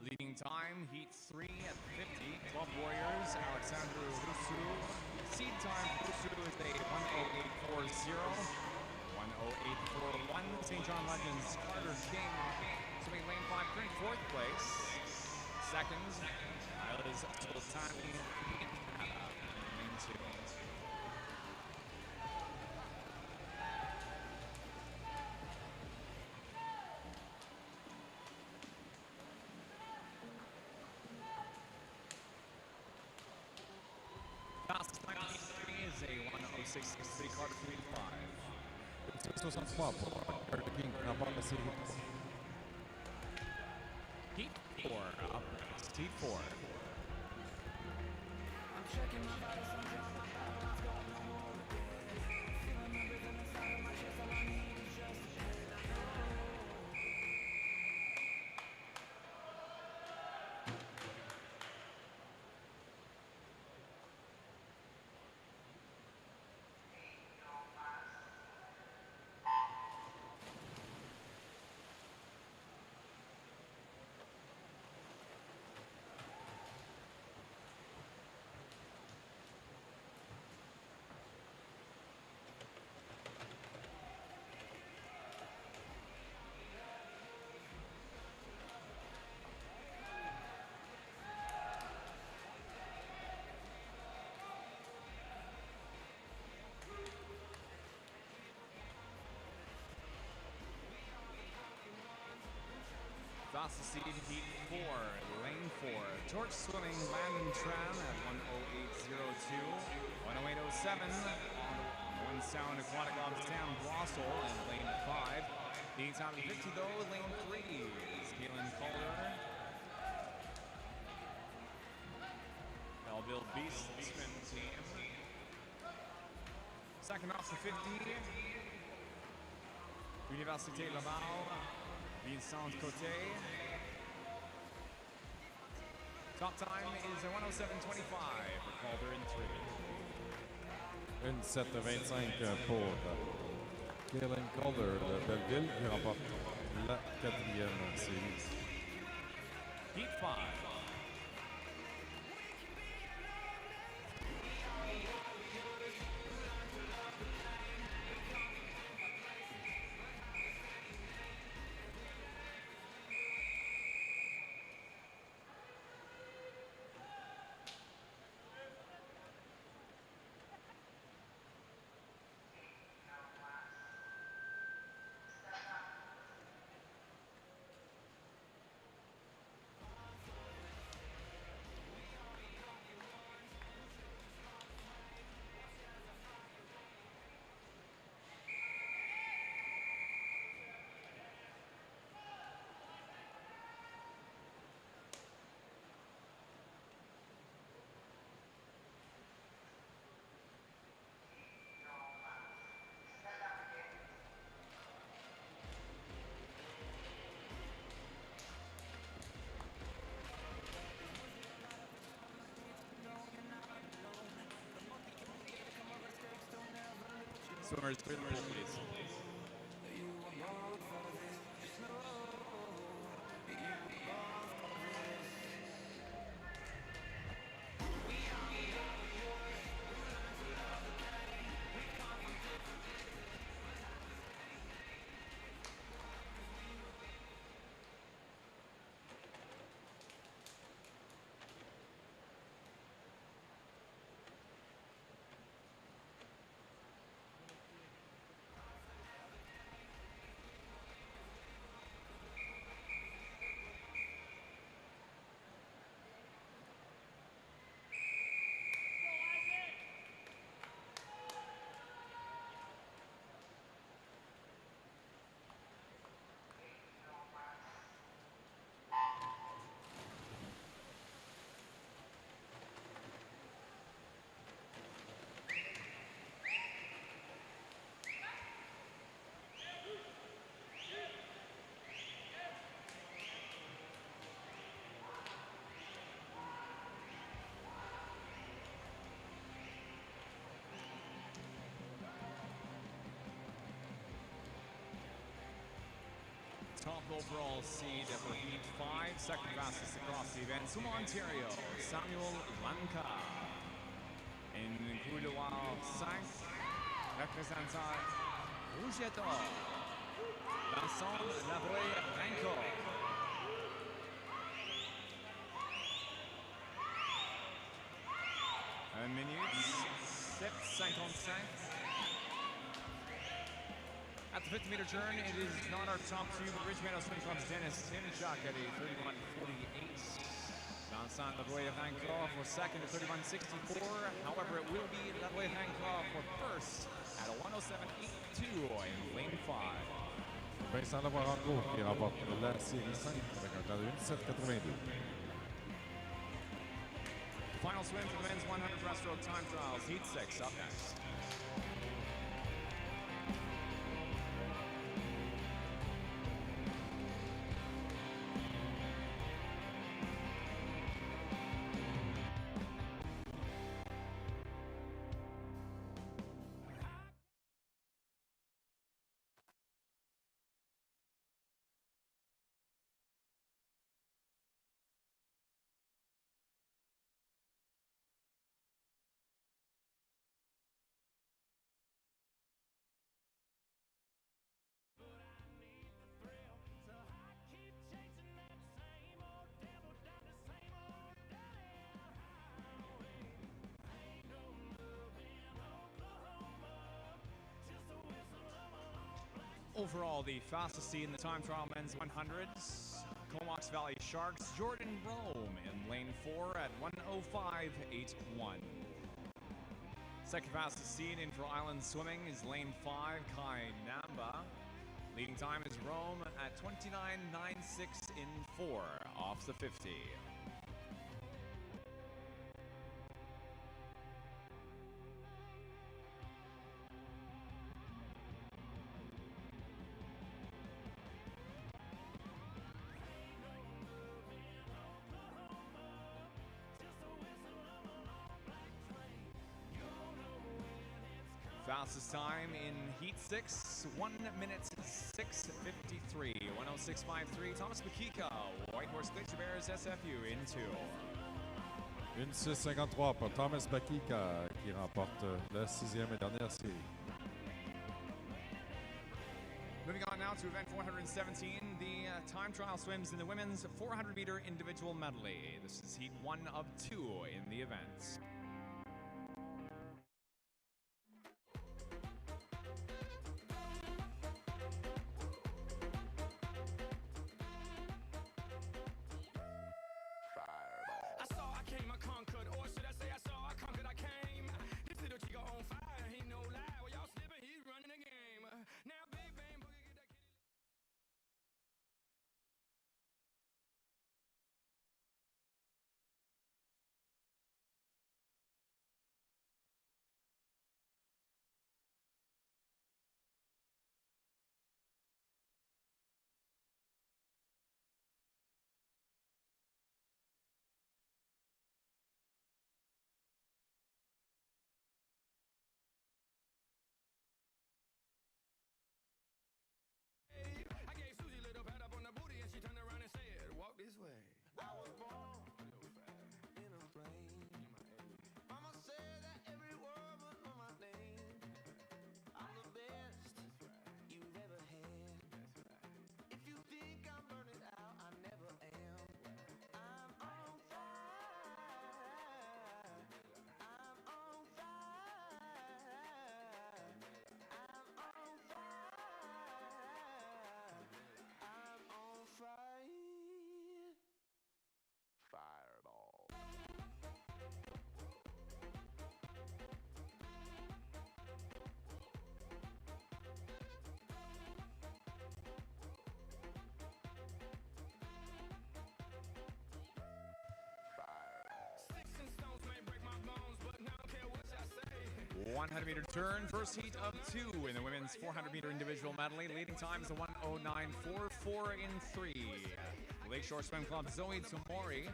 Leading time, Heat 3 at 50. 12 Warriors, Alexandru Rusu. Seed time for Rusu is a 1:08.40. 1:08.41. St. John Legends, Carter King. Swimming lane 5, current 4th place. Second, Islas Sultani. Lane 2. Fastest time is a 1:06.63. Carter King 5. 63 pour Carter King qui remporte la série. Heat 4 up next. Heat 4. Fastest seed, heat 4, lane 4. Torch swimming, Landon Tran at 108.02. 108.07 on Wind Sound Aquatic Logs Sam Blossel in lane 5. The 850 though, lane 3 is Kaylin Calder. Belleville Beast swim team. Second off the 50. Université Laval, Vincent Côté. Top time is 107.25 for Calder in 3. 1,725 pour Kaylin Calder de Belleville qui remporte la 4e série. Heat 5. Swimmers, please. Top overall seed for Heat 5, second fastest across the event, Sumo, Ontario, Samuel Lanka. In couloir 5, représentant Rouge et Or, Vincent Lavoie-Renko. Un minute, 7:55. At the 50-meter turn, it is not our top two, but Ridge Meadows Swim Club's Dennis Timchuk at a 31.48. Vincent Lavoie-Renko for second at 31.64. However, it will be Lavoie-Renko for first at a 107.82 in lane 5. Vincent Lavoie-Renko qui remporte la série 5 avec un temps de 1,782. Final swim for the men's 100 breaststroke time trials, Heat 6 up next. Overall, the fastest seed in the time trial men's 100s Comox Valley Sharks, Jordan Rome in lane 4 at 1:05.81. Second fastest seed in for Island Swimming is lane 5, Kai Namba. Leading time is Rome at 29.96 in 4 off the 50. Fastest time in Heat 6, 1 minute 6:53, 1:06.53. Thomas Makika, White Horse Glacier Bears SFU in 2. 1:06.53 pour Thomas Bakika qui remporte la 6e et dernière série. Moving on now to event 417, the time trial swims in the women's 400-meter individual medley. This is Heat 1 of 2 in the event. A 100-meter turn, first heat of 2 in the women's 400-meter individual medley. Leading time is a 1:09.44 in 3. Lakeshore Swim Club Zoe Tomori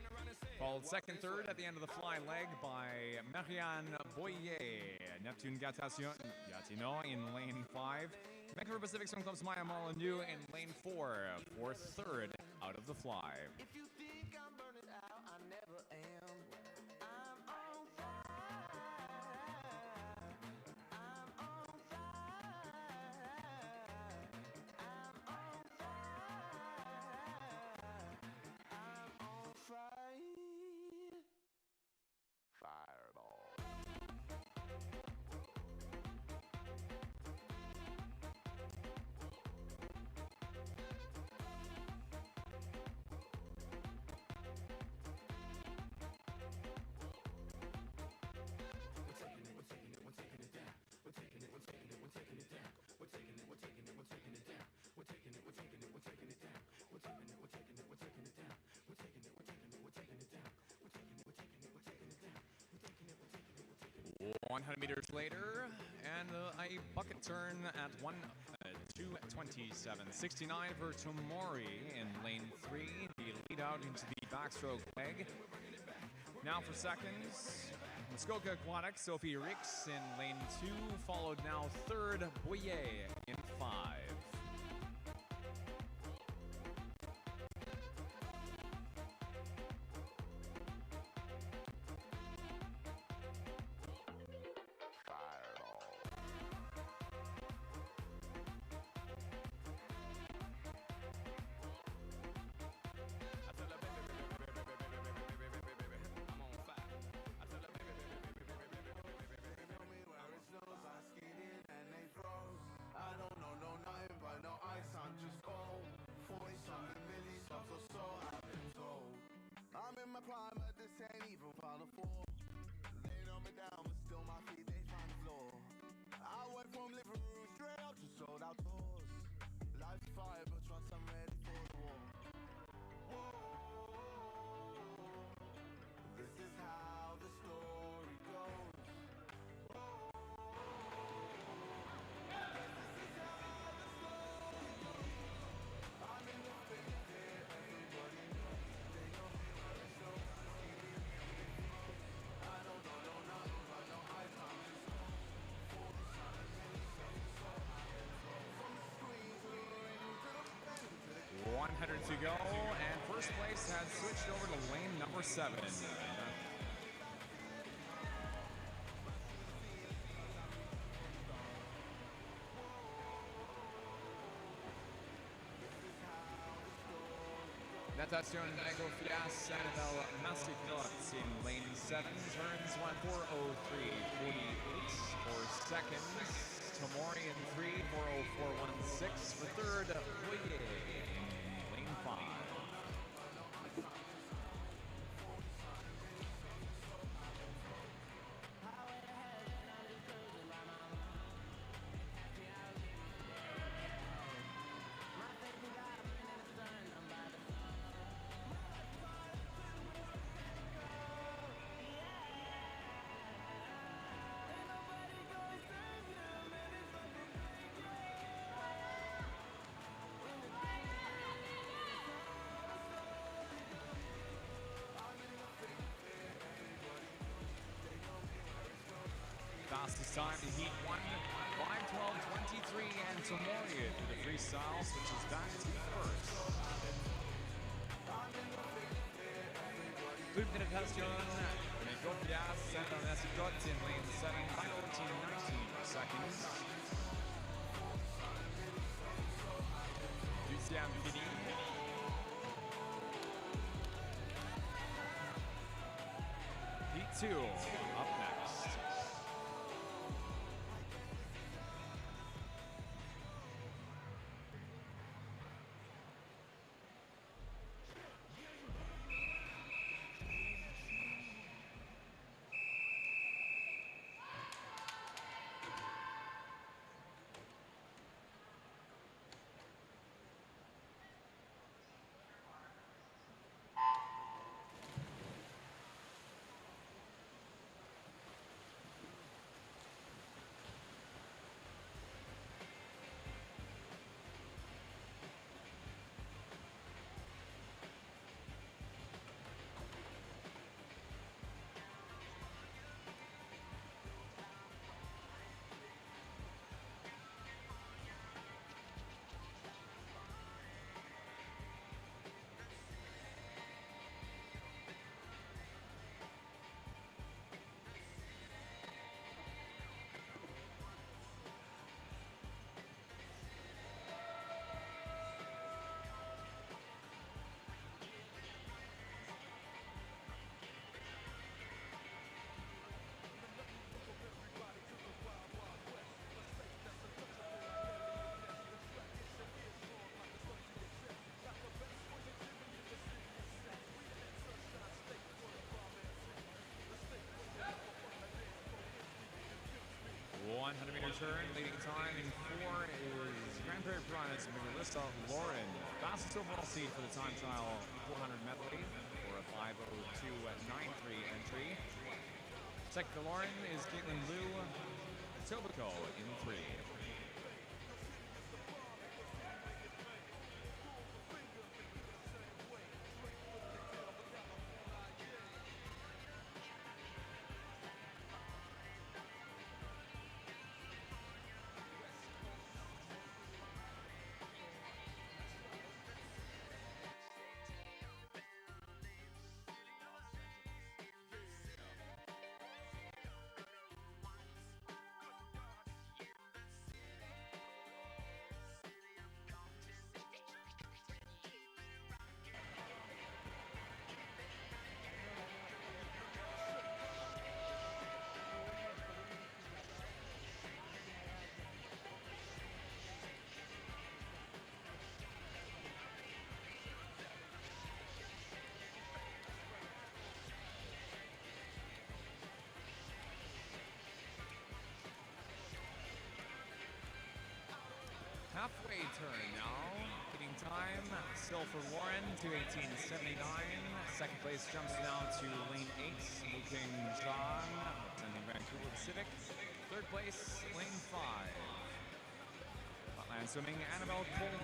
followed second, third at the end of the fly leg by Marianne Boyer. Neptune Gatineau in lane 5. Vancouver Pacific Swim Club's Maya Molyneux in lane 4 for third out of the fly. If you think I'm burning out, I never am. I'm on fire. I'm on fire. I'm on fire. I'm on fire. Fireball. We're 100 meters later, and a bucket turn at 2:27.69 for Tomori in lane 3. The lead out into the backstroke leg. Now for seconds, Muskoka Aquatics, Sophie Rix in lane 2, followed now third, Boyer in 5. to go, and first place has switched over to lane number 7. Natation Negocias Annabelle Massicotte in lane 7, turns 1:4:03.48 for second. Tomori in 3, 4:04.16 for third. Boyer in lane 5. Fastest time to heat 1, 5:12.23, and Tomori to the freestyle switches back to first. Group de Natation Negocias Annabelle Massicotte in lane 7, 5:14.19 for second. Deuxième fini. Heat 2 up next. .100-meter turn, leading time in 4 is Grand Prairie Piranha's Melissa Lauren. Fastest overall seed for the time trial 400 medley for a 5:02.93 entry. Second to Lauren is Caitlin Liu Tobacco in 3. Halfway turn now. Hitting time still for Lauren, 2:18.79. Second place jumps now to lane 8, Luking John, sending Vancouver Pacific. Third place, lane 5. Flatland swimming, Annabelle Coleman.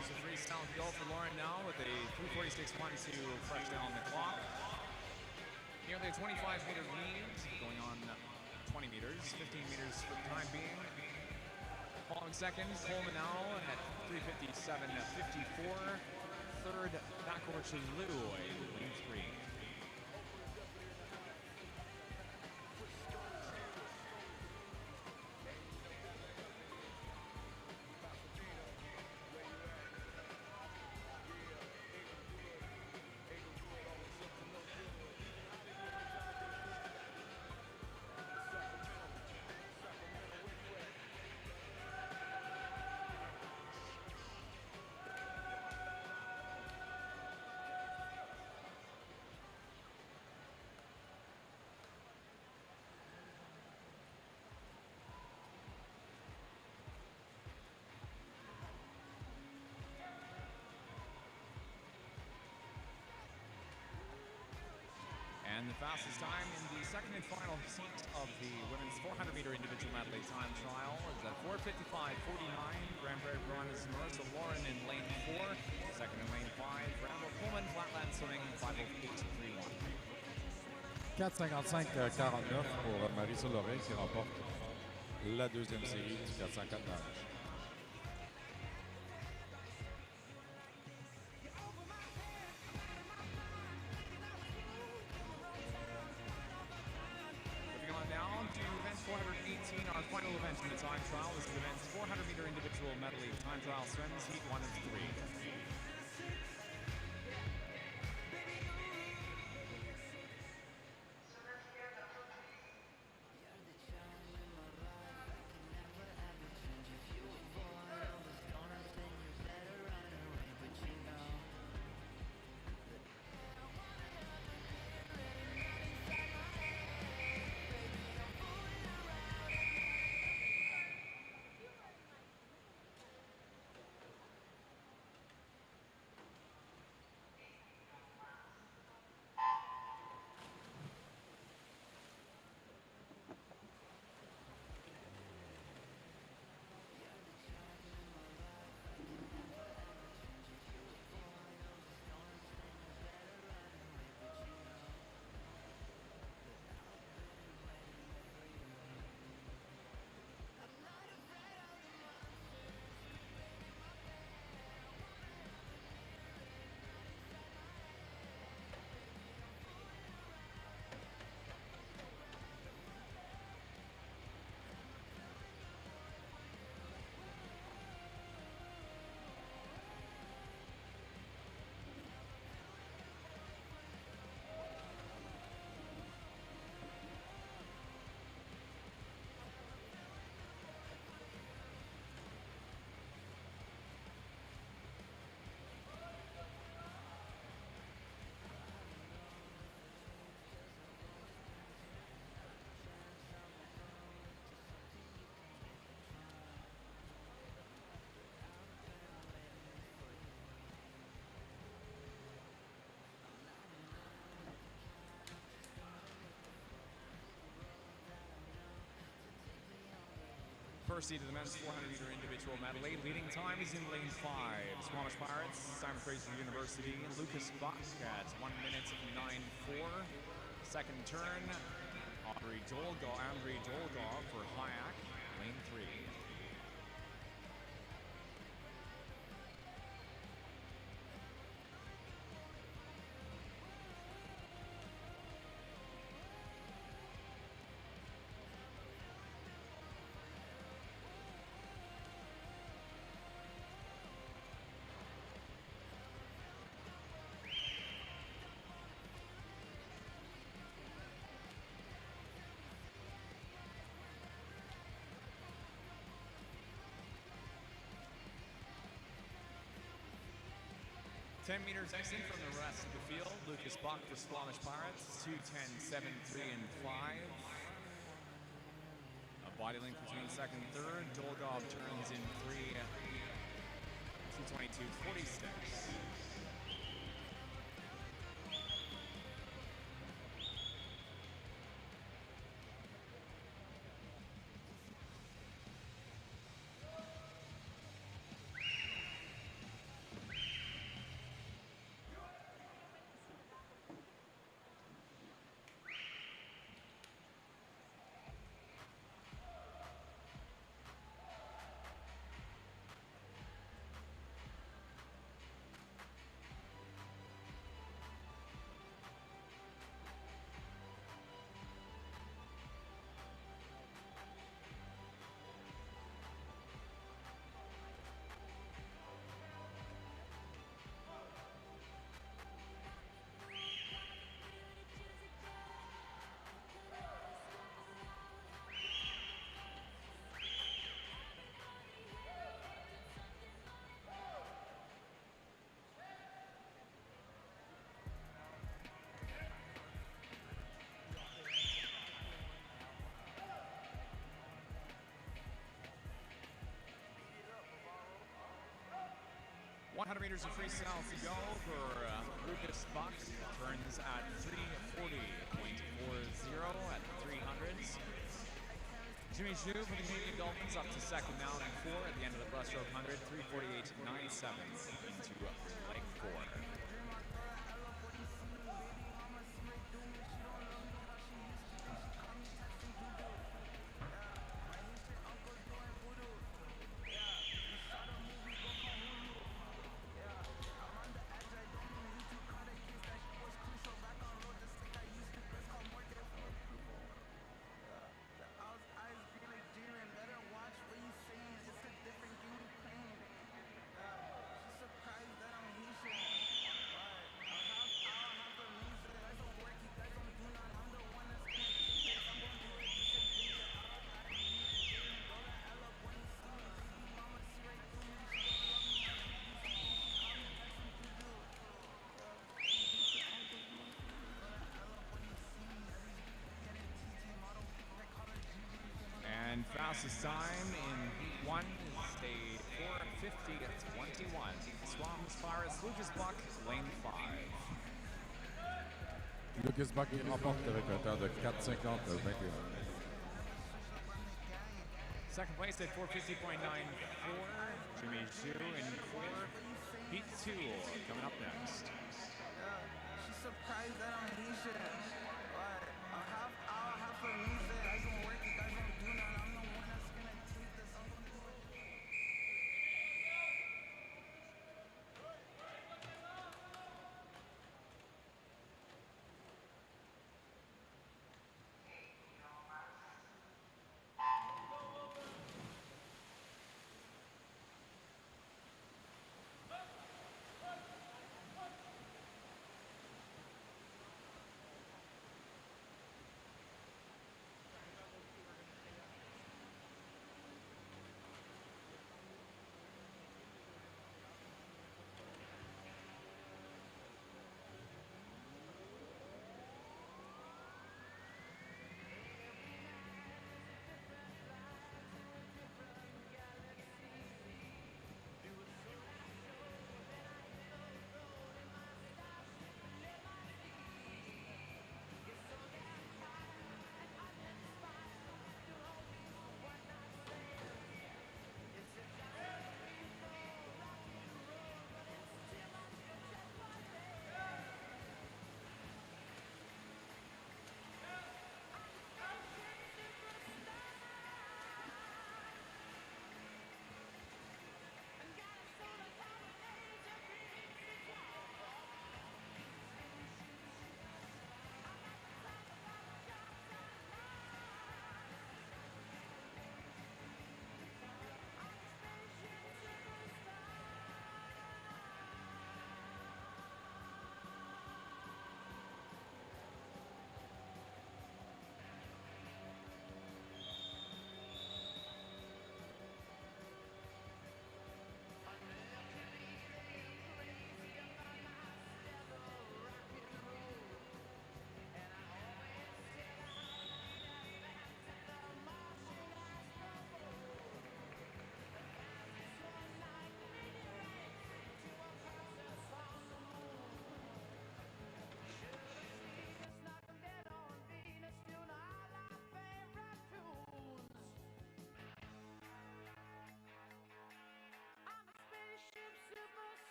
Here's a freestyle go for Lauren now with a 3:46.12 fresh down the clock. Nearly a 25-meter lead, going on 20 meters, 15 meters for the time being. Following second, Coleman now at 3:57.54. Third, back over to Lou, lane 3. And the fastest time in the second and final seat of the women's 400-meter individual medley time trial is at 4:55.49. Grand Prairie Piranha's Marissa Lauren in lane 4. Second in lane 5, Randall Coleman, flatland swimming 5:08.31. 4:55.49 pour Marissa Lauren qui remporte la deuxième série du 404 nage. Moving on now to event 418, our final event in the time trial. This is the men's 400-meter individual medley time trial swims, heat 1 of 3. First seed of the men's 400-meter individual medley. Leading time is in lane 5. Squamish Pirates, Simon Fraser University, Lucas Buck at 1 minute 9:04. Second turn, Andre Dolgaw for Hayak, lane 3. Ten meters exit from the rest of the field. Lucas Buck for Squamish Pirates, 2:10.73 and 5. A body link between second and third. Dolgov turns in 3, 2:22.46. 100 meters of freestyle to go for Lucas Buck. Turns at 340.40 at the 300s. Jimmy Zhu for the Canadian Dolphins up to second now in 4 at the end of the breaststroke 100, 348.97 into leg 4. And fastest time in heat 1 is a 4:50.21. Swams Pirates, Lucas Buck, lane 5. Lucas Buck qui remporte avec un temps de 4:50.21. Second place at 4:50.94. Jimmy Zhu in 4. Heat 2 coming up next. She's surprised that I'm Haitian. What? A half hour, half for music. I don't work, you guys don't do nothing. I'm the one that's gonna take this. I'm gonna do it.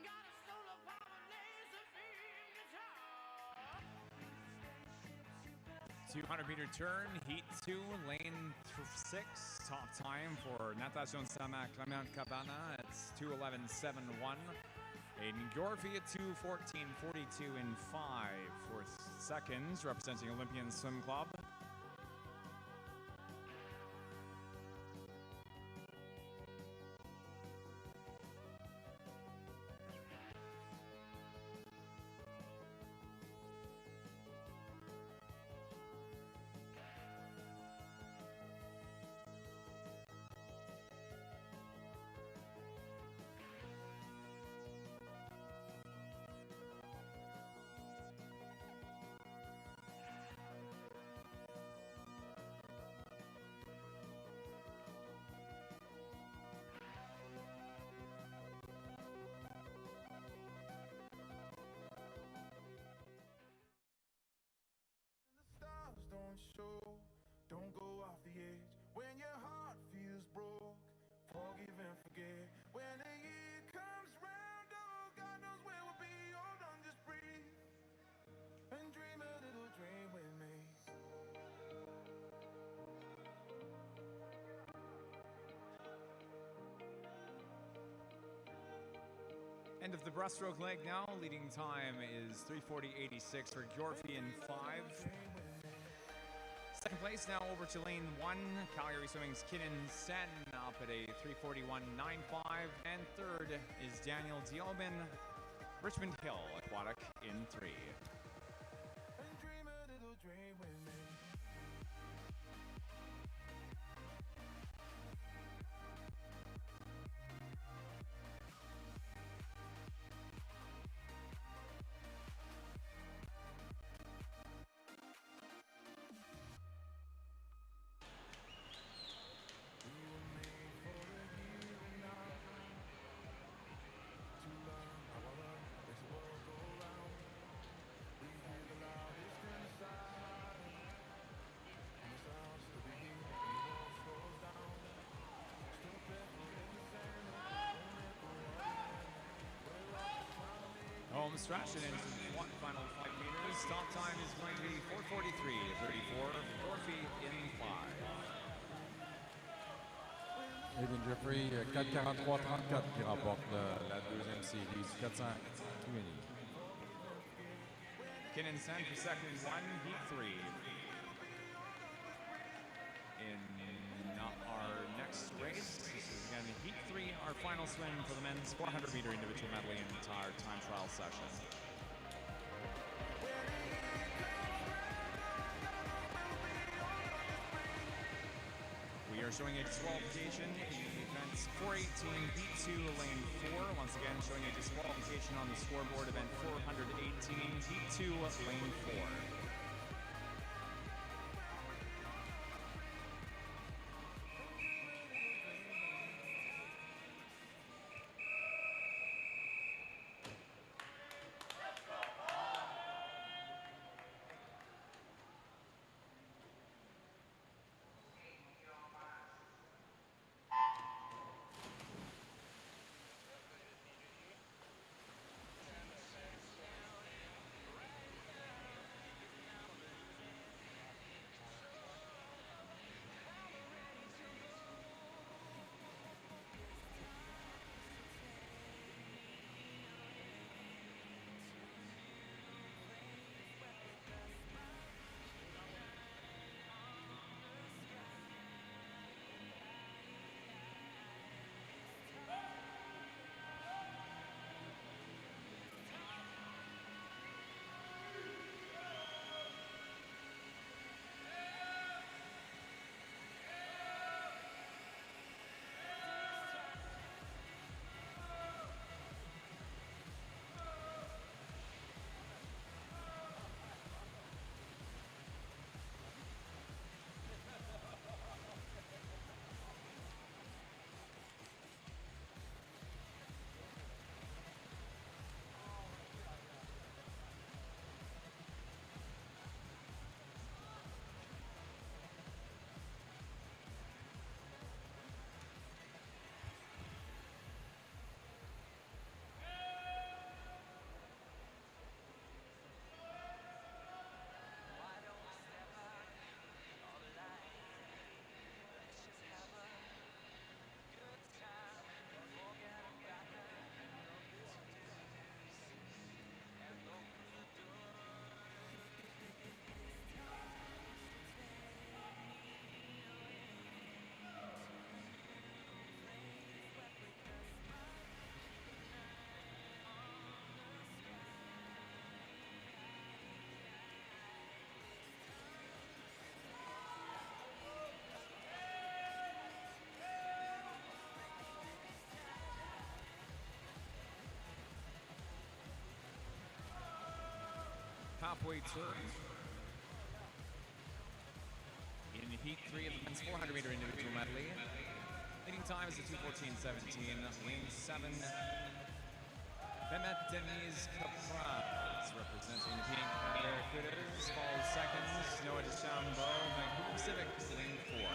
Got a solar power laser beam guitar. 200-meter turn, heat 2, lane 6. Top time for Natation Sama Clement Cabana. It's 2:11.71. Aiden Gorfie at 2:14.42 in 5 for seconds, representing Olympian Swim Club. End of the breaststroke leg now. Leading time is 3:40.86 for Gjorfi in 5. Second place now over to lane 1. Calgary Swimming's Kinnan Sen up at a 3:41.95. And third is Daniel Diobin, Richmond Hill Aquatic in 3. And dream a little dream with me. Home stretch and into one final 5 meters. Top time is going to be 4:43.34. Gjorfi in 5. Aiden Jeffrey, 4:43.34 qui remporte la deuxième série du 400 Q&A. Kinnan Sen for second in 1, heat 3. In our next race, this is again heat 3, our final swim for the men's 400 meter individual medley and entire time trial session. We are showing a disqualification in events 418, heat 2, lane 4. Once again, showing a disqualification on the scoreboard, event 418, heat 2, lane 4. Halfway turn. In heat 3 of the men's 400 meter individual medley. Leading time is at 2:14.17. Lane 7. Mehmet Deniz Kapraz representing the Pink Barracudas. Follows second. Noah DeChambeau, Vancouver Pacific, lane 4.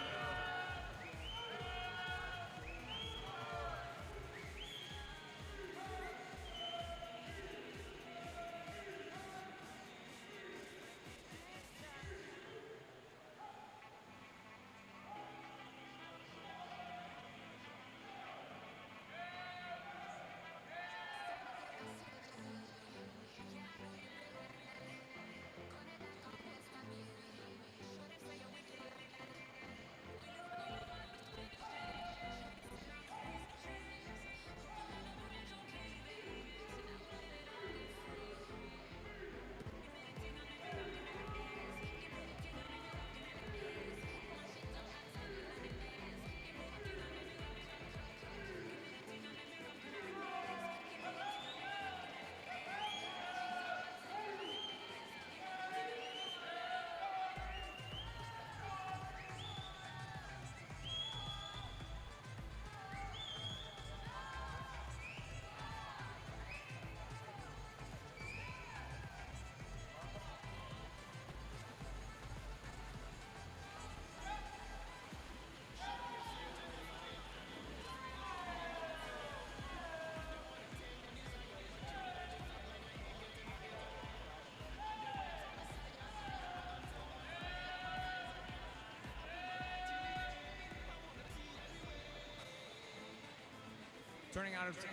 Turning out of the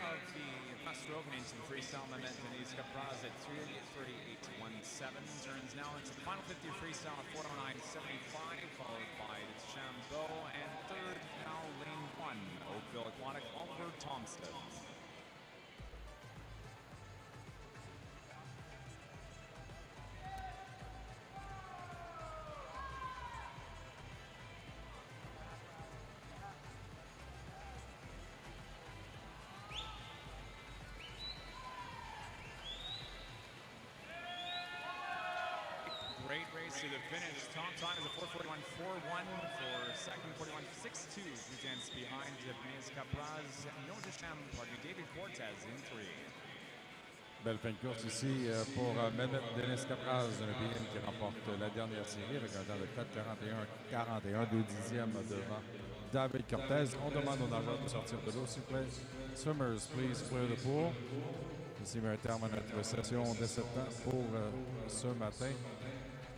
breaststroke and into the freestyle, Mehmet Deniz Kapraz at 3:38.17. Turns now into the final 50 freestyle at 4:09.75, followed by Chambeau, and third now lane 1, Oakville Aquatic, Oliver Thompson. Great race to the finish. Top time is a 4:41.41 for second, 41.62 presents behind Deniz Kapraz, David Cortez in 3. Belle fin de course ici pour Mehmet Deniz Kapraz, un BM qui remporte la dernière série avec un temps de 4:41.41, 2 dixièmes devant David Cortez. On demande aux nageurs de sortir de l'eau, s'il vous plaît. Swimmers, please clear the pool. Ici met un terme à notre session de 7 ans pour ce matin.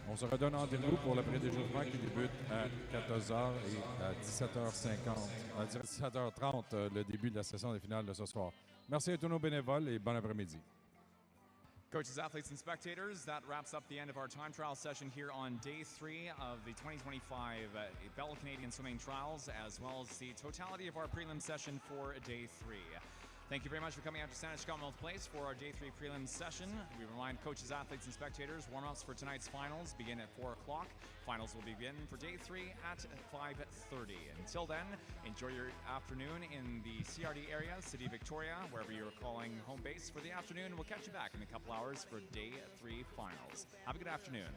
On se redonne rendez-vous pour le pré-déjeunement qui débute à 14h et à 17h50, à 17h30, le début de la session des finales de ce soir. Merci à tous nos bénévoles et bon après-midi. Coaches, athletes, and spectators, that wraps up the end of our time trial session here on day 3 of the 2025 Bell Canadian Swimming Trials, as well as the totality of our prelim session for day 3. Thank you very much for coming out to Saanich Commonwealth Place for our Day 3 Prelims session. We remind coaches, athletes, and spectators, warm-ups for tonight's finals begin at 4 o'clock. Finals will begin for Day 3 at 5:30. Until then, enjoy your afternoon in the CRD area, City of Victoria, wherever you're calling home base for the afternoon. We'll catch you back in a couple hours for Day 3 finals. Have a good afternoon.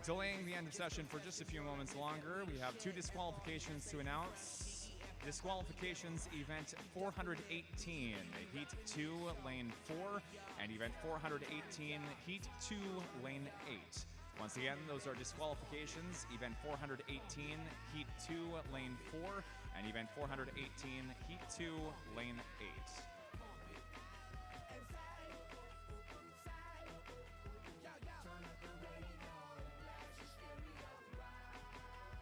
Delaying the end of session for just a few moments longer, we have 2 disqualifications to announce. Disqualifications, event 418, heat 2, lane 4, and event 418, heat 2, lane 8. Once again, those are disqualifications, event 418, heat 2, lane 4, and event 418, heat 2, lane 8.